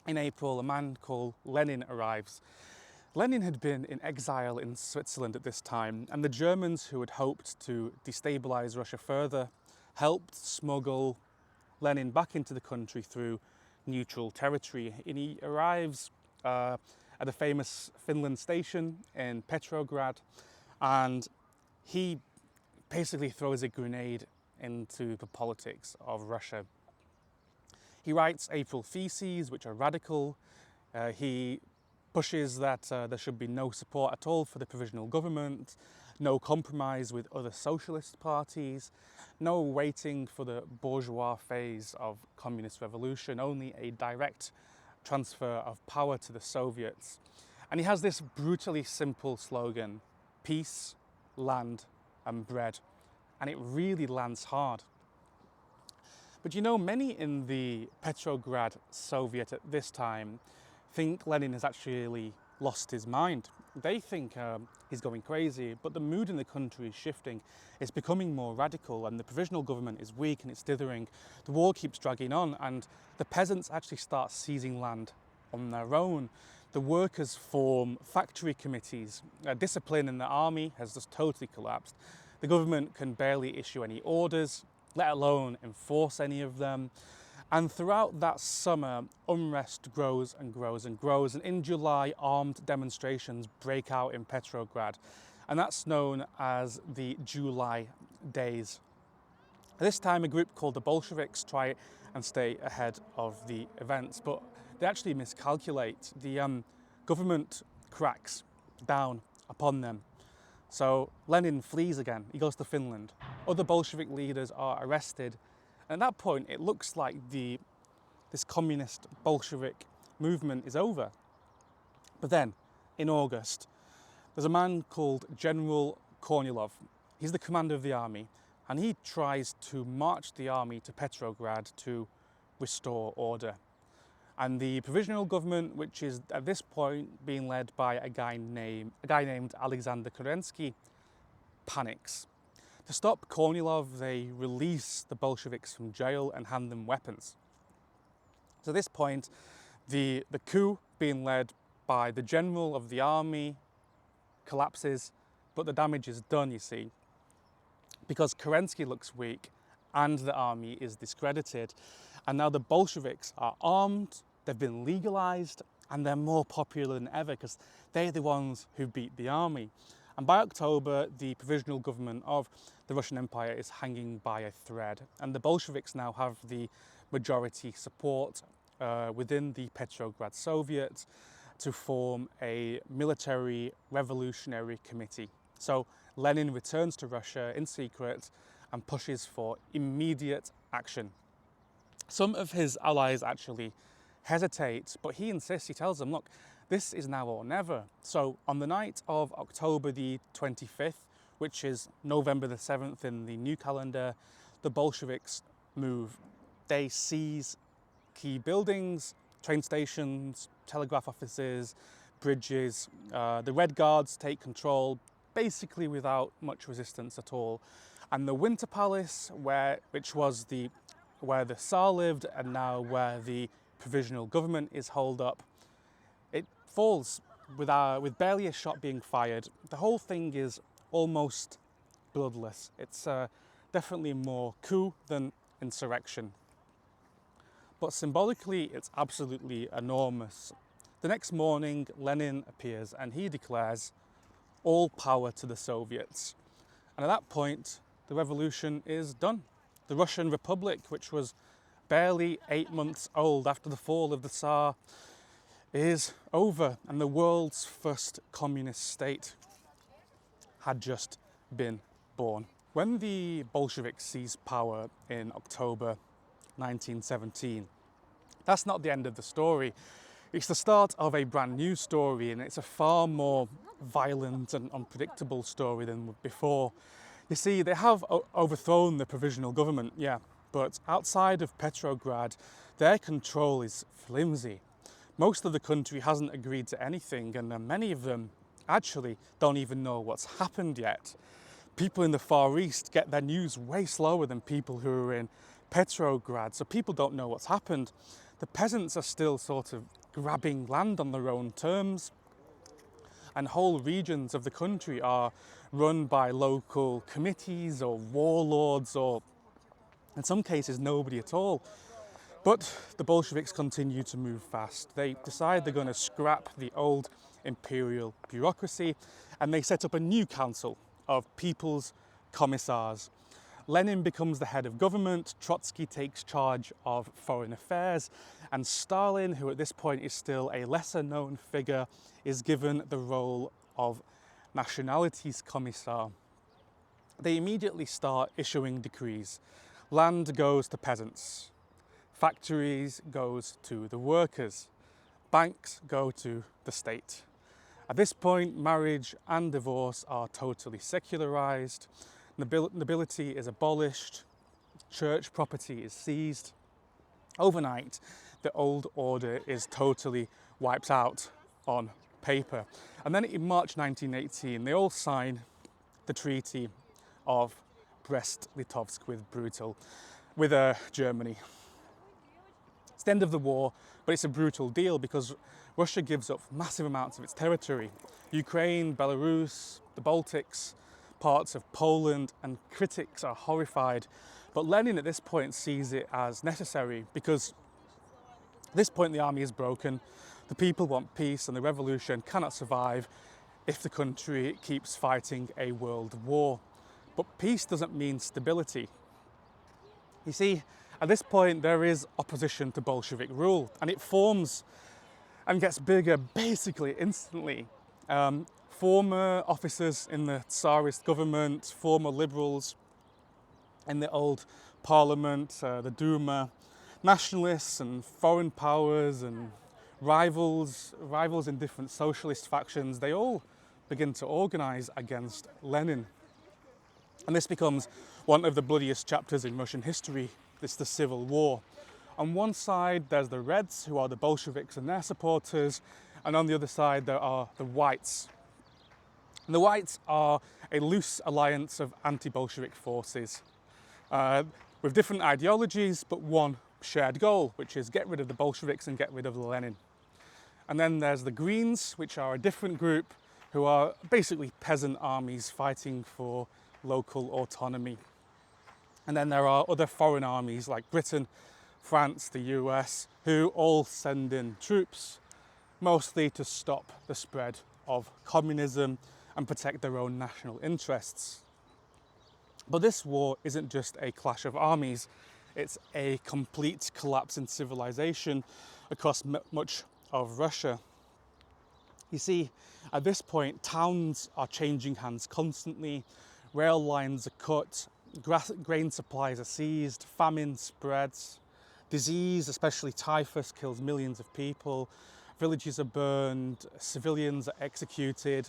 in April, a man called Lenin arrives. Lenin had been in exile in Switzerland at this time, and the Germans, who had hoped to destabilise Russia further, helped smuggle Lenin back into the country through neutral territory. And he arrives at the famous Finland station in Petrograd, and he basically throws a grenade into the politics of Russia. He writes April Theses, which are radical. He pushes that there should be no support at all for the provisional government, no compromise with other socialist parties, no waiting for the bourgeois phase of communist revolution, only a direct transfer of power to the Soviets. And he has this brutally simple slogan: peace, land, and bread. And it really lands hard. But you know, many in the Petrograd Soviet at this time think Lenin has actually lost his mind. They think he's going crazy, but the mood in the country is shifting. It's becoming more radical, and the provisional government is weak and it's dithering. The war keeps dragging on, and the peasants actually start seizing land on their own. The workers form factory committees. Discipline in the army has just totally collapsed. The government can barely issue any orders, let alone enforce any of them. And throughout that summer, unrest grows and grows and grows. And in July, armed demonstrations break out in Petrograd. And that's known as the July Days. At this time, a group called the Bolsheviks try and stay ahead of the events, but they actually miscalculate. The government cracks down upon them. So Lenin flees again. He goes to Finland. Other Bolshevik leaders are arrested. And at that point, it looks like this communist Bolshevik movement is over. But then, in August, there's a man called General Kornilov. He's the commander of the army, and he tries to march the army to Petrograd to restore order. And the provisional government, which is at this point being led by a guy named Alexander Kerensky, panics. To stop Kornilov, they release the Bolsheviks from jail and hand them weapons. So at this point, the coup being led by the general of the army collapses, but the damage is done, you see, because Kerensky looks weak and the army is discredited. And now the Bolsheviks are armed, they've been legalized, and they're more popular than ever because they're the ones who beat the army. And by October, the provisional government of the Russian Empire is hanging by a thread. And the Bolsheviks now have the majority support within the Petrograd Soviet to form a military revolutionary committee. So Lenin returns to Russia in secret and pushes for immediate action. Some of his allies actually hesitate, but he insists, he tells them, look, this is now or never. So on the night of October the 25th, which is November the 7th in the new calendar, the Bolsheviks move. They seize key buildings, train stations, telegraph offices, bridges. The Red Guards take control, basically without much resistance at all. And the Winter Palace, where the Tsar lived and now where the provisional government is holed up. It falls with barely a shot being fired. The whole thing is almost bloodless. It's definitely more coup than insurrection. But symbolically, it's absolutely enormous. The next morning, Lenin appears and he declares all power to the Soviets. And at that point, the revolution is done. The Russian Republic, which was barely 8 months old after the fall of the Tsar, is over, and the world's first communist state had just been born. When the Bolsheviks seized power in October 1917, that's not the end of the story. It's the start of a brand new story, and it's a far more violent and unpredictable story than before. You see, they have overthrown the provisional government, yeah, but outside of Petrograd, their control is flimsy. Most of the country hasn't agreed to anything, and many of them actually don't even know what's happened yet. People in the Far East get their news way slower than people who are in Petrograd, so people don't know what's happened. The peasants are still sort of grabbing land on their own terms, and whole regions of the country are run by local committees or warlords, or in some cases nobody at all. But the Bolsheviks continue to move fast. They decide they're going to scrap the old imperial bureaucracy, and they set up a new council of people's commissars. Lenin becomes the head of government, Trotsky takes charge of foreign affairs, and Stalin, who at this point is still a lesser known figure, is given the role of nationalities commissar. They immediately start issuing decrees. Land goes to peasants, factories goes to the workers, banks go to the state. At this point, marriage and divorce are totally secularized. Nobility is abolished, church property is seized. Overnight, the old order is totally wiped out on paper. And then in March 1918, they all sign the Treaty of Brest-Litovsk with Germany. It's the end of the war, but it's a brutal deal because Russia gives up massive amounts of its territory. Ukraine, Belarus, the Baltics, parts of Poland, and critics are horrified. But Lenin at this point sees it as necessary because at this point the army is broken, the people want peace, and the revolution cannot survive if the country keeps fighting a world war. But peace doesn't mean stability. You see, at this point there is opposition to Bolshevik rule, and it forms and gets bigger basically instantly. Former officers in the Tsarist government, former liberals in the old parliament, the Duma, nationalists and foreign powers and rivals in different socialist factions, they all begin to organise against Lenin. And this becomes one of the bloodiest chapters in Russian history. It's the Civil War. On one side, there's the Reds, who are the Bolsheviks and their supporters, and on the other side, there are the Whites. And the Whites are a loose alliance of anti-Bolshevik forces with different ideologies, but one shared goal, which is get rid of the Bolsheviks and get rid of Lenin. And then there's the Greens, which are a different group, who are basically peasant armies fighting for local autonomy. And then there are other foreign armies like Britain, France, the US, who all send in troops, mostly to stop the spread of communism and protect their own national interests. But this war isn't just a clash of armies, it's a complete collapse in civilization across much of Russia. You see, at this point, towns are changing hands constantly, rail lines are cut, grain supplies are seized, famine spreads, disease, especially typhus, kills millions of people, villages are burned, civilians are executed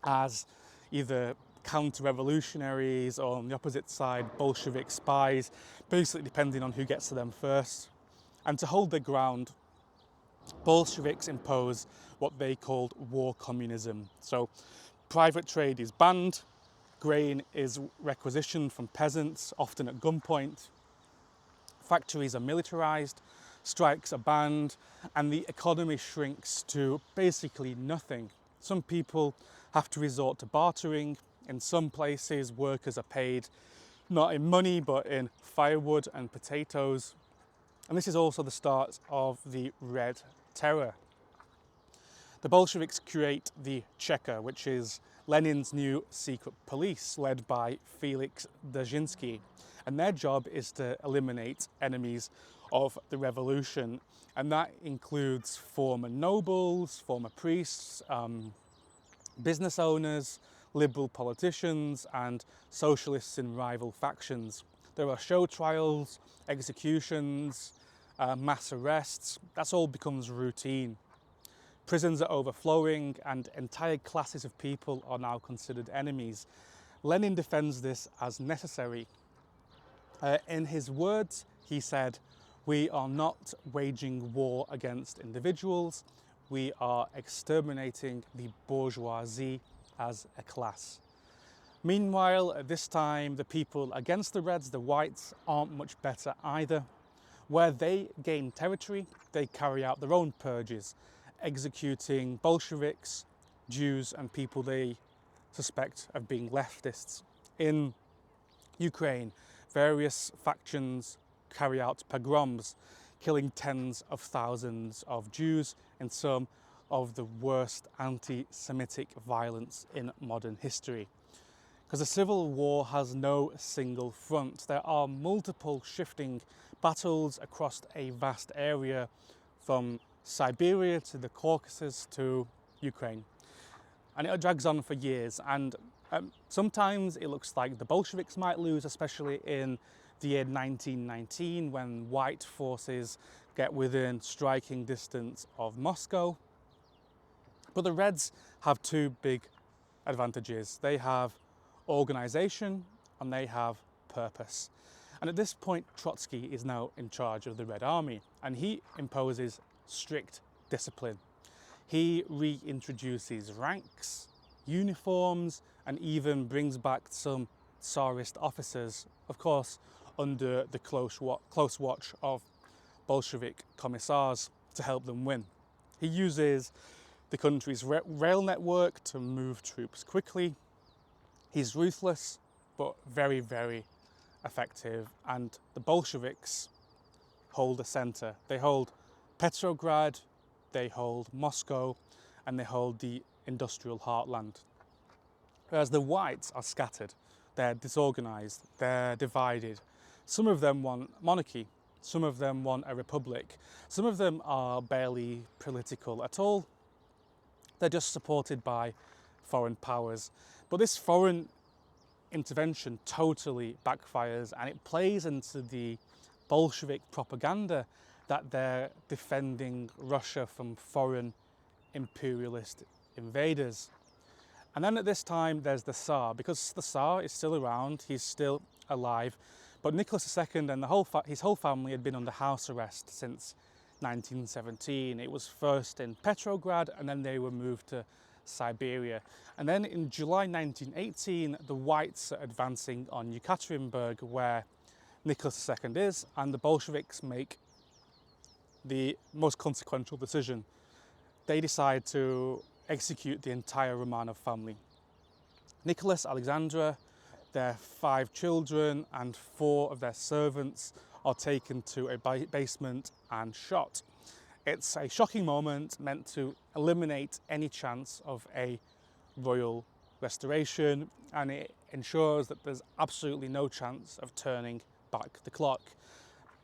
as either counter-revolutionaries or, on the opposite side, Bolshevik spies, basically depending on who gets to them first. And to hold their ground, Bolsheviks impose what they called war communism. So private trade is banned, grain is requisitioned from peasants, often at gunpoint, factories are militarized, strikes are banned, and the economy shrinks to basically nothing. Some people have to resort to bartering. In some places, workers are paid not in money, but in firewood and potatoes. And this is also the start of the Red Terror. The Bolsheviks create the Cheka, which is Lenin's new secret police led by Felix Dzerzhinsky. And their job is to eliminate enemies of the revolution. And that includes former nobles, former priests, business owners, liberal politicians, and socialists in rival factions. There are show trials, executions, mass arrests. That's all becomes routine. Prisons are overflowing and entire classes of people are now considered enemies. Lenin defends this as necessary. In his words, he said, "We are not waging war against individuals, we are exterminating the bourgeoisie as a class." Meanwhile, at this time, the people against the Reds, the Whites, aren't much better either. Where they gain territory, they carry out their own purges, executing Bolsheviks, Jews, and people they suspect of being leftists. In Ukraine, various factions carry out pogroms, killing tens of thousands of Jews in some of the worst anti-Semitic violence in modern history. Because the civil war has no single front. There are multiple shifting battles across a vast area, from Siberia to the Caucasus to Ukraine. And it drags on for years, and sometimes it looks like the Bolsheviks might lose, especially in the year 1919 when white forces get within striking distance of Moscow. But the Reds have two big advantages. They have organisation and they have purpose. And at this point, Trotsky is now in charge of the Red Army, and he imposes strict discipline. He reintroduces ranks, uniforms, and even brings back some tsarist officers, of course, under the close watch of Bolshevik commissars to help them win. He uses the country's rail network to move troops quickly. He's ruthless, but very, very effective. And the Bolsheviks hold the center. They hold Petrograd, they hold Moscow, and they hold the industrial heartland. Whereas the whites are scattered, they're disorganized, they're divided. Some of them want monarchy, some of them want a republic, some of them are barely political at all. They're just supported by foreign powers. But this foreign intervention totally backfires, and it plays into the Bolshevik propaganda that they're defending Russia from foreign imperialist invaders. And then at this time there's the Tsar, because the Tsar is still around, he's still alive, but Nicholas II and his whole family had been under house arrest since 1917. It was first in Petrograd, and then they were moved to Siberia. And then in July 1918, the whites are advancing on Yekaterinburg, where Nicholas II is, and the Bolsheviks make the most consequential decision. They decide to execute the entire Romanov family. Nicholas, Alexandra, their 5 children, and 4 of their servants are taken to a basement and shot. It's a shocking moment meant to eliminate any chance of a royal restoration, and it ensures that there's absolutely no chance of turning back the clock.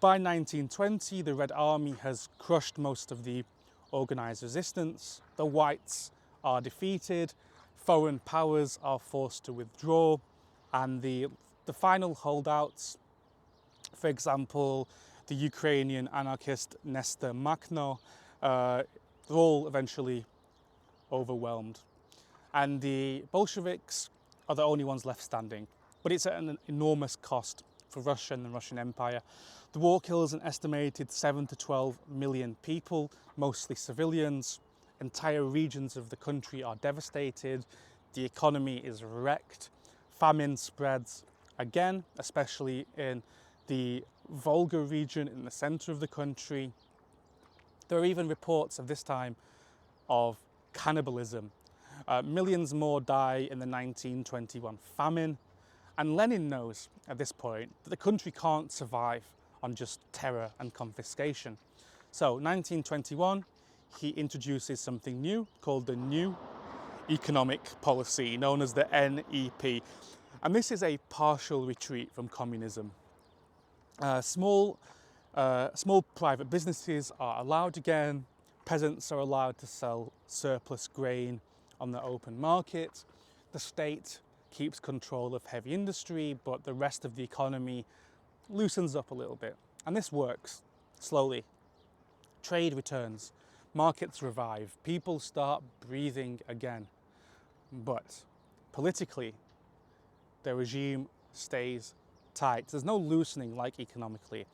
By 1920, the Red Army has crushed most of the organised resistance. The whites are defeated, foreign powers are forced to withdraw, and the final holdouts, for example, the Ukrainian anarchist Nestor Makhno, they're all eventually overwhelmed. And the Bolsheviks are the only ones left standing. But it's at an enormous cost for Russia and the Russian Empire. The war kills an estimated 7 to 12 million people, mostly civilians. Entire regions of the country are devastated. The economy is wrecked. Famine spreads again, especially in the Volga region in the center of the country. There are even reports of this time of cannibalism. Millions more die in the 1921 famine, and Lenin knows at this point that the country can't survive on just terror and confiscation. So 1921, he introduces something new called the New Economic Policy, known as the NEP. And this is a partial retreat from communism. Small private businesses are allowed again. Peasants are allowed to sell surplus grain on the open market. The state keeps control of heavy industry, but the rest of the economy loosens up a little bit. And this works slowly. Trade returns, markets revive, people start breathing again. But politically, the regime stays tight. There's no loosening like economically.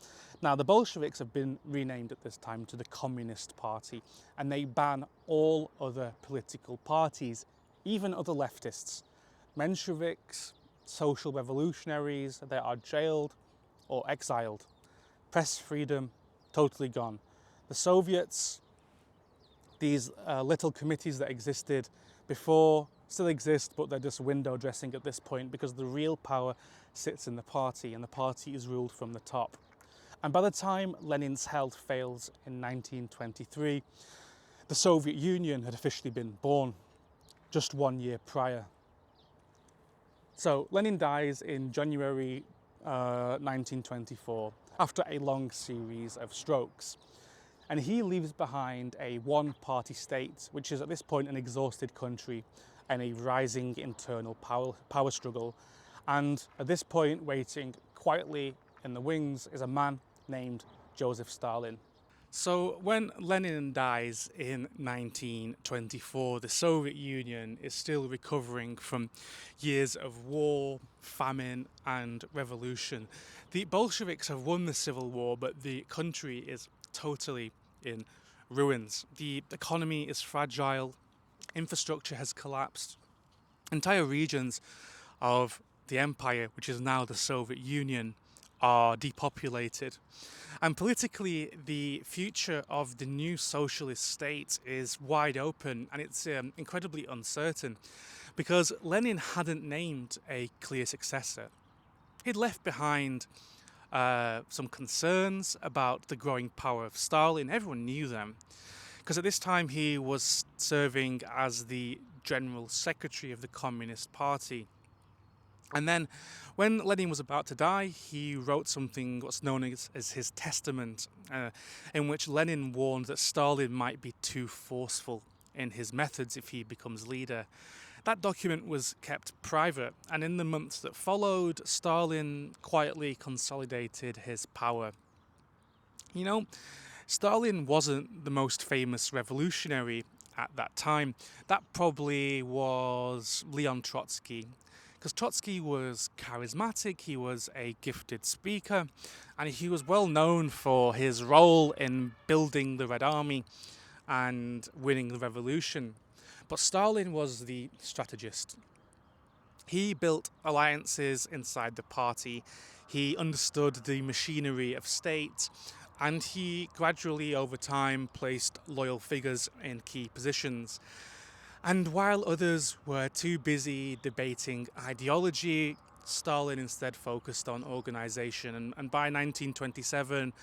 Now, the Bolsheviks have been renamed at this time to the Communist Party, and they ban all other political parties, even other leftists. Mensheviks, social revolutionaries, they are jailed or exiled. Press freedom, totally gone. The Soviets, these little committees that existed before, still exist, but they're just window dressing at this point because the real power sits in the party, and the party is ruled from the top. And by the time Lenin's health fails in 1923, the Soviet Union had officially been born just 1 year prior. So Lenin dies in January 1924 after a long series of strokes. And he leaves behind a one-party state, which is at this point an exhausted country and a rising internal power struggle. And at this point, waiting quietly in the wings is a man named Joseph Stalin. So when Lenin dies in 1924, the Soviet Union is still recovering from years of war, famine, and revolution. The Bolsheviks have won the civil war, but the country is totally in ruins. The economy is fragile, infrastructure has collapsed. Entire regions of the empire, which is now the Soviet Union, are depopulated. And politically, the future of the new socialist state is wide open, and it's incredibly uncertain because Lenin hadn't named a clear successor. He'd left behind some concerns about the growing power of Stalin. Everyone knew them because at this time he was serving as the General Secretary of the Communist Party. And then when Lenin was about to die, he wrote something what's known as his testament, in which Lenin warned that Stalin might be too forceful in his methods if he becomes leader. That document was kept private, and in the months that followed, Stalin quietly consolidated his power. You know, Stalin wasn't the most famous revolutionary at that time. That probably was Leon Trotsky. Because Trotsky was charismatic, he was a gifted speaker, and he was well known for his role in building the Red Army and winning the revolution. But Stalin was the strategist. He built alliances inside the party, he understood the machinery of state, and he gradually over time placed loyal figures in key positions. And while others were too busy debating ideology, Stalin instead focused on organization. And by 1927,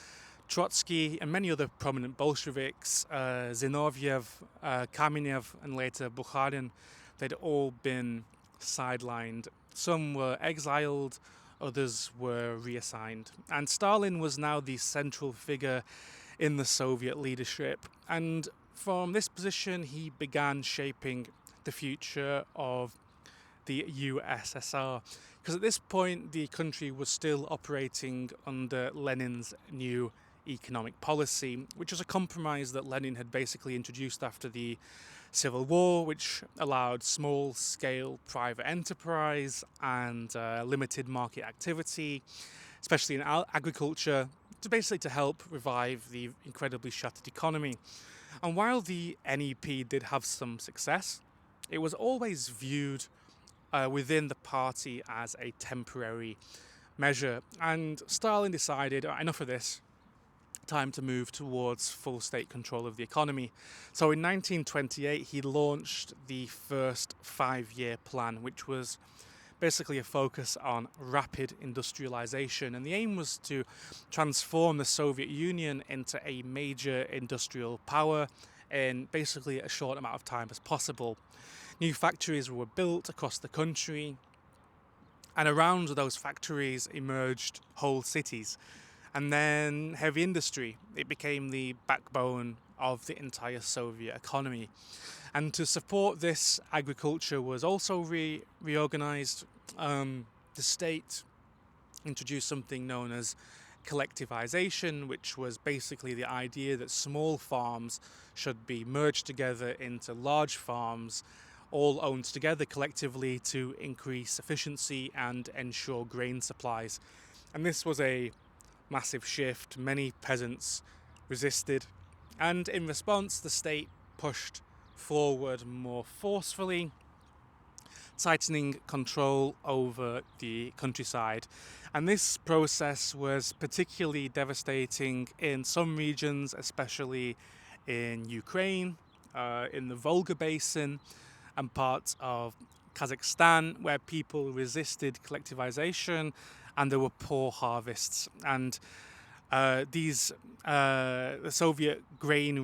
Trotsky and many other prominent Bolsheviks, Zinoviev, Kamenev, and later Bukharin, they'd all been sidelined. Some were exiled, others were reassigned. And Stalin was now the central figure in the Soviet leadership. And from this position, he began shaping the future of the USSR. Because at this point, the country was still operating under Lenin's new economic policy, which was a compromise that Lenin had basically introduced after the Civil War, which allowed small-scale private enterprise and limited market activity, especially in agriculture, to help revive the incredibly shattered economy. And while the NEP did have some success, it was always viewed within the party as a temporary measure. And Stalin decided, enough of this, time to move towards full state control of the economy. So in 1928, he launched the first 5-year plan, which was basically a focus on rapid industrialization. And the aim was to transform the Soviet Union into a major industrial power in basically a short amount of time as possible. New factories were built across the country, and around those factories emerged whole cities. And then heavy industry, it became the backbone of the entire Soviet economy. And to support this, agriculture was also reorganized. The state introduced something known as collectivization, which was basically the idea that small farms should be merged together into large farms, all owned together collectively to increase efficiency and ensure grain supplies. And this was a massive shift. Many peasants resisted, and in response the state pushed forward more forcefully, tightening control over the countryside. And this process was particularly devastating in some regions, especially in Ukraine, in the Volga Basin, and parts of Kazakhstan, where people resisted collectivization and there were poor harvests. And the Soviet grain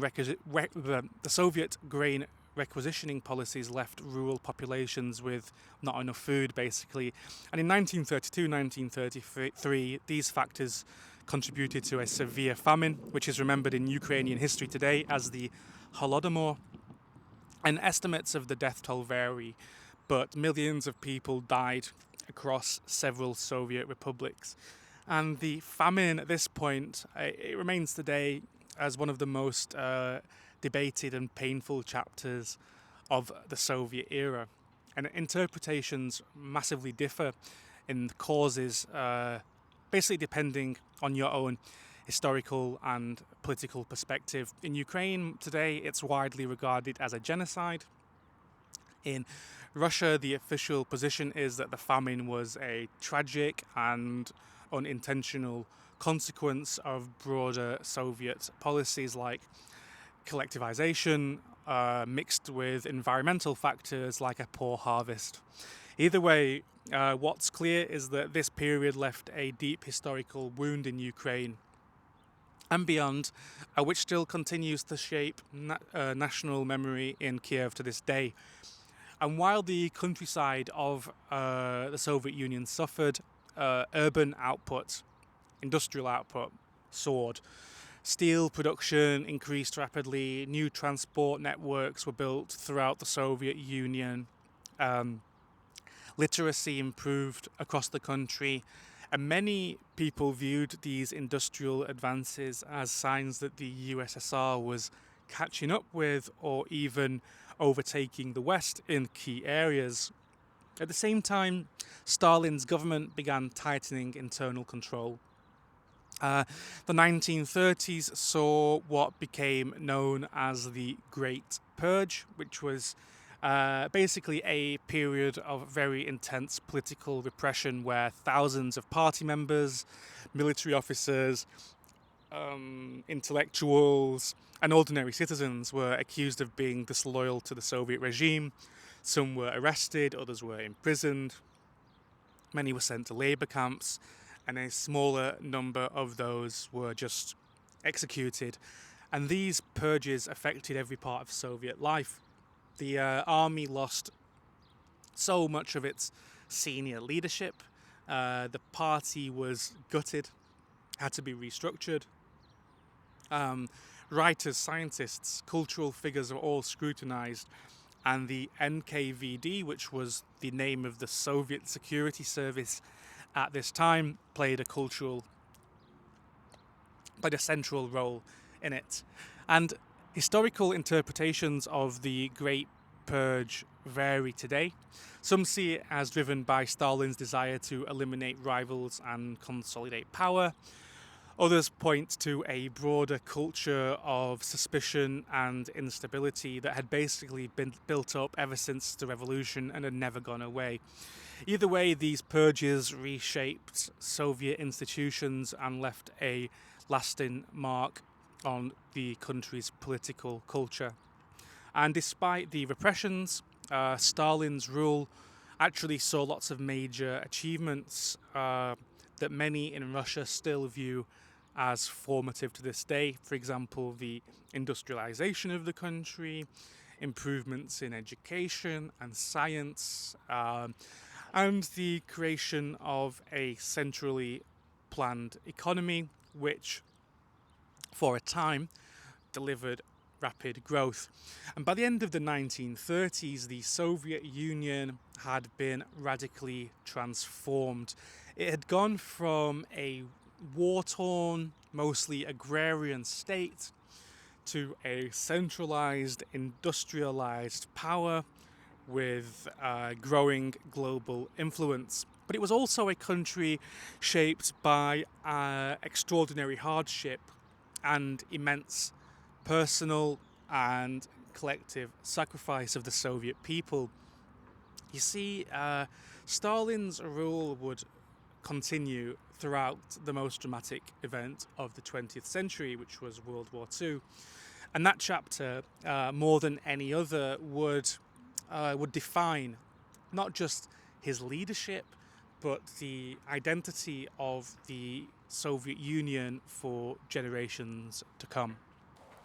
requisitioning policies left rural populations with not enough food, basically. And in 1932-1933, these factors contributed to a severe famine, which is remembered in Ukrainian history today as the Holodomor. And estimates of the death toll vary, but millions of people died across several Soviet republics. And the famine at this point, it remains today as one of the most debated and painful chapters of the Soviet era. And interpretations massively differ in the causes, basically depending on your own historical and political perspective. In Ukraine today, it's widely regarded as a genocide. In Russia, the official position is that the famine was a tragic and unintentional consequence of broader Soviet policies like collectivization, mixed with environmental factors like a poor harvest. Either way, what's clear is that this period left a deep historical wound in Ukraine and beyond, which still continues to shape national memory in Kiev to this day. And while the countryside of the Soviet Union suffered, urban output, industrial output soared. Steel production increased rapidly, new transport networks were built throughout the Soviet Union, literacy improved across the country, and many people viewed these industrial advances as signs that the USSR was catching up with or even overtaking the West in key areas. At the same time, Stalin's government began tightening internal control. The 1930s saw what became known as the Great Purge, which was basically a period of very intense political repression where thousands of party members, military officers, intellectuals, and ordinary citizens were accused of being disloyal to the Soviet regime. Some were arrested, others were imprisoned, many were sent to labor camps, and a smaller number of those were just executed. And these purges affected every part of Soviet life. The army lost so much of its senior leadership. The party was gutted, had to be restructured. Writers, scientists, cultural figures are all scrutinized. And the NKVD, which was the name of the Soviet security service at this time, played a central role in it. And historical interpretations of the Great Purge vary today. Some see it as driven by Stalin's desire to eliminate rivals and consolidate power. Others point to a broader culture of suspicion and instability that had basically been built up ever since the revolution and had never gone away. Either way, these purges reshaped Soviet institutions and left a lasting mark on the country's political culture. And despite the repressions, Stalin's rule actually saw lots of major achievements that many in Russia still view as formative to this day. For example, the industrialization of the country, improvements in education and science, and the creation of a centrally planned economy, which for a time delivered rapid growth. And by the end of the 1930s, the Soviet Union had been radically transformed. It had gone from a war-torn, mostly agrarian state to a centralized, industrialized power with growing global influence. But it was also a country shaped by extraordinary hardship and immense personal and collective sacrifice of the Soviet people. You see, Stalin's rule would continue throughout the most dramatic event of the 20th century, which was World War II. And that chapter, more than any other, would define not just his leadership, but the identity of the Soviet Union for generations to come.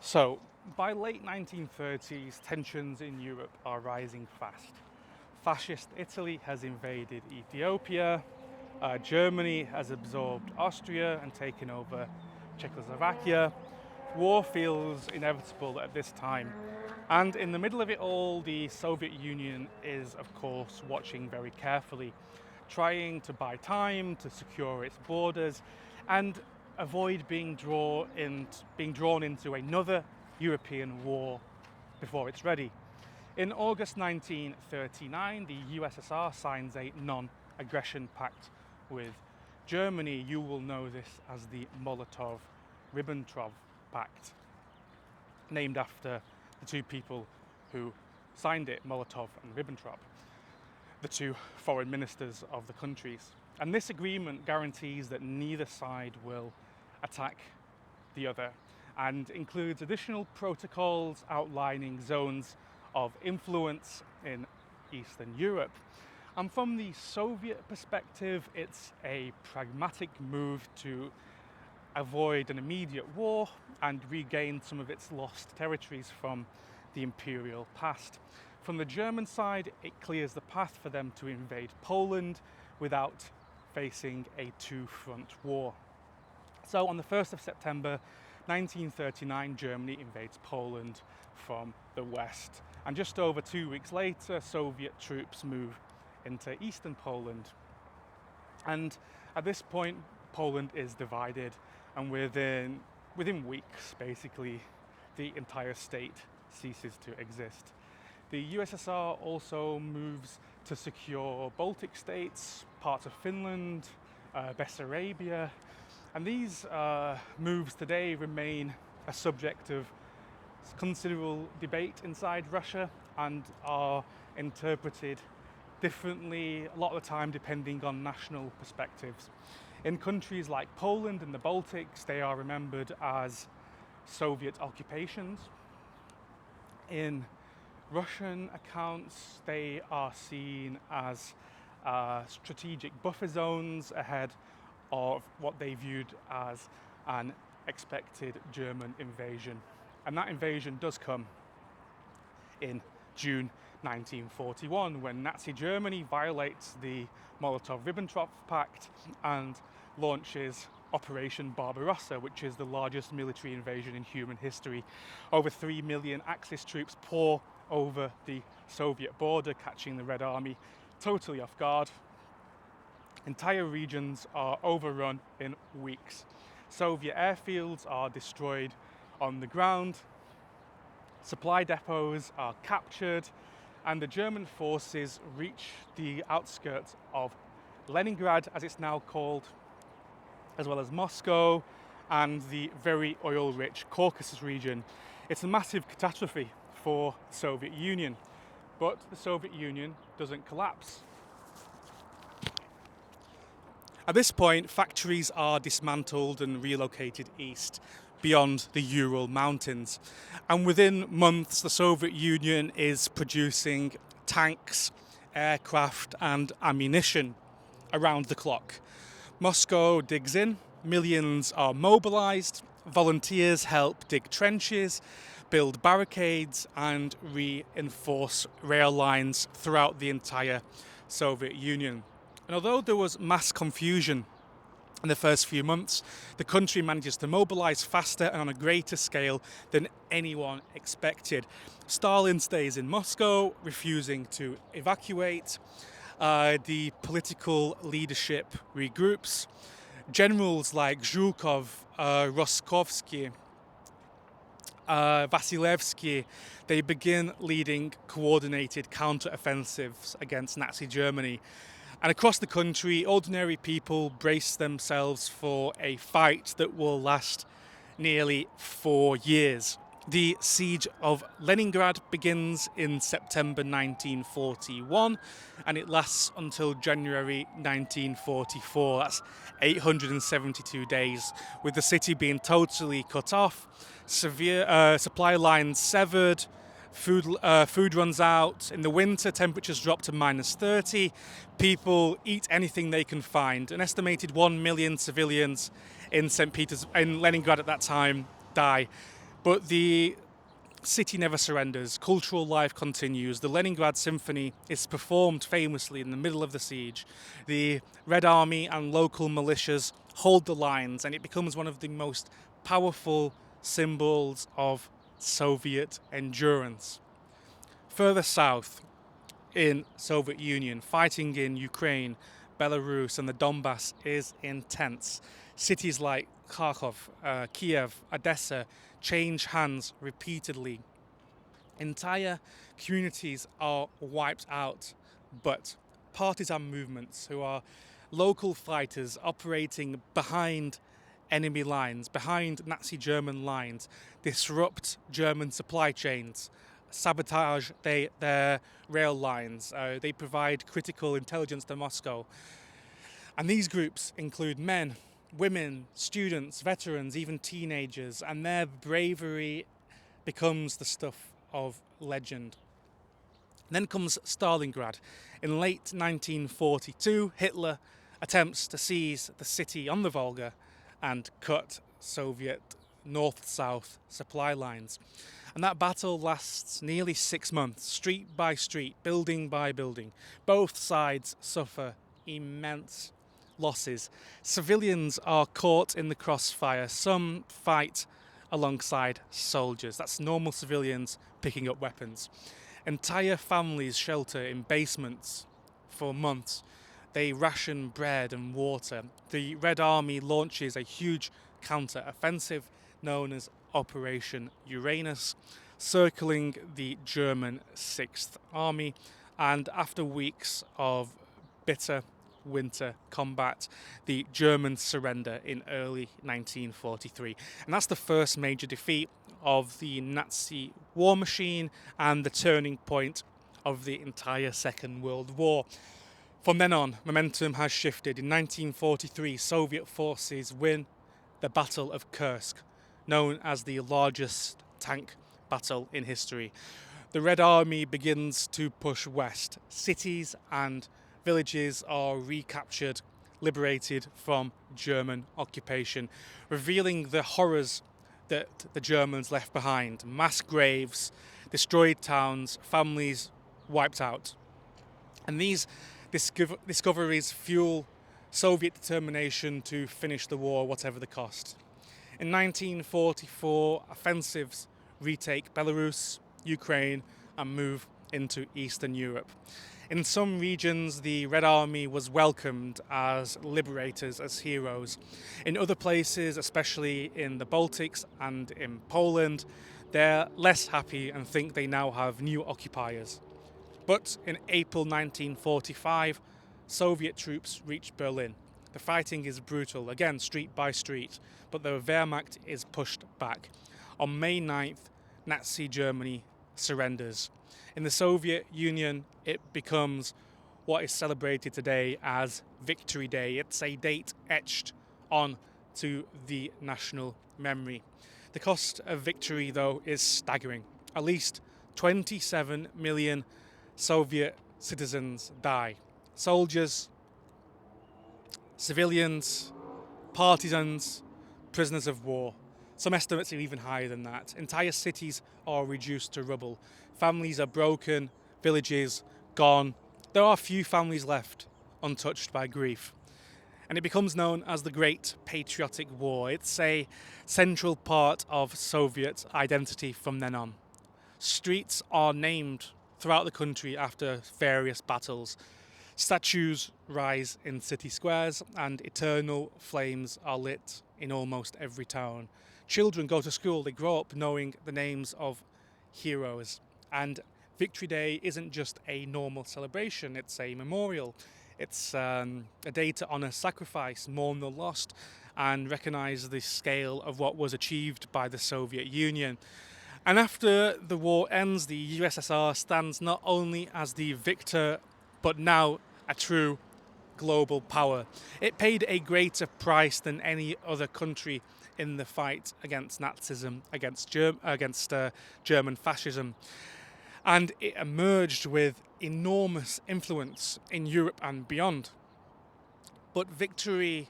So, by late 1930s, tensions in Europe are rising fast. Fascist Italy has invaded Ethiopia, Germany has absorbed Austria and taken over Czechoslovakia. War feels inevitable at this time. And in the middle of it all, the Soviet Union is, of course, watching very carefully, trying to buy time to secure its borders and avoid being drawn into another European war before it's ready. In August 1939, the USSR signs a non-aggression pact with Germany. You will know this as the Molotov-Ribbentrop Pact, named after the two people who signed it, Molotov and Ribbentrop, the two foreign ministers of the countries. And this agreement guarantees that neither side will attack the other and includes additional protocols outlining zones of influence in Eastern Europe. And from the Soviet perspective, it's a pragmatic move to avoid an immediate war and regain some of its lost territories from the imperial past. From the German side, it clears the path for them to invade Poland without facing a two-front war. So on the 1st of September 1939, Germany invades Poland from the west. And just over 2 weeks later, Soviet troops move into eastern Poland. And at this point, Poland is divided, and within weeks, basically, the entire state ceases to exist. The USSR also moves to secure Baltic states, parts of Finland, Bessarabia, and these moves today remain a subject of considerable debate inside Russia and are interpreted differently a lot of the time depending on national perspectives. In countries like Poland and the Baltics, they are remembered as Soviet occupations. In Russian accounts, they are seen as strategic buffer zones ahead of what they viewed as an expected German invasion. And that invasion does come in June 1941, when Nazi Germany violates the Molotov-Ribbentrop Pact and launches Operation Barbarossa, which is the largest military invasion in human history. Over 3 million Axis troops pour over the Soviet border, catching the Red Army totally off guard. Entire regions are overrun in weeks. Soviet airfields are destroyed on the ground. Supply depots are captured, and the German forces reach the outskirts of Leningrad, as it's now called, as well as Moscow and the very oil-rich Caucasus region. It's a massive catastrophe for the Soviet Union, but the Soviet Union doesn't collapse. At this point, factories are dismantled and relocated east beyond the Ural Mountains. And within months, the Soviet Union is producing tanks, aircraft, and ammunition around the clock. Moscow digs in, millions are mobilized, volunteers help dig trenches, build barricades, and reinforce rail lines throughout the entire Soviet Union. And although there was mass confusion in the first few months, the country manages to mobilize faster and on a greater scale than anyone expected. Stalin stays in Moscow, refusing to evacuate. The political leadership regroups. Generals like Zhukov, Roskovsky, Vasilevsky, they begin leading coordinated counter-offensives against Nazi Germany. And across the country, ordinary people brace themselves for a fight that will last nearly 4 years. The siege of Leningrad begins in September 1941 and it lasts until January 1944. That's 872 days, with the city being totally cut off, severe supply lines severed, food runs out. In the winter, temperatures drop to -30. People eat anything they can find. An estimated 1 million civilians in Leningrad at that time die. But the city never surrenders. Cultural life continues. The Leningrad Symphony is performed famously in the middle of the siege. The Red Army and local militias hold the lines, and it becomes one of the most powerful symbols of Soviet endurance. Further south in Soviet Union, fighting in Ukraine, Belarus and the Donbass is intense. Cities like Kharkov, Kiev, Odessa change hands repeatedly. Entire communities are wiped out, but partisan movements, who are local fighters operating behind enemy lines, behind Nazi German lines, disrupt German supply chains, sabotage their rail lines. They provide critical intelligence to Moscow. And these groups include men, women, students, veterans, even teenagers, and their bravery becomes the stuff of legend. Then comes Stalingrad. In late 1942, Hitler attempts to seize the city on the Volga and cut Soviet north-south supply lines. And that battle lasts nearly 6 months, street by street, building by building. Both sides suffer immense losses. Civilians are caught in the crossfire. Some fight alongside soldiers. That's normal civilians picking up weapons. Entire families shelter in basements for months. They ration bread and water. The Red Army launches a huge counter-offensive known as Operation Uranus, circling the German 6th Army, and after weeks of bitter winter combat, the Germans surrender in early 1943. And that's the first major defeat of the Nazi war machine and the turning point of the entire Second World War. From then on, momentum has shifted. In 1943, Soviet forces win the Battle of Kursk, known as the largest tank battle in history. The Red Army begins to push west. Cities and villages are recaptured, liberated from German occupation, revealing the horrors that the Germans left behind. Mass graves, destroyed towns, families wiped out. And these discoveries fuel Soviet determination to finish the war whatever the cost. In 1944, offensives retake Belarus, Ukraine, and move into Eastern Europe. In some regions, the Red Army was welcomed as liberators, as heroes. In other places, especially in the Baltics and in Poland, they're less happy and think they now have new occupiers. But in April 1945, Soviet troops reach Berlin. The fighting is brutal, again street by street, but the Wehrmacht is pushed back. On May 9th, Nazi Germany surrenders. In the Soviet Union, it becomes what is celebrated today as Victory Day. It's a date etched on to the national memory. The cost of victory, though, is staggering. At least 27 million Soviet citizens die. Soldiers, civilians, partisans, prisoners of war. Some estimates are even higher than that. Entire cities are reduced to rubble. Families are broken, villages gone. There are few families left untouched by grief. And it becomes known as the Great Patriotic War. It's a central part of Soviet identity from then on. Streets are named throughout the country after various battles. Statues rise in city squares and eternal flames are lit in almost every town. Children go to school, they grow up knowing the names of heroes. And Victory Day isn't just a normal celebration, it's a memorial. It's a day to honour sacrifice, mourn the lost, and recognise the scale of what was achieved by the Soviet Union. And after the war ends, the USSR stands not only as the victor, but now a true global power. It paid a greater price than any other country in the fight against Nazism, against German fascism. And it emerged with enormous influence in Europe and beyond. But victory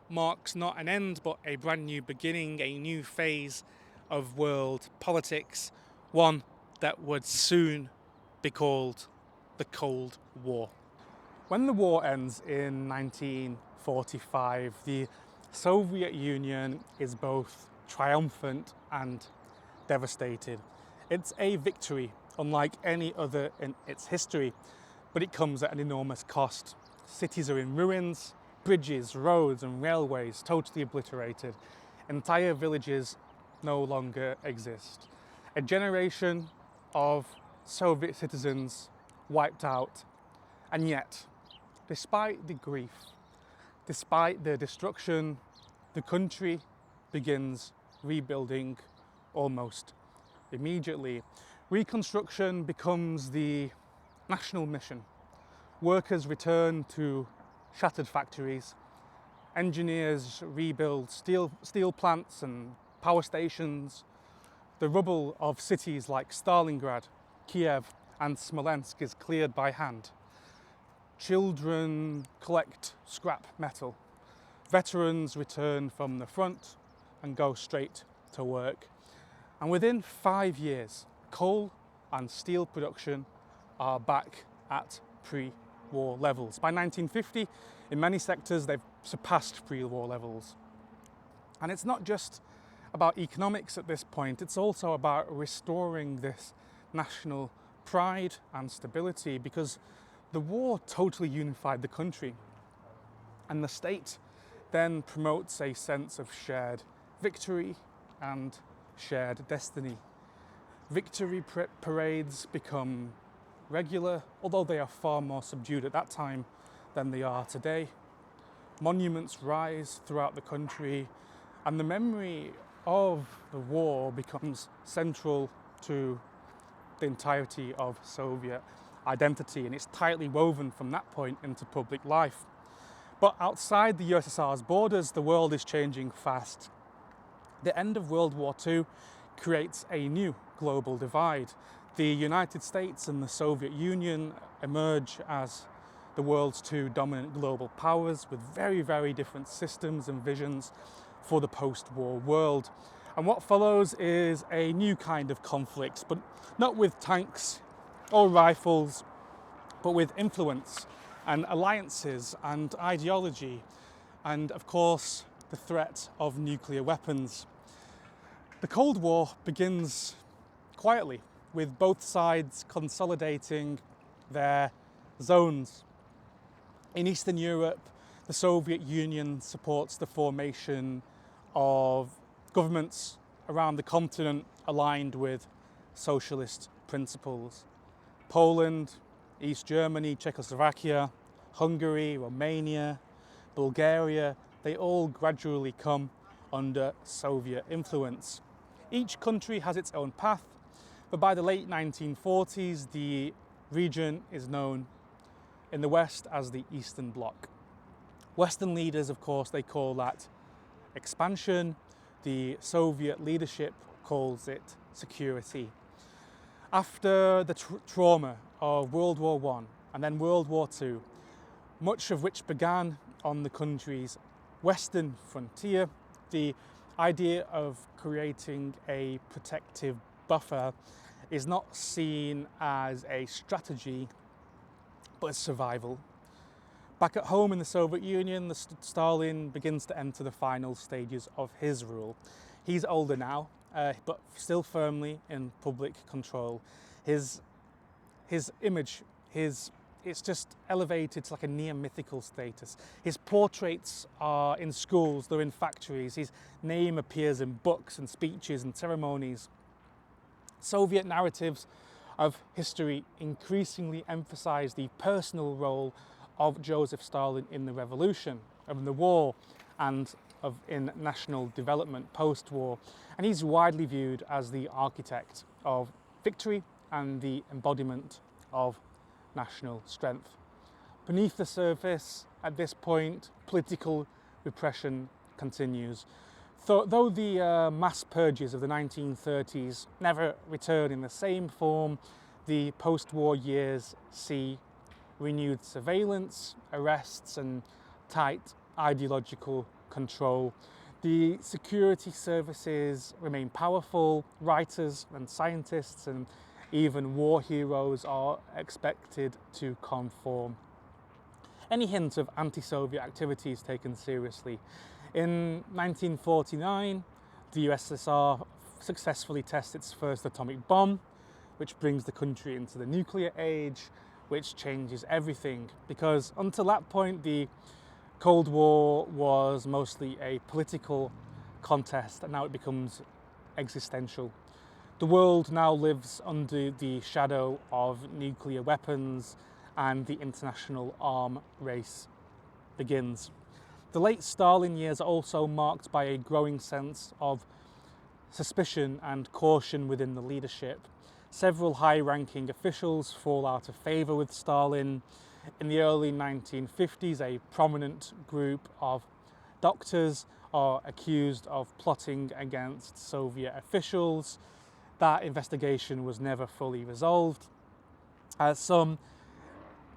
marks not an end, but a brand new beginning, a new phase of world politics, one that would soon be called the Cold War. When the war ends in 1945, the Soviet Union is both triumphant and devastated. It's a victory unlike any other in its history, but it comes at an enormous cost. Cities are in ruins, bridges, roads and railways totally obliterated. Entire villages no longer exist. A generation of Soviet citizens wiped out. And yet, despite the grief, despite the destruction, the country begins rebuilding almost immediately. Reconstruction becomes the national mission. Workers return to shattered factories. Engineers rebuild steel plants and power stations. The rubble of cities like Stalingrad, Kiev and Smolensk is cleared by hand. Children collect scrap metal. Veterans return from the front and go straight to work. And within 5 years, coal and steel production are back at pre-war levels. By 1950, in many sectors, they've surpassed pre-war levels. And it's not just about economics at this point, it's also about restoring this national pride and stability, because the war totally unified the country. And the state then promotes a sense of shared victory and shared destiny. Victory parades become regular, although they are far more subdued at that time than they are today. Monuments rise throughout the country, and the memory of the war becomes central to the entirety of Soviet identity, and it's tightly woven from that point into public life. But outside the USSR's borders, the world is changing fast. The end of World War II creates a new global divide. The United States and the Soviet Union emerge as the world's two dominant global powers with very, very different systems and visions for the post-war world. And what follows is a new kind of conflict, but not with tanks or rifles, but with influence and alliances and ideology, and of course the threat of nuclear weapons. The Cold War begins quietly, with both sides consolidating their zones. In Eastern Europe, the Soviet Union supports the formation of governments around the continent aligned with socialist principles. Poland, East Germany, Czechoslovakia, Hungary, Romania, Bulgaria, they all gradually come under Soviet influence. Each country has its own path, but by the late 1940s, the region is known in the West as the Eastern Bloc. Western leaders, of course, they call that expansion. The Soviet leadership calls it security. After the trauma of World War I and then World War II, much of which began on the country's western frontier, the idea of creating a protective buffer is not seen as a strategy, but as survival. Back at home in the Soviet Union, Stalin begins to enter the final stages of his rule. He's older now, but still firmly in public control. His image, it's just elevated to like a near mythical status. His portraits are in schools, they're in factories. His name appears in books and speeches and ceremonies. Soviet narratives of history increasingly emphasize the personal role of Joseph Stalin in the revolution, of the war, and in national development post-war. And he's widely viewed as the architect of victory and the embodiment of national strength. Beneath the surface, at this point, political repression continues. Though the mass purges of the 1930s never return in the same form, the post-war years see renewed surveillance, arrests, and tight ideological control. The security services remain powerful. Writers and scientists and even war heroes are expected to conform. Any hint of anti-Soviet activity is taken seriously. In 1949, the USSR successfully tests its first atomic bomb, which brings the country into the nuclear age, which changes everything, because until that point the Cold War was mostly a political contest, and now it becomes existential. The world now lives under the shadow of nuclear weapons, and the international arms race begins. The late Stalin years are also marked by a growing sense of suspicion and caution within the leadership. Several high-ranking officials fall out of favour with Stalin. In the early 1950s, a prominent group of doctors are accused of plotting against Soviet officials. That investigation was never fully resolved. Some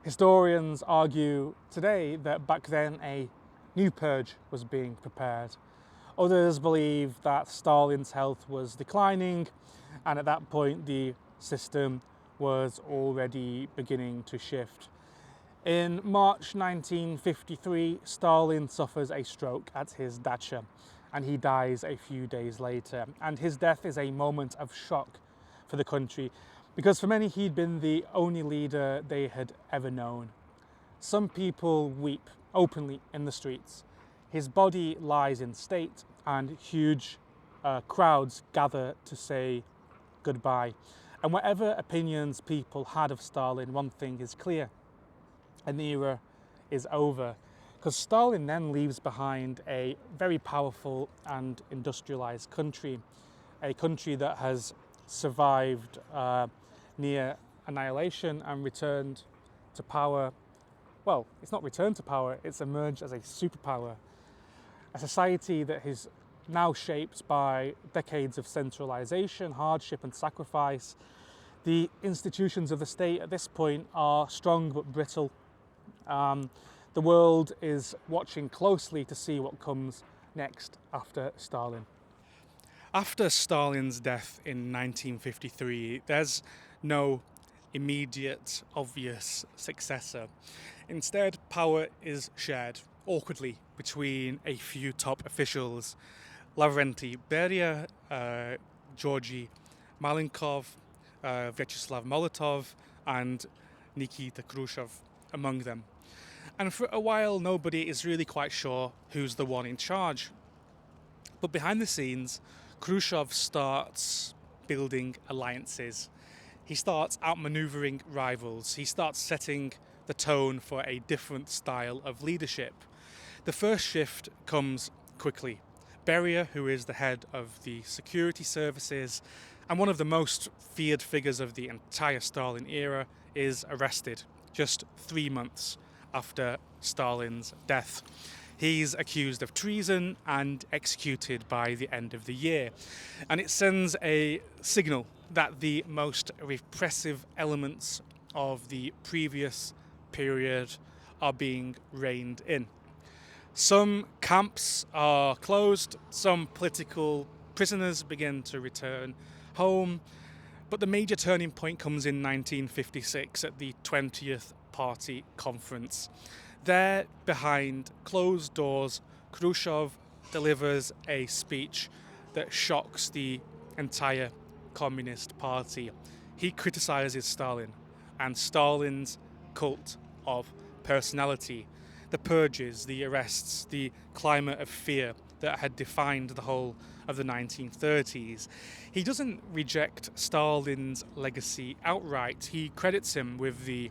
historians argue today that back then a new purge was being prepared. Others believe that Stalin's health was declining, and at that point the system was already beginning to shift. In March 1953, Stalin suffers a stroke at his dacha, and he dies a few days later. And his death is a moment of shock for the country, because for many he'd been the only leader they had ever known. Some people weep openly in the streets. His body lies in state, and huge crowds gather to say goodbye. And whatever opinions people had of Stalin, one thing is clear: an era is over. Because Stalin then leaves behind a very powerful and industrialized country, a country that has survived near annihilation and returned to power. Well, it's not returned to power, it's emerged as a superpower. A society that is now shaped by decades of centralization, hardship and sacrifice. The institutions of the state at this point are strong but brittle. The world is watching closely to see what comes next after Stalin. After Stalin's death in 1953, there's no immediate, obvious successor. Instead, power is shared awkwardly between a few top officials: Lavrentiy Beria, Georgy Malenkov, Vyacheslav Molotov, and Nikita Khrushchev among them. And for a while, nobody is really quite sure who's the one in charge. But behind the scenes, Khrushchev starts building alliances. He starts outmaneuvering rivals. He starts setting the tone for a different style of leadership. The first shift comes quickly. Beria, who is the head of the security services and one of the most feared figures of the entire Stalin era, is arrested just 3 months after Stalin's death. He's accused of treason and executed by the end of the year. And it sends a signal that the most repressive elements of the previous period are being reined in. Some camps are closed, some political prisoners begin to return home, but the major turning point comes in 1956 at the 20th Party Conference. There, behind closed doors, Khrushchev delivers a speech that shocks the entire Communist Party. He criticizes Stalin and Stalin's cult of personality, the purges, the arrests, the climate of fear that had defined the whole of the 1930s. He doesn't reject Stalin's legacy outright. He credits him with the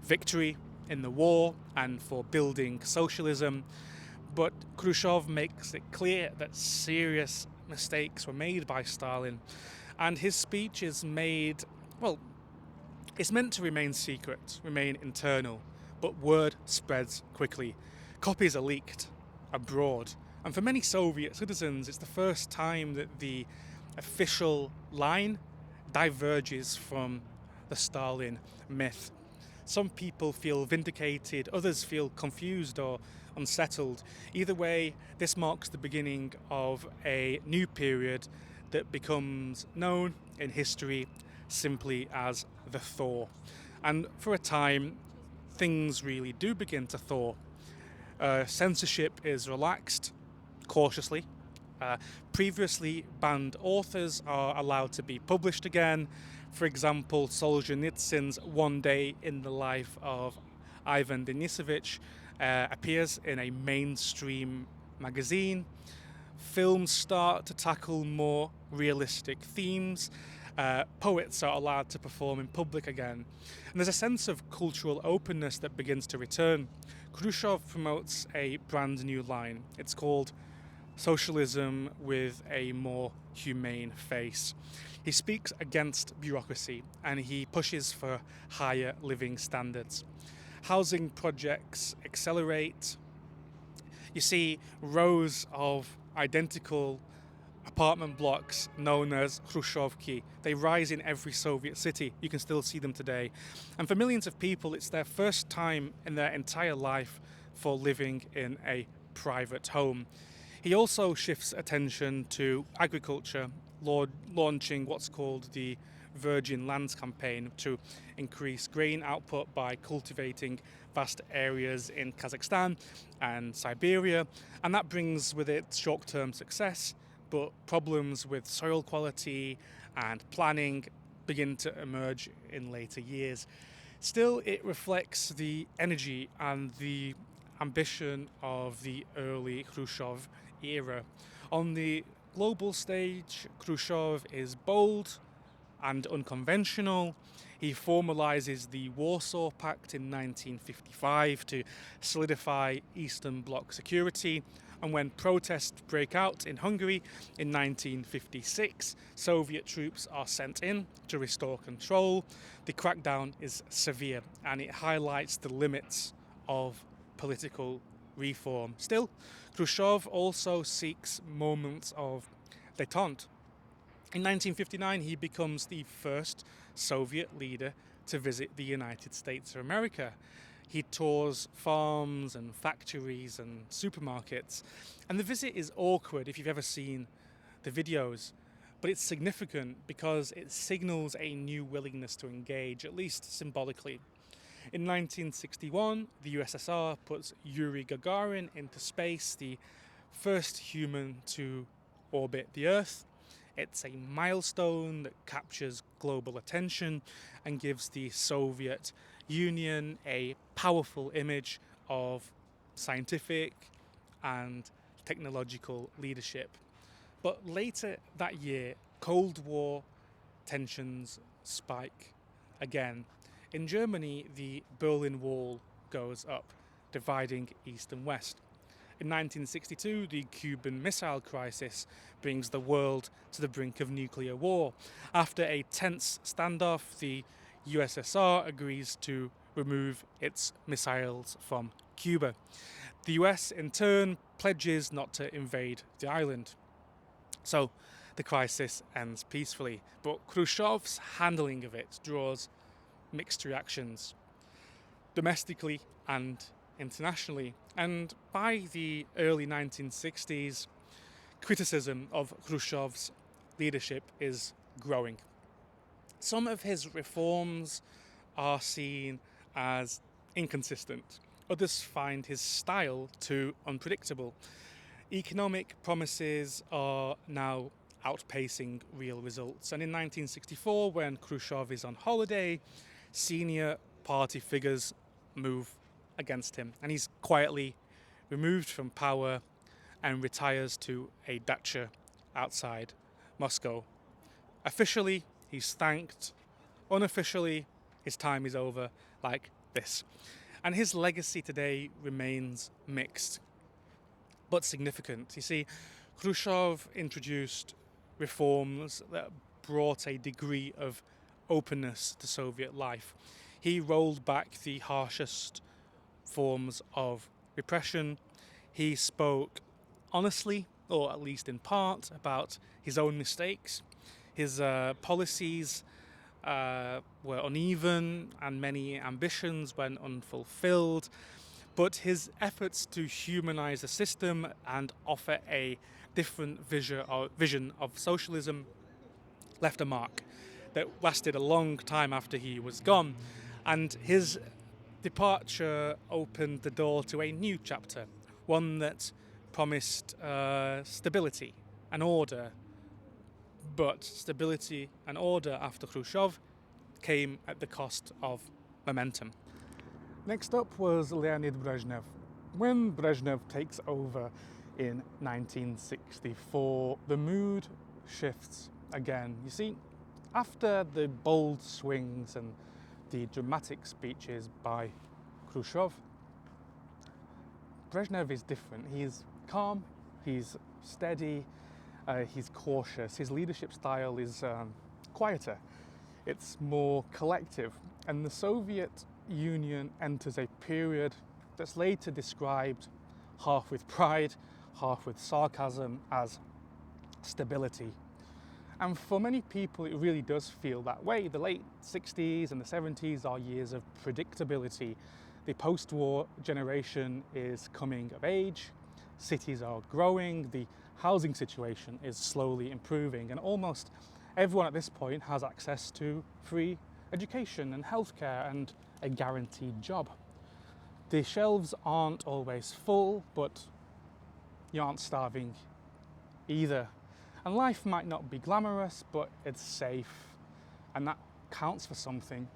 victory in the war and for building socialism, but Khrushchev makes it clear that serious mistakes were made by Stalin, and his speech is made, well, it's meant to remain secret, remain internal, but word spreads quickly. Copies are leaked abroad, and for many Soviet citizens it's the first time that the official line diverges from the Stalin myth. Some people feel vindicated, others feel confused or unsettled. Either way, this marks the beginning of a new period that becomes known in history simply as the thaw. And for a time, things really do begin to thaw. Censorship is relaxed, cautiously. Previously banned authors are allowed to be published again. For example, Solzhenitsyn's One Day in the Life of Ivan Denisovich appears in a mainstream magazine. Films start to tackle more realistic themes. Poets are allowed to perform in public again. And there's a sense of cultural openness that begins to return. Khrushchev promotes a brand new line. It's called Socialism with a More Humane Face. He speaks against bureaucracy and he pushes for higher living standards. Housing projects accelerate. You see rows of identical apartment blocks known as Khrushchevki. They rise in every Soviet city. You can still see them today. And for millions of people, it's their first time in their entire life for living in a private home. He also shifts attention to agriculture, launching what's called the Virgin Lands campaign to increase grain output by cultivating vast areas in Kazakhstan and Siberia. And that brings with it short-term success, but problems with soil quality and planning begin to emerge in later years. Still, it reflects the energy and the ambition of the early Khrushchev era. On the global stage, Khrushchev is bold and unconventional. He formalizes the Warsaw Pact in 1955 to solidify Eastern Bloc security. And when protests break out in Hungary in 1956, Soviet troops are sent in to restore control. The crackdown is severe and it highlights the limits of political reform. Still, Khrushchev also seeks moments of détente. In 1959, he becomes the first Soviet leader to visit the United States of America. He tours farms and factories and supermarkets. And the visit is awkward if you've ever seen the videos, but it's significant because it signals a new willingness to engage, at least symbolically. In 1961, the USSR puts Yuri Gagarin into space, the first human to orbit the Earth. It's a milestone that captures global attention and gives the Soviet Union a powerful image of scientific and technological leadership. But later that year, Cold War tensions spike again. In Germany, the Berlin Wall goes up, dividing East and West. In 1962, the Cuban Missile Crisis brings the world to the brink of nuclear war. After a tense standoff, the USSR agrees to remove its missiles from Cuba. The US in turn pledges not to invade the island. So the crisis ends peacefully, but Khrushchev's handling of it draws mixed reactions, domestically and internationally. And by the early 1960s, criticism of Khrushchev's leadership is growing. Some of his reforms are seen as inconsistent. Others find his style too unpredictable. Economic promises are now outpacing real results. And in 1964, when Khrushchev is on holiday, senior party figures move against him, and he's quietly removed from power and retires to a dacha outside Moscow. Officially, he's thanked. Unofficially, his time is over, like this. And his legacy today remains mixed, but significant. You see, Khrushchev introduced reforms that brought a degree of openness to Soviet life. He rolled back the harshest forms of repression. He spoke honestly, or at least in part, about his own mistakes. His policies were uneven and many ambitions went unfulfilled, but his efforts to humanize the system and offer a different vision of socialism left a mark that lasted a long time after he was gone. And his departure opened the door to a new chapter, one that promised stability and order. But stability and order after Khrushchev came at the cost of momentum. Next up was Leonid Brezhnev. When Brezhnev takes over in 1964, the mood shifts again. You see, after the bold swings and the dramatic speeches by Khrushchev, Brezhnev is different. He's calm, he's steady, he's cautious. His leadership style is quieter. It's more collective. And the Soviet Union enters a period that's later described, half with pride, half with sarcasm, as stability. And for many people, it really does feel that way. The late 60s and the 70s are years of predictability. The post-war generation is coming of age, cities are growing, the housing situation is slowly improving, and almost everyone at this point has access to free education and healthcare and a guaranteed job. The shelves aren't always full, but you aren't starving either. And life might not be glamorous, but it's safe, and that counts for something.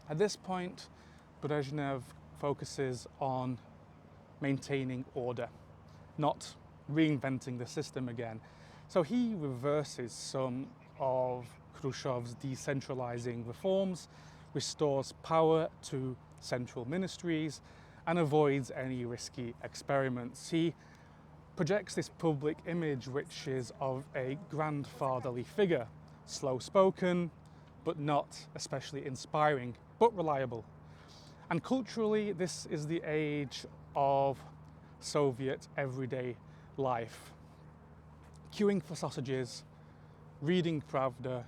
At this point, Brezhnev focuses on maintaining order, not reinventing the system again. So he reverses some of Khrushchev's decentralizing reforms, restores power to central ministries, and avoids any risky experiments. He projects this public image which is of a grandfatherly figure, slow-spoken, but not especially inspiring, but reliable. And culturally, this is the age of Soviet everyday life. Queuing for sausages, reading Pravda,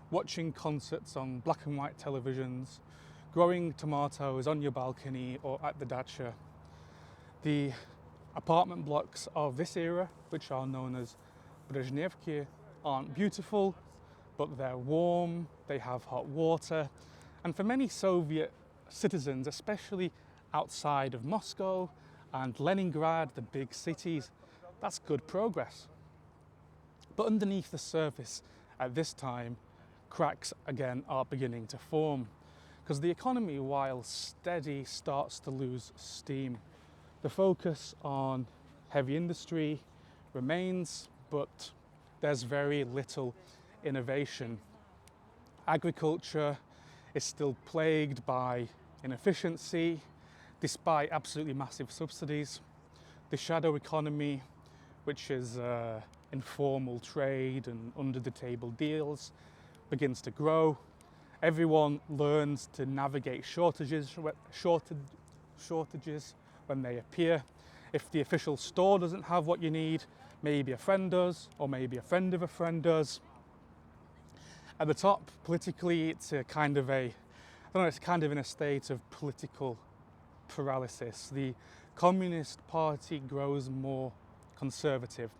watching concerts on black and white televisions, growing tomatoes on your balcony or at the dacha. The apartment blocks of this era, which are known as Brezhnevki, aren't beautiful, but they're warm, they have hot water, and for many Soviet citizens, especially outside of Moscow and Leningrad, the big cities, that's good progress. But underneath the surface at this time, cracks again are beginning to form, because the economy, while steady, starts to lose steam. The focus on heavy industry remains, but there's very little innovation. Agriculture is still plagued by inefficiency, despite absolutely massive subsidies. The shadow economy, which is informal trade and under-the-table deals, begins to grow. Everyone learns to navigate shortages when they appear. If the official store doesn't have what you need, maybe a friend does, or maybe a friend of a friend does. At the top, politically, it's kind of in a state of political paralysis. The Communist Party grows more conservative.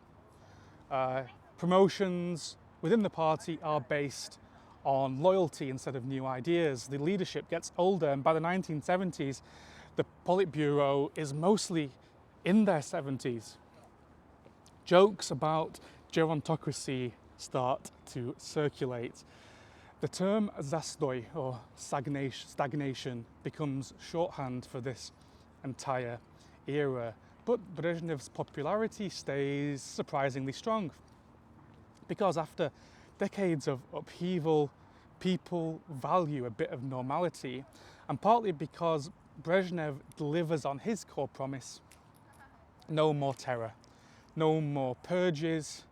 Promotions within the party are based on loyalty instead of new ideas. The leadership gets older, and by the 1970s, the Politburo is mostly in their 70s. Jokes about gerontocracy start to circulate. The term zastoi, or stagnation, becomes shorthand for this entire era. But Brezhnev's popularity stays surprisingly strong, because after decades of upheaval, people value a bit of normality, and partly because Brezhnev delivers on his core promise: no more terror, no more purges,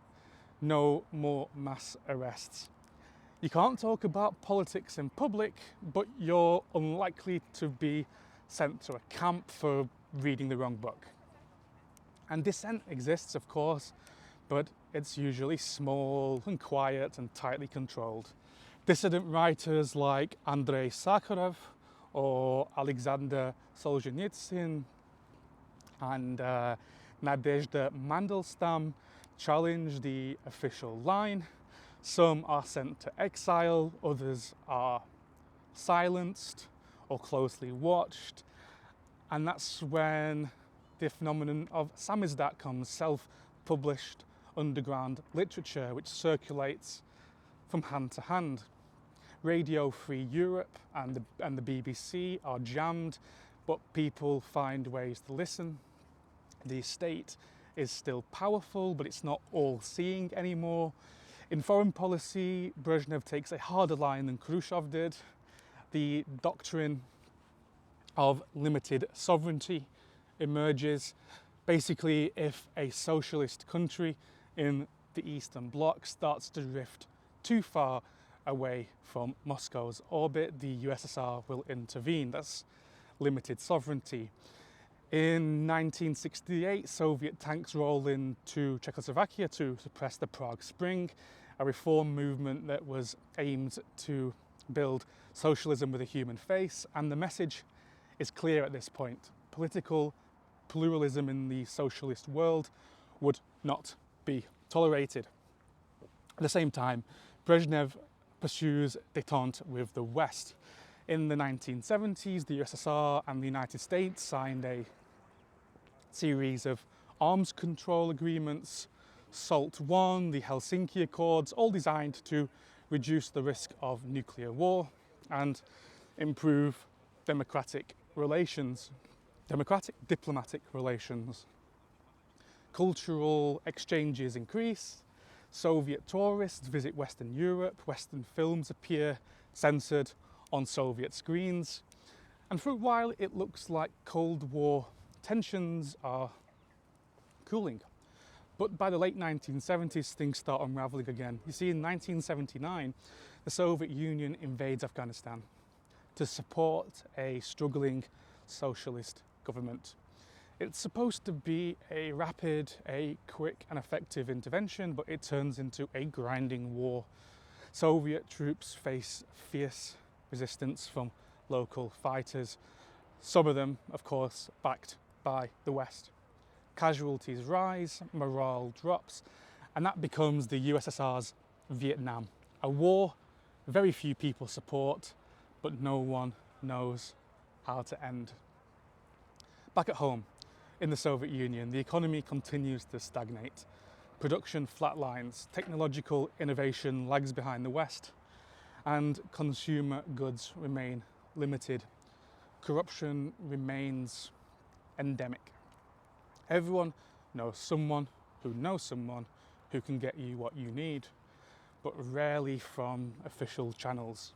no more mass arrests. You can't talk about politics in public, but you're unlikely to be sent to a camp for reading the wrong book. And dissent exists, of course, but it's usually small and quiet and tightly controlled. Dissident writers like Andrei Sakharov or Alexander Solzhenitsyn and Nadezhda Mandelstam challenge the official line. Some are sent to exile, others are silenced or closely watched, and that's when the phenomenon of samizdat comes, self-published underground literature which circulates from hand to hand. Radio Free Europe and the BBC are jammed, but people find ways to listen. The state is still powerful, but it's not all-seeing anymore. In foreign policy, Brezhnev takes a harder line than Khrushchev did. The doctrine of limited sovereignty emerges. Basically, if a socialist country in the Eastern Bloc starts to drift too far away from Moscow's orbit, the USSR will intervene. That's limited sovereignty. In 1968, Soviet tanks roll into Czechoslovakia to suppress the Prague Spring, a reform movement that was aimed to build socialism with a human face, and the message is clear at this point. Political pluralism in the socialist world would not be tolerated. At the same time, Brezhnev pursues détente with the West. In the 1970s, the USSR and the United States signed a series of arms control agreements, SALT I, the Helsinki Accords, all designed to reduce the risk of nuclear war and improve democratic diplomatic relations. Cultural exchanges increase. Soviet tourists visit Western Europe. Western films appear censored on Soviet screens. And for a while, it looks like Cold War tensions are cooling. But by the late 1970s, things start unraveling again. You see, in 1979, the Soviet Union invades Afghanistan to support a struggling socialist government. It's supposed to be a rapid, a quick and effective intervention, but it turns into a grinding war. Soviet troops face fierce resistance from local fighters, some of them, of course, backed by the West. Casualties rise, morale drops, and that becomes the USSR's Vietnam, a war very few people support, but no one knows how to end. Back at home, in the Soviet Union, the economy continues to stagnate. Production flatlines, technological innovation lags behind the West, and consumer goods remain limited. Corruption remains endemic. Everyone knows someone who can get you what you need, but rarely from official channels.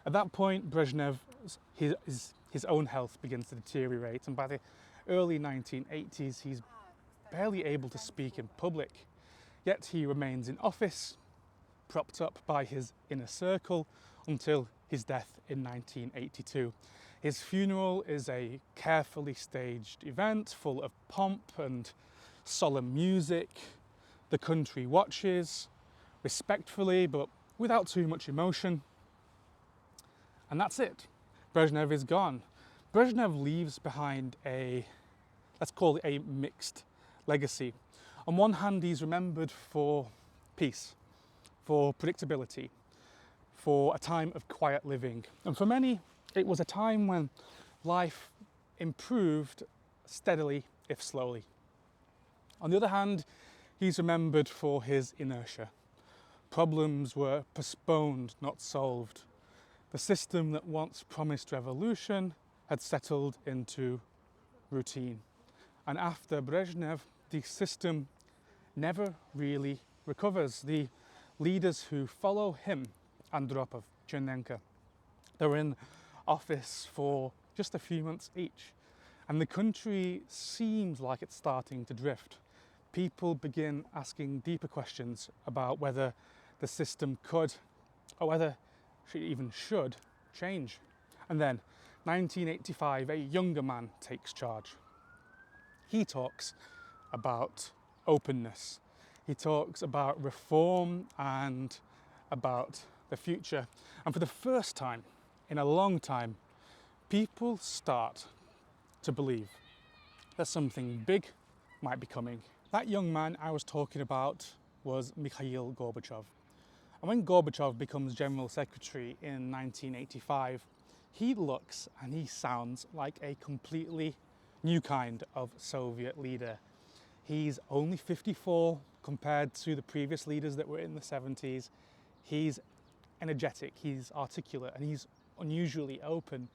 At that point, Brezhnev, his own health begins to deteriorate, and by the early 1980s, he's barely able to speak in public. Yet he remains in office, propped up by his inner circle, until his death in 1982. His funeral is a carefully staged event full of pomp and solemn music. The country watches respectfully but without too much emotion. And that's it. Brezhnev is gone. Brezhnev leaves behind let's call it a mixed legacy. On one hand, he's remembered for peace, for predictability, for a time of quiet living. And for many, it was a time when life improved steadily, if slowly. On the other hand, he's remembered for his inertia. Problems were postponed, not solved. The system that once promised revolution had settled into routine. And after Brezhnev, the system never really recovers. The leaders who follow him, Andropov, Chernenko, they're in office for just a few months each. And the country seems like it's starting to drift. People begin asking deeper questions about whether the system could, or whether it even should, change. And then, 1985, a younger man takes charge. He talks about openness. He talks about reform and about the future. And for the first time in a long time, people start to believe that something big might be coming. That young man I was talking about was Mikhail Gorbachev. And when Gorbachev becomes General Secretary in 1985, he looks and he sounds like a completely new kind of Soviet leader. He's only 54 compared to the previous leaders that were in the 70s. He's energetic, he's articulate, and he's unusually open.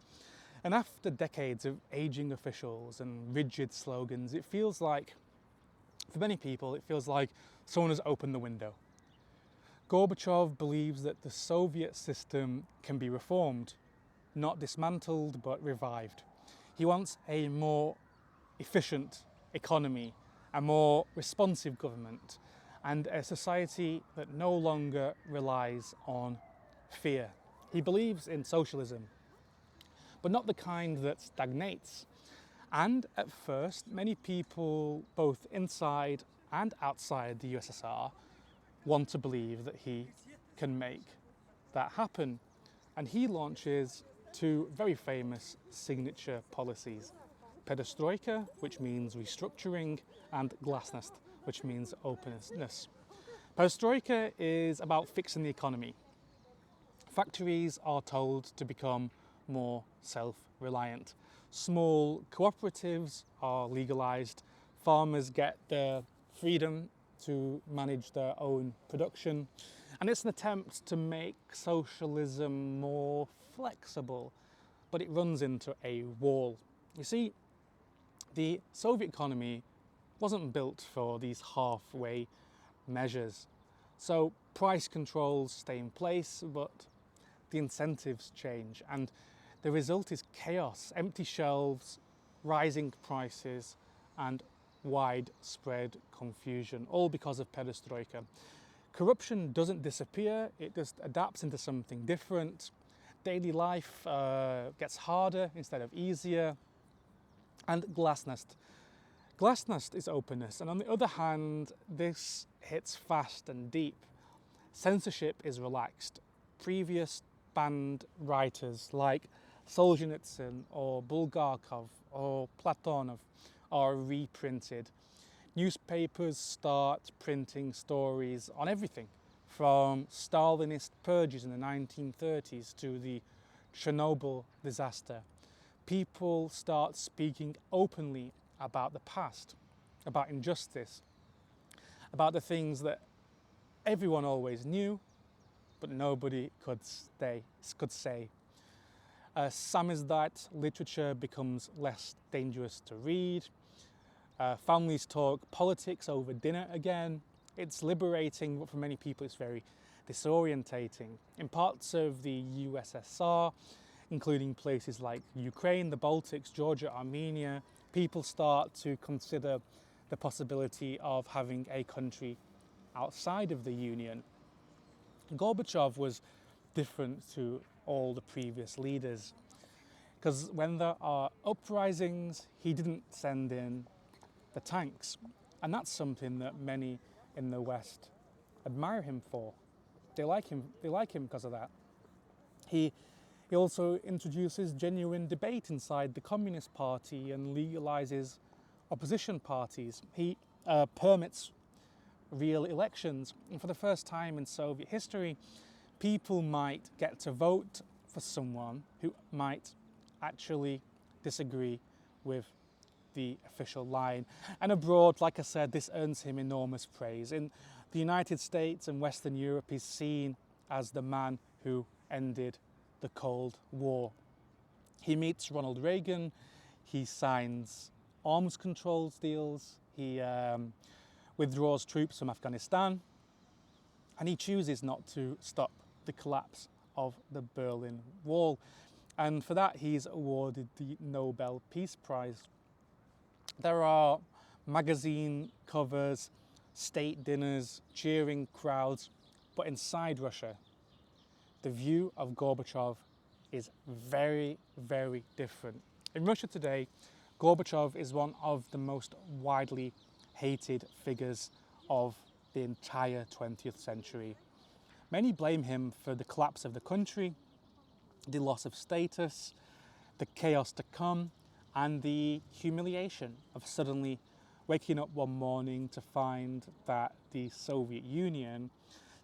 And after decades of aging officials and rigid slogans, it feels like, for many people, it feels like someone has opened the window. Gorbachev believes that the Soviet system can be reformed, not dismantled, but revived. He wants a more efficient economy, a more responsive government, and a society that no longer relies on fear. He believes in socialism, but not the kind that stagnates. And at first, many people, both inside and outside the USSR, want to believe that he can make that happen. And he launches two very famous signature policies: perestroika, which means restructuring, and glasnost, which means openness. Perestroika is about fixing the economy. Factories are told to become more self-reliant. Small cooperatives are legalized. Farmers get the freedom to manage their own production. And it's an attempt to make socialism more flexible, but it runs into a wall. You see, the Soviet economy wasn't built for these halfway measures. So price controls stay in place, but the incentives change. And the result is chaos, empty shelves, rising prices, and widespread confusion, all because of perestroika. Corruption doesn't disappear, it just adapts into something different. Daily life gets harder instead of easier. And glasnost. Glasnost is openness, and on the other hand, this hits fast and deep. Censorship is relaxed. Previous banned writers like Solzhenitsyn or Bulgakov or Platonov are reprinted. Newspapers start printing stories on everything, from Stalinist purges in the 1930s to the Chernobyl disaster. People start speaking openly about the past, about injustice, about the things that everyone always knew, but nobody could say. Samizdat literature becomes less dangerous to read. Families talk politics over dinner again. It's liberating, but for many people it's very disorientating. In parts of the USSR, including places like Ukraine, the Baltics, Georgia, Armenia, people start to consider the possibility of having a country outside of the Union. Gorbachev was different to all the previous leaders. Because when there are uprisings, he didn't send in the tanks. And that's something that many in the West admire him for. They like him because of that. He also introduces genuine debate inside the Communist Party and legalizes opposition parties. He permits real elections. And for the first time in Soviet history, people might get to vote for someone who might actually disagree with the official line. And abroad, like I said, this earns him enormous praise. In the United States and Western Europe, he's seen as the man who ended the Cold War. He meets Ronald Reagan, he signs arms controls deals, he withdraws troops from Afghanistan, and he chooses not to stop the collapse of the Berlin Wall. And for that, he's awarded the Nobel Peace Prize. There are magazine covers, state dinners, cheering crowds, but inside Russia, the view of Gorbachev is very, very different. In Russia today, Gorbachev is one of the most widely hated figures of the entire 20th century. Many blame him for the collapse of the country, the loss of status, the chaos to come, and the humiliation of suddenly waking up one morning to find that the Soviet Union,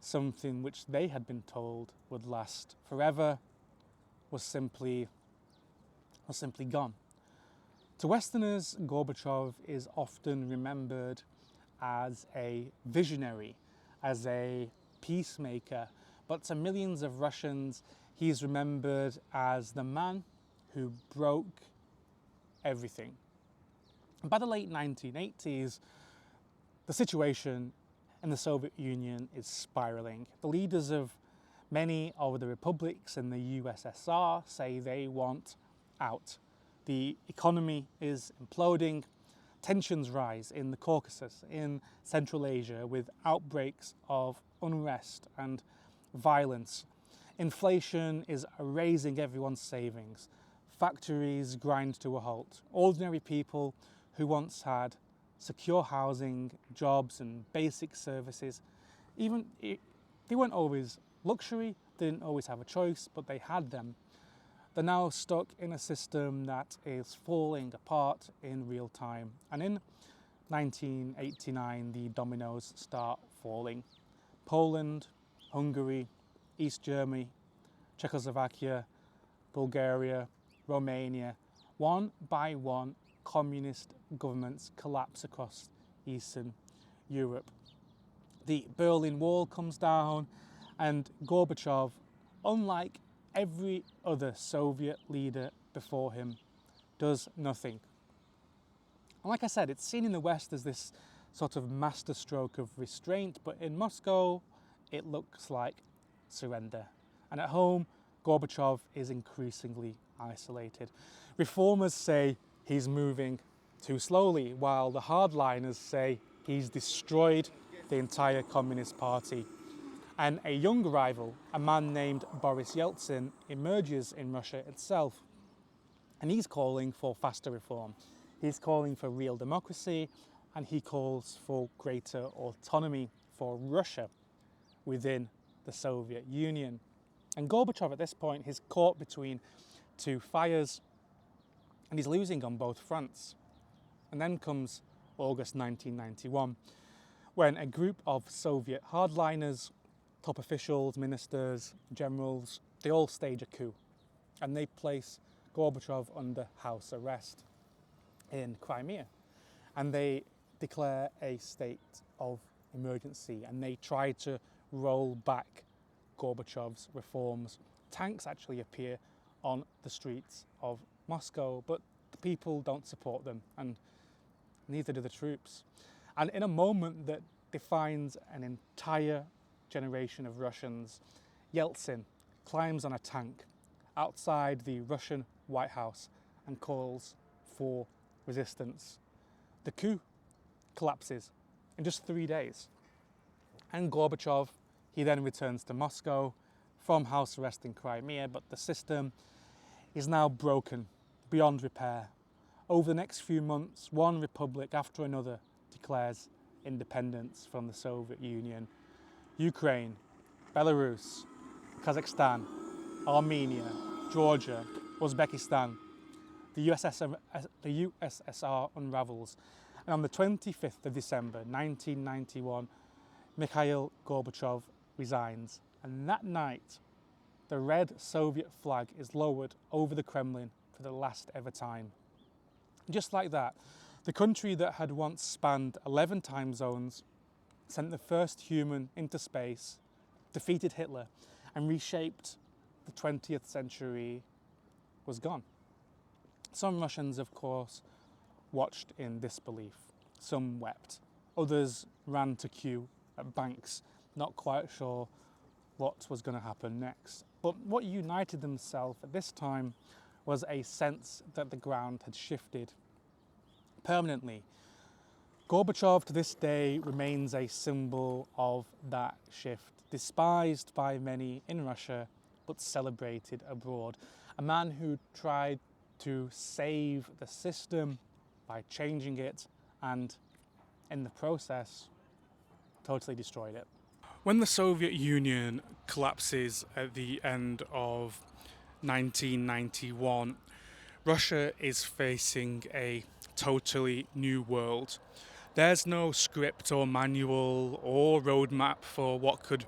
something which they had been told would last forever, was simply gone. To Westerners, Gorbachev is often remembered as a visionary, as a peacemaker, but to millions of Russians, he's remembered as the man who broke everything. And by the late 1980s, the situation in the Soviet Union is spiraling. The leaders of many of the republics in the USSR say they want out. The economy is imploding. Tensions rise in the Caucasus, in Central Asia, with outbreaks of unrest and violence. Inflation is erasing everyone's savings. Factories grind to a halt. Ordinary people who once had secure housing, jobs and basic services, they weren't always luxury, they didn't always have a choice, but they had them. They're now stuck in a system that is falling apart in real time. And in 1989, the dominoes start falling. Poland, Hungary, East Germany, Czechoslovakia, Bulgaria, Romania, one by one, communist governments collapse across Eastern Europe. The Berlin Wall comes down, and Gorbachev, unlike every other Soviet leader before him, does nothing. And like I said, it's seen in the West as this sort of masterstroke of restraint, but in Moscow, it looks like surrender. And at home, Gorbachev is increasingly isolated. Reformers say he's moving too slowly, while the hardliners say he's destroyed the entire Communist Party. And a young rival, a man named Boris Yeltsin, emerges in Russia itself. And he's calling for faster reform. He's calling for real democracy, and he calls for greater autonomy for Russia within the Soviet Union. And Gorbachev at this point is caught between two fires, and he's losing on both fronts. And then comes August 1991, when a group of Soviet hardliners, top officials, ministers, generals, they all stage a coup, and they place Gorbachev under house arrest in Crimea, and they declare a state of emergency, and they try to roll back Gorbachev's reforms. Tanks actually appear on the streets of Moscow, but the people don't support them, and neither do the troops. And in a moment that defines an entire generation of Russians, Yeltsin climbs on a tank outside the Russian White House and calls for resistance. The coup collapses in just 3 days. And Gorbachev, he then returns to Moscow, from house arrest in Crimea, but the system is now broken beyond repair. Over the next few months, one republic after another declares independence from the Soviet Union. Ukraine, Belarus, Kazakhstan, Armenia, Georgia, Uzbekistan. The USSR unravels. And on the 25th of December 1991, Mikhail Gorbachev resigns. And that night, the red Soviet flag is lowered over the Kremlin for the last ever time. Just like that, the country that had once spanned 11 time zones, sent the first human into space, defeated Hitler, and reshaped the 20th century was gone. Some Russians, of course, watched in disbelief. Some wept. Others ran to queue at banks, not quite sure what was going to happen next. But what united themselves at this time was a sense that the ground had shifted permanently. Gorbachev to this day remains a symbol of that shift, despised by many in Russia, but celebrated abroad. A man who tried to save the system by changing it and, in the process, totally destroyed it. When the Soviet Union collapses at the end of 1991, Russia is facing a totally new world. There's no script or manual or roadmap for what could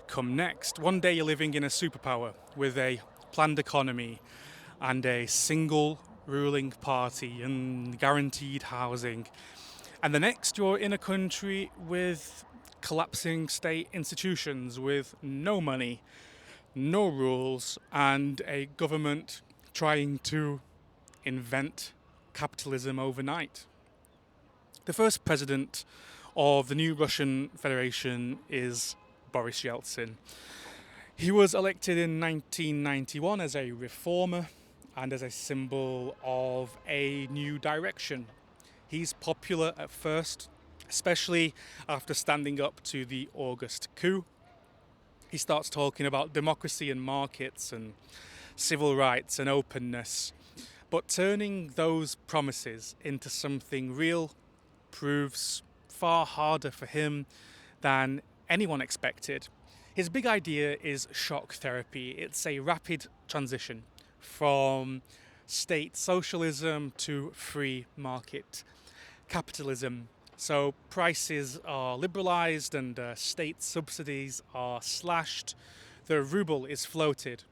come next. One day you're living in a superpower with a planned economy and a single ruling party and guaranteed housing. And the next you're in a country with collapsing state institutions, with no money, no rules, and a government trying to invent capitalism overnight. The first president of the new Russian Federation is Boris Yeltsin. He was elected in 1991 as a reformer and as a symbol of a new direction. He's popular at first, especially after standing up to the August coup. He starts talking about democracy and markets and civil rights and openness. But turning those promises into something real proves far harder for him than anyone expected. His big idea is shock therapy. It's a rapid transition from state socialism to free market capitalism. So prices are liberalized and state subsidies are slashed. The ruble is floated.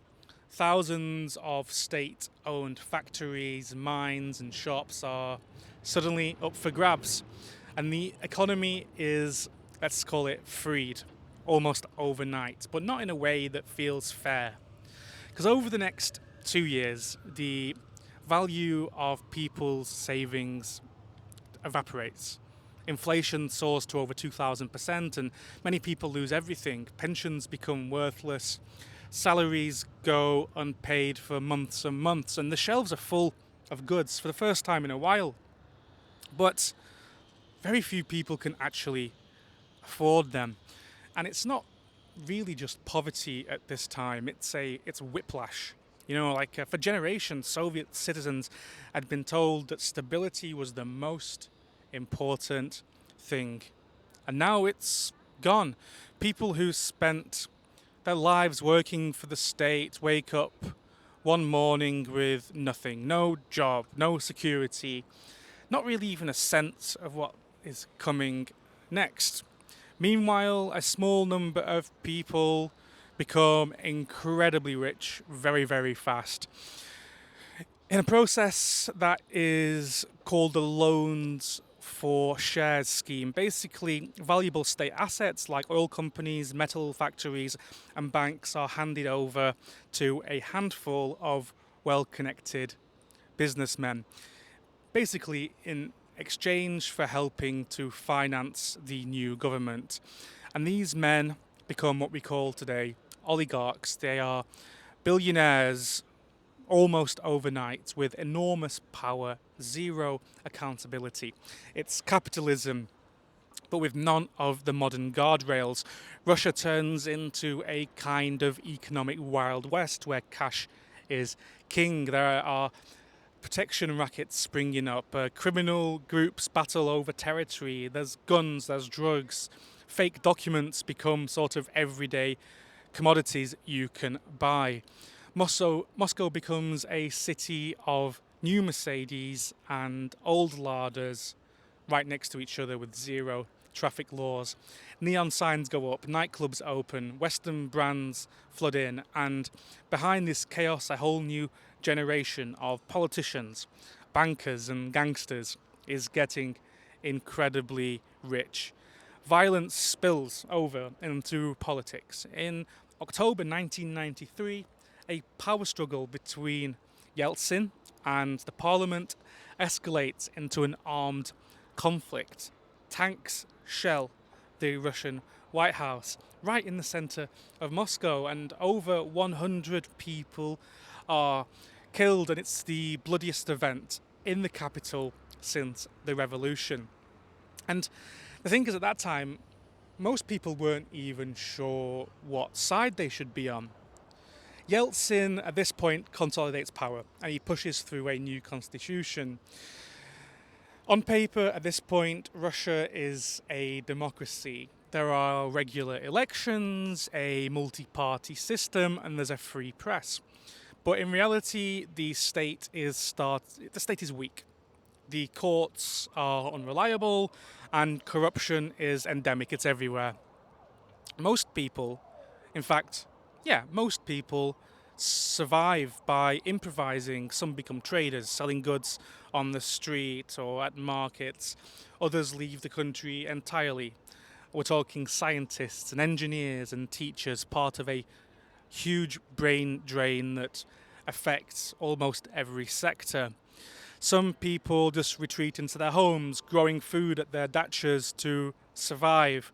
Thousands of state-owned factories, mines and shops are suddenly up for grabs. And the economy is, let's call it, freed almost overnight, but not in a way that feels fair. Because over the next 2 years, the value of people's savings evaporates. Inflation soars to over 2,000% and many people lose everything. Pensions become worthless. Salaries go unpaid for months and months, and the shelves are full of goods for the first time in a while. But very few people can actually afford them. And it's not really just poverty at this time, it's whiplash. You know, like for generations, Soviet citizens had been told that stability was the most important thing. And now it's gone. People who spent their lives working for the state wake up one morning with nothing, no job, no security, not really even a sense of what is coming next. Meanwhile, a small number of people become incredibly rich very, very fast. In a process that is called the loans for shares scheme. Basically, valuable state assets like oil companies, metal factories and banks are handed over to a handful of well-connected businessmen. Basically, in exchange for helping to finance the new government. And these men become what we call today oligarchs. They are billionaires almost overnight with enormous power, zero accountability. It's capitalism but with none of the modern guardrails. Russia turns into a kind of economic Wild West where cash is king. There are protection rackets springing up, criminal groups battle over territory, there's guns, there's drugs, fake documents become sort of everyday commodities you can buy. Moscow becomes a city of new Mercedes and old Ladas right next to each other with zero traffic laws. Neon signs go up, nightclubs open, Western brands flood in, and behind this chaos, a whole new generation of politicians, bankers, and gangsters is getting incredibly rich. Violence spills over into politics. In October 1993, a power struggle between Yeltsin and the parliament escalates into an armed conflict. Tanks shell the Russian White House right in the center of Moscow, and over 100 people are killed, and it's the bloodiest event in the capital since the revolution. And the thing is, at that time, most people weren't even sure what side they should be on. Yeltsin, at this point, consolidates power, and he pushes through a new constitution. On paper, at this point, Russia is a democracy. There are regular elections, a multi-party system, and there's a free press. But in reality, the state is weak. The courts are unreliable, and corruption is endemic. It's everywhere. Most people survive by improvising. Some become traders, selling goods on the street or at markets. Others leave the country entirely. We're talking scientists and engineers and teachers, part of a huge brain drain that affects almost every sector. Some people just retreat into their homes, growing food at their dachas to survive.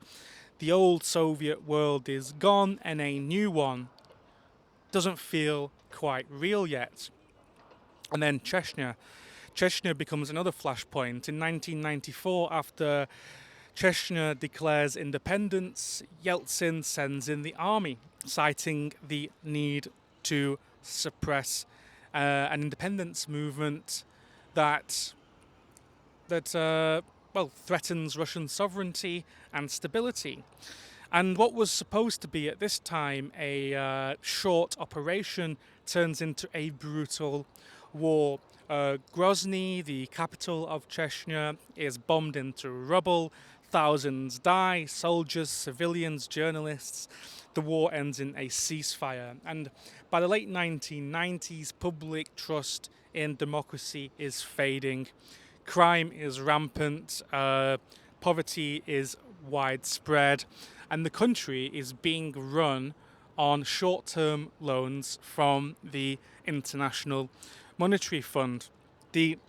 The old Soviet world is gone and a new one doesn't feel quite real yet. And then Chechnya. Chechnya becomes another flashpoint. In 1994, after Chechnya declares independence, Yeltsin sends in the army, citing the need to suppress an independence movement that threatens Russian sovereignty and stability. And what was supposed to be at this time a short operation turns into a brutal war. Grozny, the capital of Chechnya, is bombed into rubble. Thousands die, soldiers, civilians, journalists. The war ends in a ceasefire. And by the late 1990s, public trust in democracy is fading. Crime is rampant. Poverty is widespread. And the country is being run on short-term loans from the International Monetary Fund. The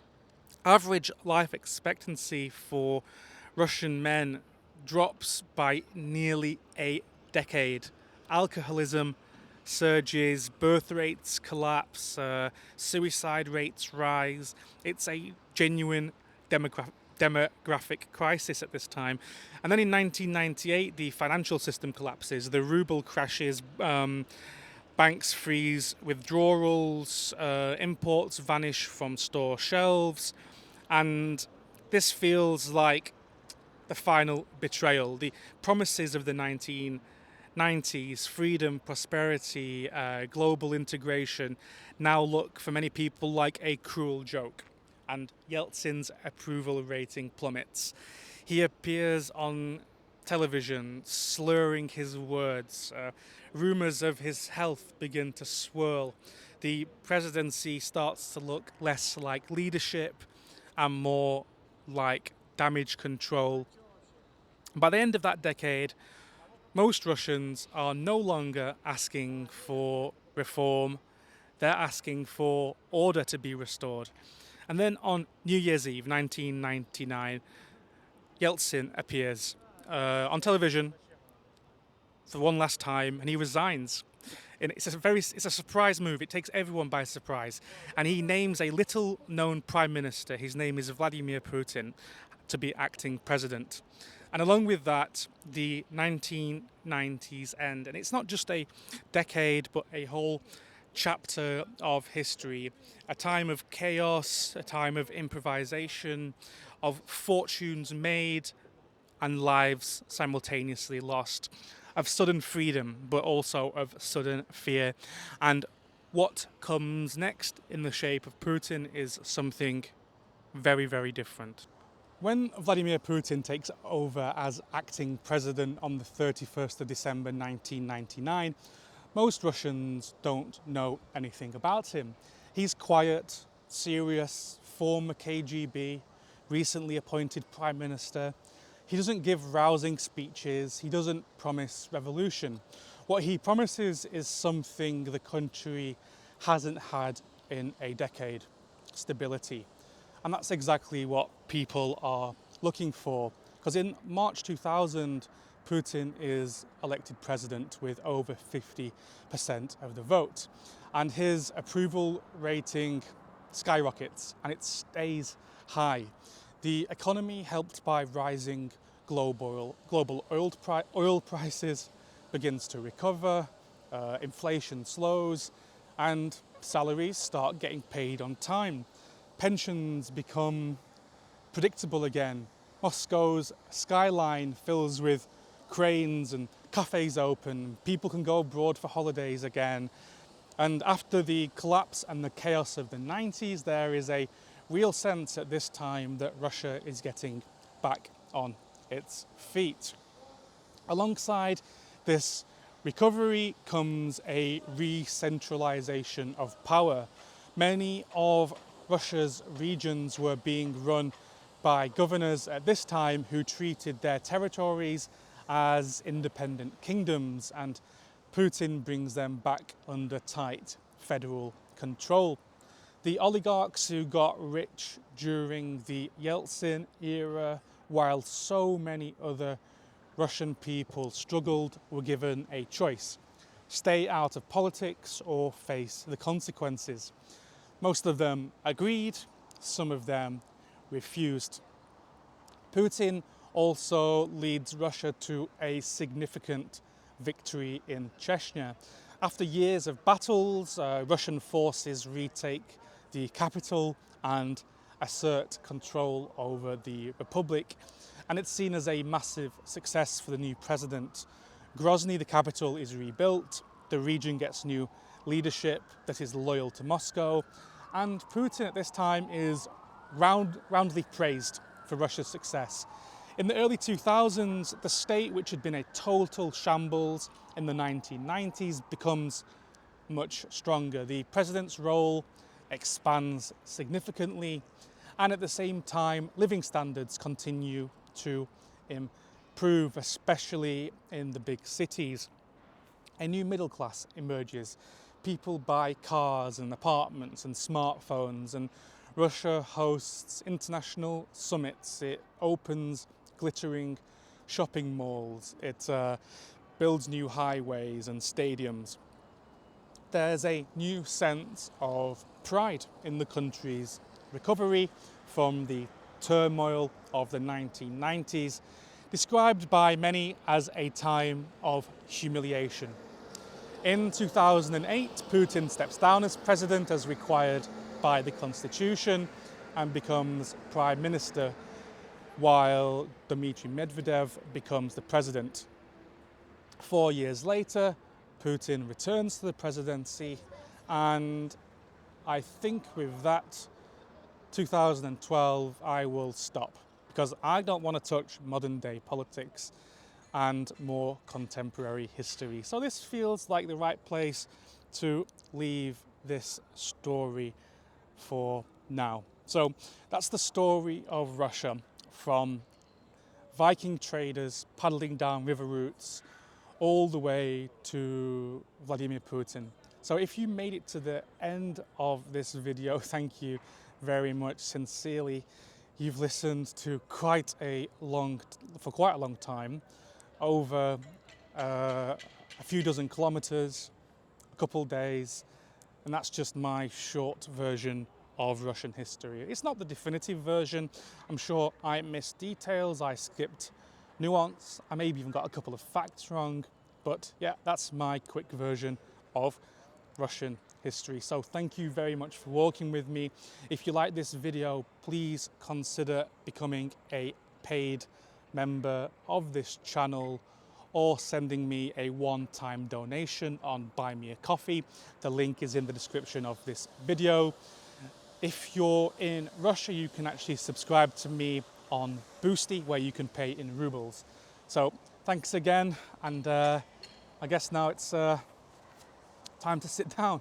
average life expectancy for Russian men drops by nearly a decade. Alcoholism surges, birth rates collapse, suicide rates rise. It's a genuine demographic crisis at this time. And then in 1998, the financial system collapses, the ruble crashes, banks freeze withdrawals, imports vanish from store shelves, and this feels like the final betrayal. The promises of the 1990s, freedom, prosperity, global integration, now look for many people like a cruel joke. And Yeltsin's approval rating plummets. He appears on television, slurring his words. Rumors of his health begin to swirl. The presidency starts to look less like leadership and more like damage control. By the end of that decade, most Russians are no longer asking for reform. They're asking for order to be restored. And then on New Year's Eve, 1999, Yeltsin appears on television for one last time, and he resigns. And it's a surprise move. It takes everyone by surprise. And he names a little-known prime minister. His name is Vladimir Putin, to be acting president. And along with that, the 1990s end. And it's not just a decade, but a whole chapter of history. A time of chaos, a time of improvisation, of fortunes made and lives simultaneously lost, of sudden freedom, but also of sudden fear. And what comes next in the shape of Putin is something very, very different. When Vladimir Putin takes over as acting president on the 31st of December 1999, most Russians don't know anything about him. He's quiet, serious, former KGB, recently appointed prime minister. He doesn't give rousing speeches, he doesn't promise revolution. What he promises is something the country hasn't had in a decade: stability. And that's exactly what people are looking for. Because in March 2000, Putin is elected president with over 50% of the vote. And his approval rating skyrockets and it stays high. The economy, helped by rising global oil prices, begins to recover, inflation slows, and salaries start getting paid on time. Pensions become predictable again. Moscow's skyline fills with cranes and cafes open. People can go abroad for holidays again. And after the collapse and the chaos of the 90s, there is a real sense at this time that Russia is getting back on its feet. Alongside this recovery comes a re-centralization of power. Many of Russia's regions were being run by governors at this time who treated their territories as independent kingdoms, and Putin brings them back under tight federal control. The oligarchs who got rich during the Yeltsin era, while so many other Russian people struggled, were given a choice: stay out of politics or face the consequences. Most of them agreed, some of them refused. Putin also leads Russia to a significant victory in Chechnya. After years of battles, Russian forces retake the capital and assert control over the republic, and it's seen as a massive success for the new president. Grozny, the capital, is rebuilt, the region gets new leadership that is loyal to Moscow, and Putin at this time is roundly praised for Russia's success. In the early 2000s, the state, which had been a total shambles in the 1990s, becomes much stronger. The president's role expands significantly, and at the same time, living standards continue to improve, especially in the big cities. A new middle class emerges. People buy cars and apartments and smartphones, and Russia hosts international summits. It opens glittering shopping malls. It builds new highways and stadiums. There's a new sense of pride in the country's recovery from the turmoil of the 1990s, described by many as a time of humiliation. In 2008, Putin steps down as president as required by the constitution and becomes prime minister, while Dmitry Medvedev becomes the president. 4 years later, Putin returns to the presidency, and I think with that, 2012, I will stop, because I don't want to touch modern day politics and more contemporary history. So this feels like the right place to leave this story for now. So that's the story of Russia, from Viking traders paddling down river routes all the way to Vladimir Putin. So if you made it to the end of this video, thank you very much, sincerely. You've listened to for quite a long time, over a few dozen kilometers, a couple days, and that's just my short version of Russian history. It's not the definitive version. I'm sure I missed details, I skipped nuance. I maybe even got a couple of facts wrong, but yeah, that's my quick version of Russian history. So thank you very much for walking with me. If you like this video, please consider becoming a paid member of this channel or sending me a one-time donation on Buy Me a Coffee. The link is in the description of this video. If you're in Russia, you can actually subscribe to me on Boosty, where you can pay in rubles. So thanks again, and I guess now it's time to sit down.